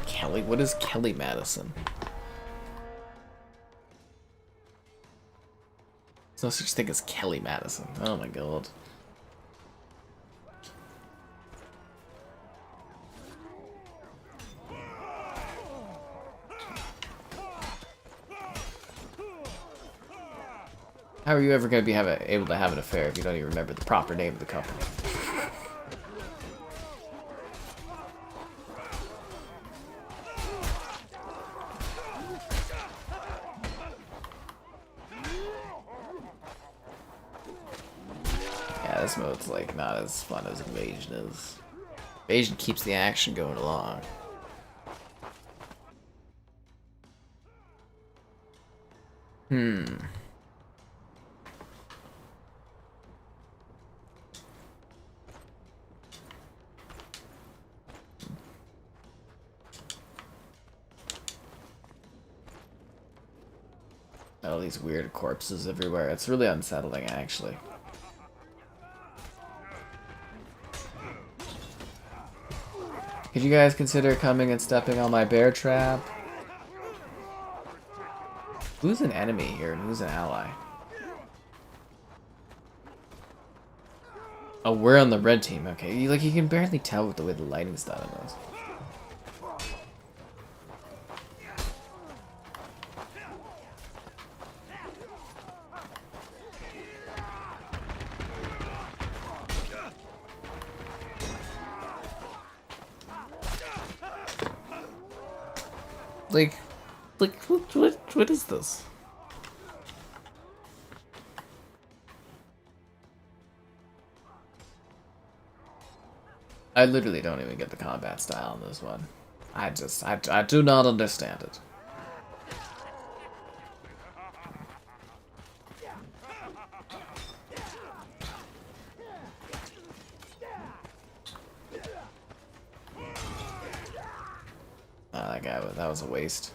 Kelly? What is Kelly Madison? There's no such thing as Kelly Madison. Oh my god. How are you ever going to be able to have an affair if you don't even remember the proper name of the company? Yeah, this mode's like not as fun as Invasion is. Invasion keeps the action going along. All these weird corpses everywhere. It's really unsettling, actually. Could you guys consider coming and stepping on my bear trap? Who's an enemy here and who's an ally? Oh, we're on the red team. Okay, you can barely tell with the way the lighting's done on those. What is this? I literally don't even get the combat style on this one. I do not understand it. That was a waste.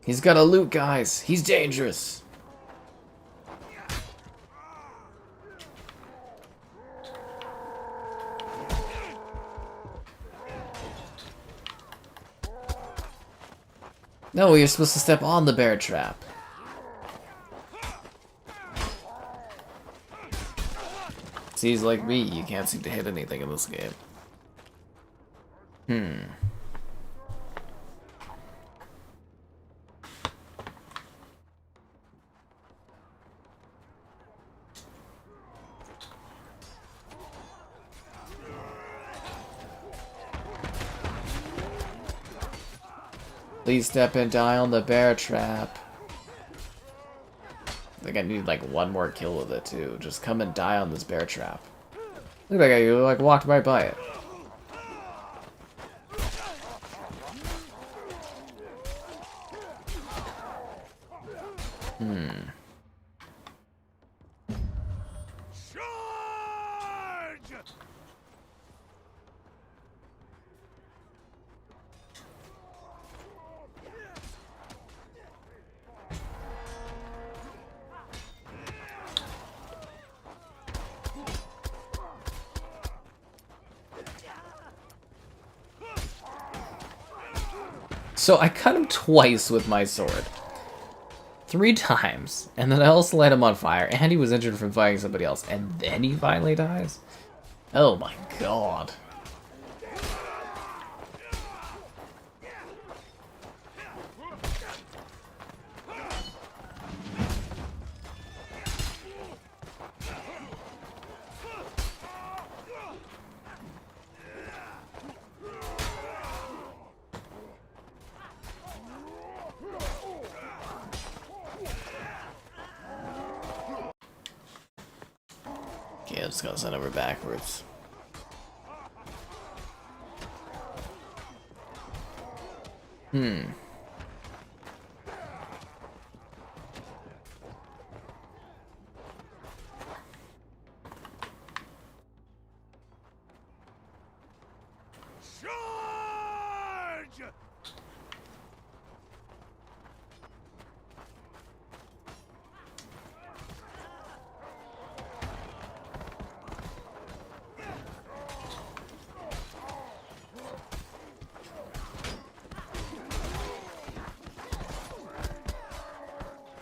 He's got a loot, guys. He's dangerous. No, you're supposed to step on the bear trap. See, he's like me. You can't seem to hit anything in this game. Please step and die on the bear trap. I think I need like one more kill with it too. Just come and die on this bear trap. Look at that guy, you like walked right by it. So I cut him twice with my sword. 3 times, and then I also light him on fire, and he was injured from fighting somebody else, and then he finally dies? Oh my god. Okay, I'm just gonna send over backwards.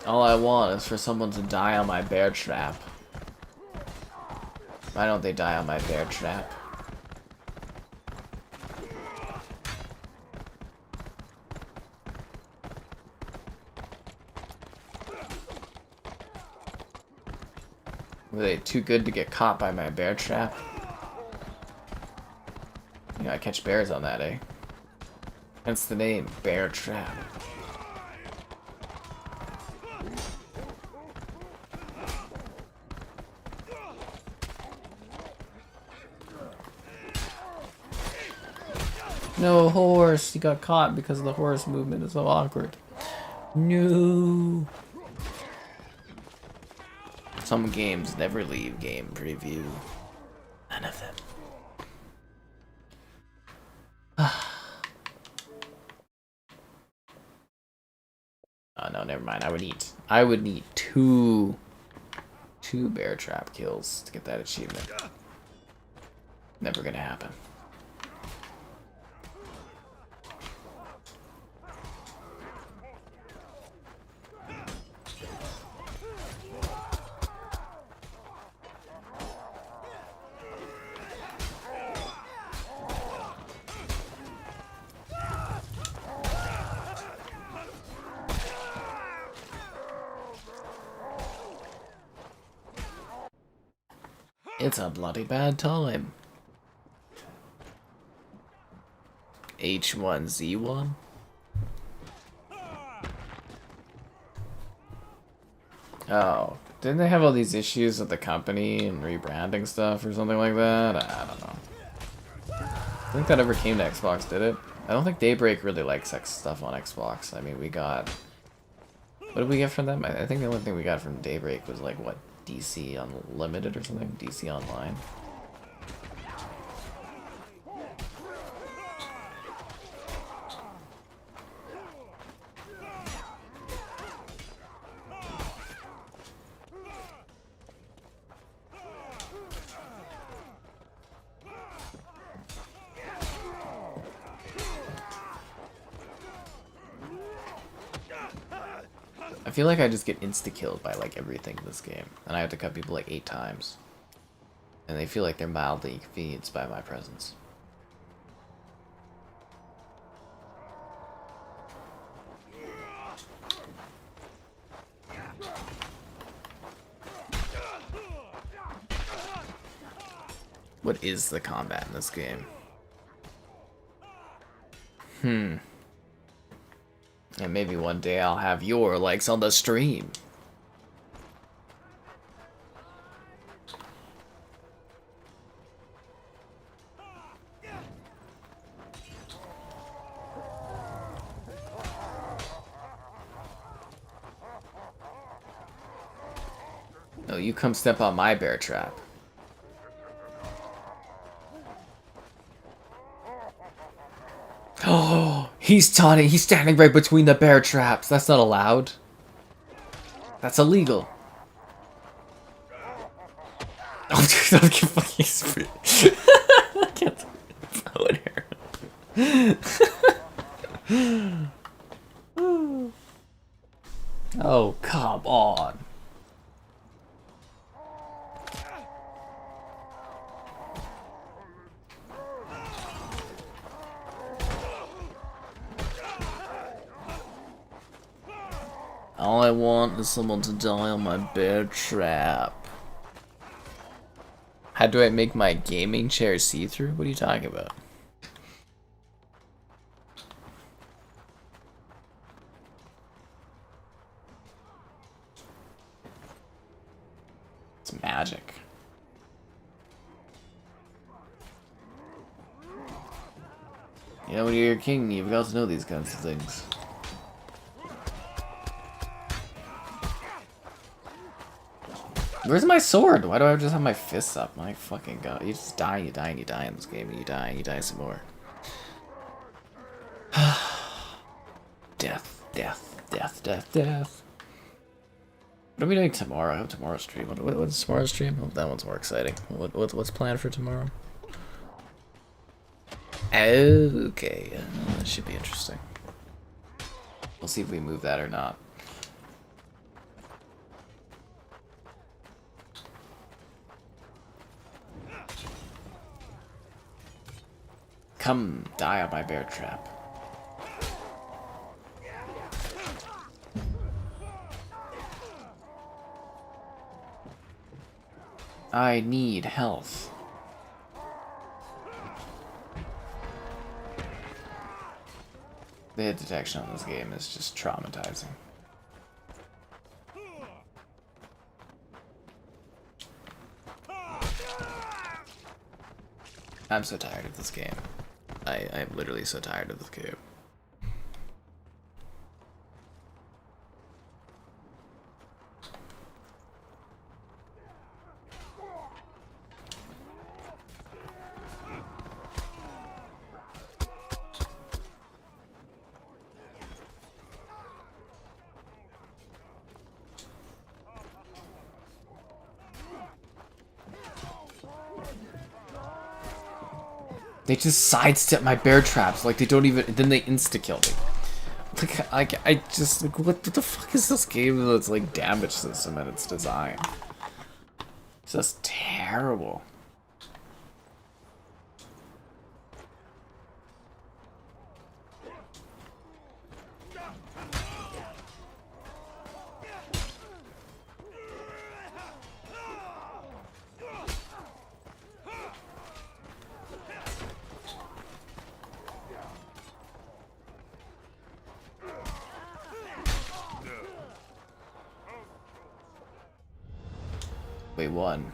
All I want is for someone to die on my bear trap. Why don't they die on my bear trap? Were they too good to get caught by my bear trap? You know, I catch bears on that, eh? Hence the name, Bear Trap. No, horse! He got caught because the horse movement is so awkward. No! Some games never leave game preview. None of them. Oh no, never mind. I would need two bear trap kills to get that achievement. Never gonna happen. It's a bloody bad time. H1Z1? Oh, didn't they have all these issues with the company and rebranding stuff or something like that? I don't know. I think that ever came to Xbox, did it? I don't think Daybreak really likes sex stuff on Xbox. I mean, we got... What did we get from them? I think the only thing we got from Daybreak was like, what, DC Unlimited or something? DC Online? I feel like I just get insta-killed by like everything in this game, and I have to cut people like 8 times. And they feel like they're mildly inconvenienced by my presence. What is the combat in this game? And maybe one day I'll have your likes on the stream. No, you come step on my bear trap. Oh, he's taunting. He's standing right between the bear traps. That's not allowed. That's illegal. Oh, dude, don't get fucking free. I can't throw it here. Oh, All I want is someone to die on my bear trap. How do I make my gaming chair see-through? What are you talking about? It's magic. You know, when you're a king, you've got to know these kinds of things. Where's my sword? Why do I just have my fists up? My fucking god. You just die, you die, and you die in this game, and you die, and you die some more. Death, death, death, death, death. What are we doing tomorrow? I hope tomorrow's stream. What's tomorrow's stream? Oh, that one's more exciting. What's planned for tomorrow? Okay, that should be interesting. We'll see if we move that or not. Come, die on my bear trap. I need health. The hit detection on this game is just traumatizing. I'm so tired of this game. I'm literally so tired of this game.9 They just sidestep my bear traps, like they don't even, then they insta-kill me. Like, I just, like, what the fuck is this game that's like damage system at its design? It's just terrible. We won.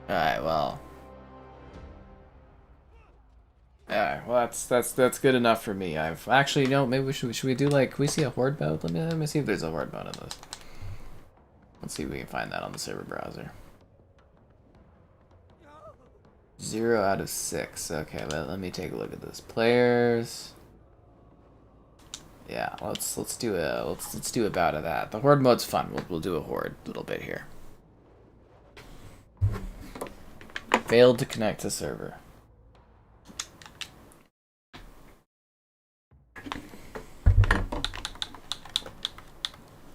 Alright, well. Alright, well that's good enough for me. I've actually, no, maybe should we do like, can we see a Horde mode? Let me see if there's a Horde mode in this. Let's see if we can find that on the server browser. 0 out of 6. Okay, let me take a look at this. Players. Yeah, let's do a bout of that. The Horde mode's fun. We'll do a Horde a little bit here. Failed to connect to server.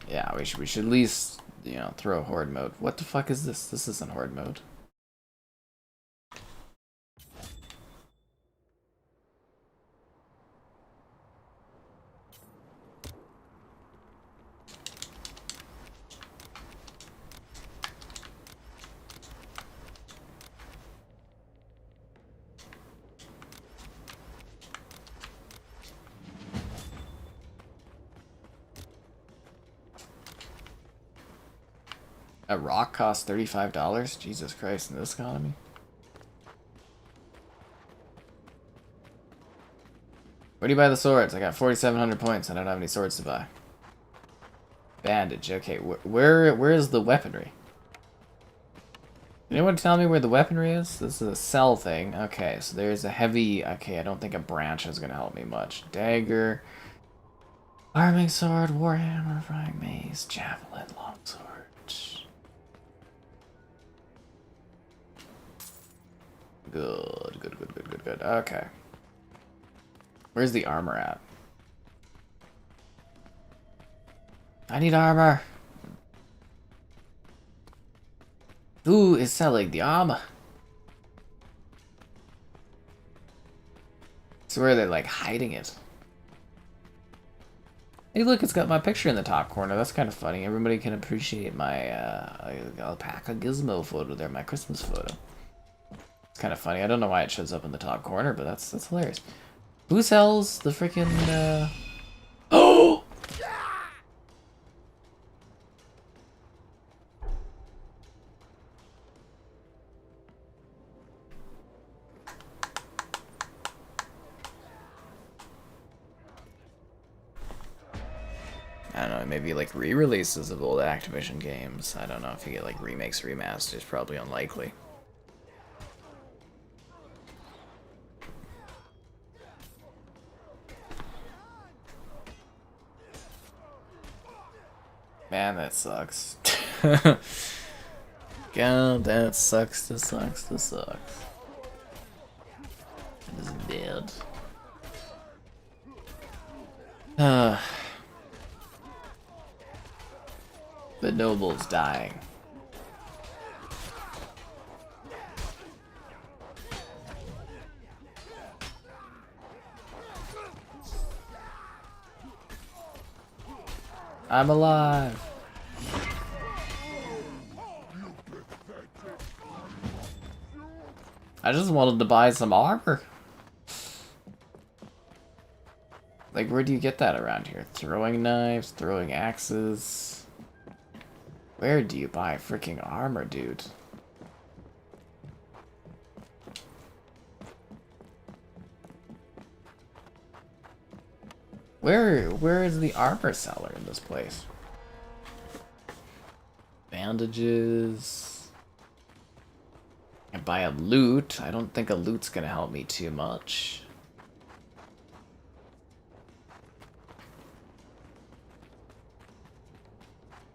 Yeah, we should at least, you know, throw a Horde mode. What the fuck is this? This isn't Horde mode. A rock costs $35? Jesus Christ, in this economy? Where do you buy the swords? I got 4,700 points. I don't have any swords to buy. Bandage. Okay, where is the weaponry? Anyone tell me where the weaponry is? This is a cell thing. Okay, so there's a heavy... Okay, I don't think a branch is going to help me much. Dagger. Farming sword, warhammer, frying mace, javelin, longsword. Good. Okay. Where's the armor at? I need armor. Who is selling the armor? So where are they, like, hiding it? Hey, look, it's got my picture in the top corner. That's kind of funny. Everybody can appreciate my alpaca gizmo photo there, my Christmas photo. It's kind of funny. I don't know why it shows up in the top corner, but that's hilarious. Who sells the freaking? Oh! I don't know, maybe like re-releases of old Activision games. I don't know if you get like remakes, remasters, probably unlikely. Man, that sucks. God, that sucks. This sucks. This sucks. It is dead. The noble's dying. I'm alive. I just wanted to buy some armor. Like, where do you get that around here? Throwing knives, throwing axes. Where do you buy freaking armor, dude? Where is the armor seller in this place? Bandages. I buy a loot. I don't think a loot's gonna help me too much.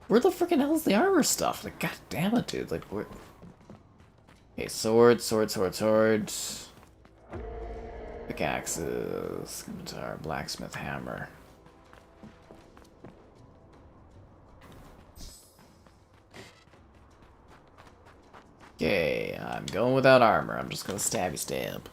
Where the freaking hell is the armor stuff? Like, god damn it, dude. Like, where? Okay, sword, sword, sword, sword. Pickaxes, scimitar, blacksmith hammer. Okay, I'm going without armor. I'm just gonna stabby stab.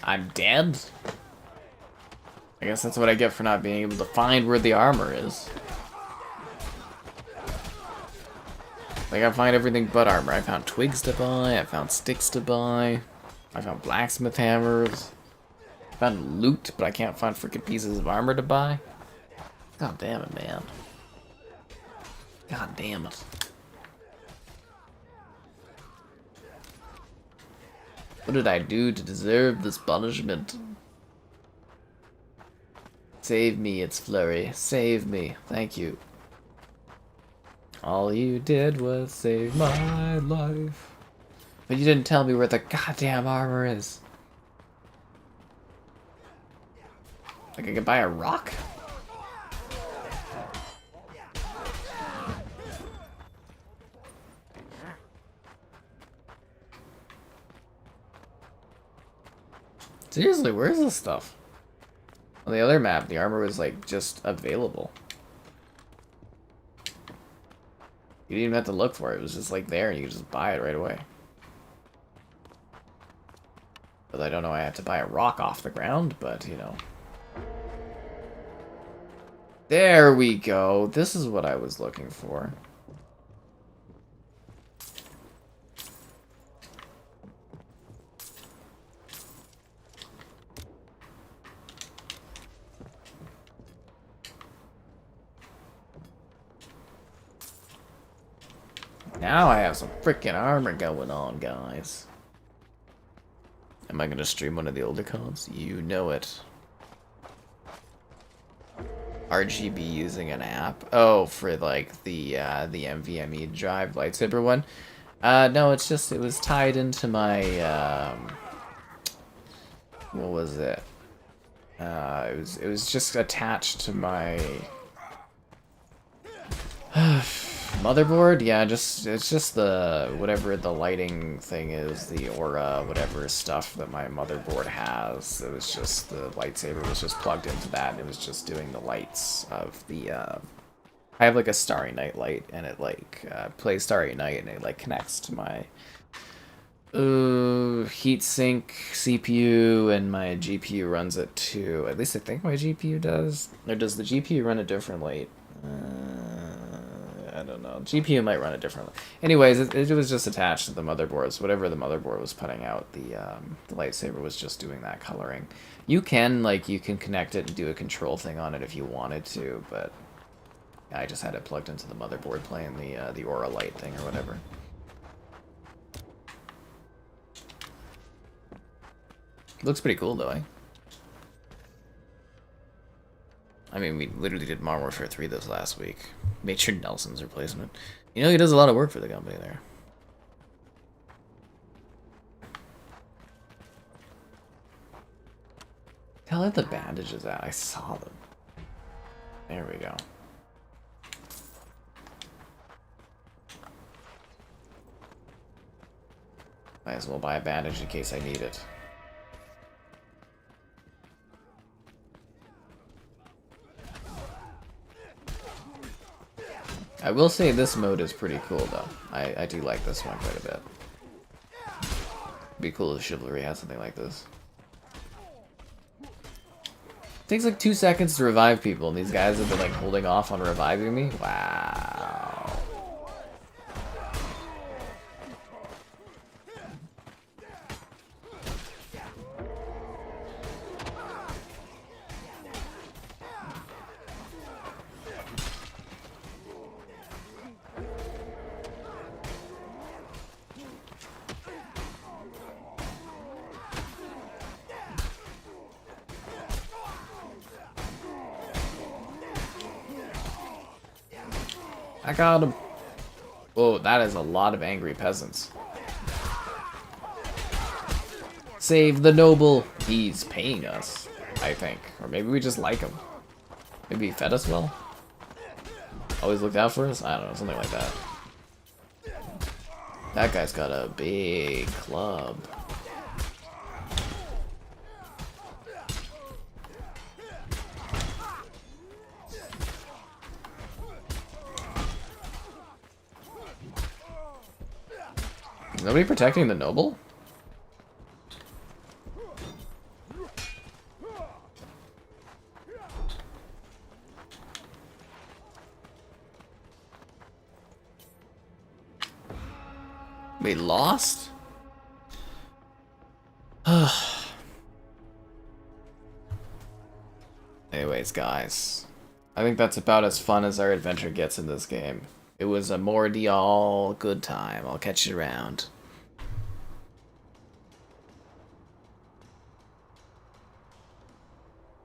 I'm dead? I guess that's what I get for not being able to find where the armor is. Like, I find everything but armor. I found twigs to buy, I found sticks to buy, I found blacksmith hammers, I found loot, but I can't find freaking pieces of armor to buy. God damn it, man. God damn it. What did I do to deserve this punishment? Save me, it's Flurry. Save me. Thank you. All you did was save my life. But you didn't tell me where the goddamn armor is. Like I could buy a rock? Seriously, where's this stuff? On the other map, the armor was like just available. You didn't even have to look for it. It was just like there and you could just buy it right away. But I don't know, I have to buy a rock off the ground, but you know. There we go. This is what I was looking for. Now I have some freaking armor going on, guys. Am I gonna stream one of the older CODs? You know it. RGB using an app? Oh, for like the NVMe drive lightsaber one? No, it's just it was tied into my what was it? It was just attached to my Motherboard? Yeah, it's just the whatever the lighting thing is, the aura, whatever stuff that my motherboard has. It was just the lightsaber was just plugged into that, and it was just doing the lights of the. I have like a Starry Night light, and it like plays Starry Night, and it like connects to my heatsink CPU, and my GPU runs it too. At least I think my GPU does. Or does the GPU run a different light? I don't know. GPU might run it differently. Anyways, it was just attached to the motherboard. So whatever the motherboard was putting out, the lightsaber was just doing that coloring. You can connect it and do a control thing on it if you wanted to, but I just had it plugged into the motherboard playing the aura light thing or whatever. Looks pretty cool though, eh? I mean, we literally did Modern Warfare 3 this last week. Made sure Nelson's replacement. You know, he does a lot of work for the company there. Tell it the bandages out. I saw them. There we go. Might as well buy a bandage in case I need it. I will say this mode is pretty cool though. I do like this one quite a bit. It'd be cool if Chivalry had something like this. It takes like 2 seconds to revive people, and these guys have been like holding off on reviving me. Wow. I got him. Whoa, that is a lot of angry peasants. Save the noble. He's paying us, I think. Or maybe we just like him. Maybe he fed us well? Always looked out for us? I don't know, something like that. That guy's got a big club. Is nobody protecting the noble? We lost? Anyways, guys. I think that's about as fun as our adventure gets in this game. It was a Mordhau good time. I'll catch you around.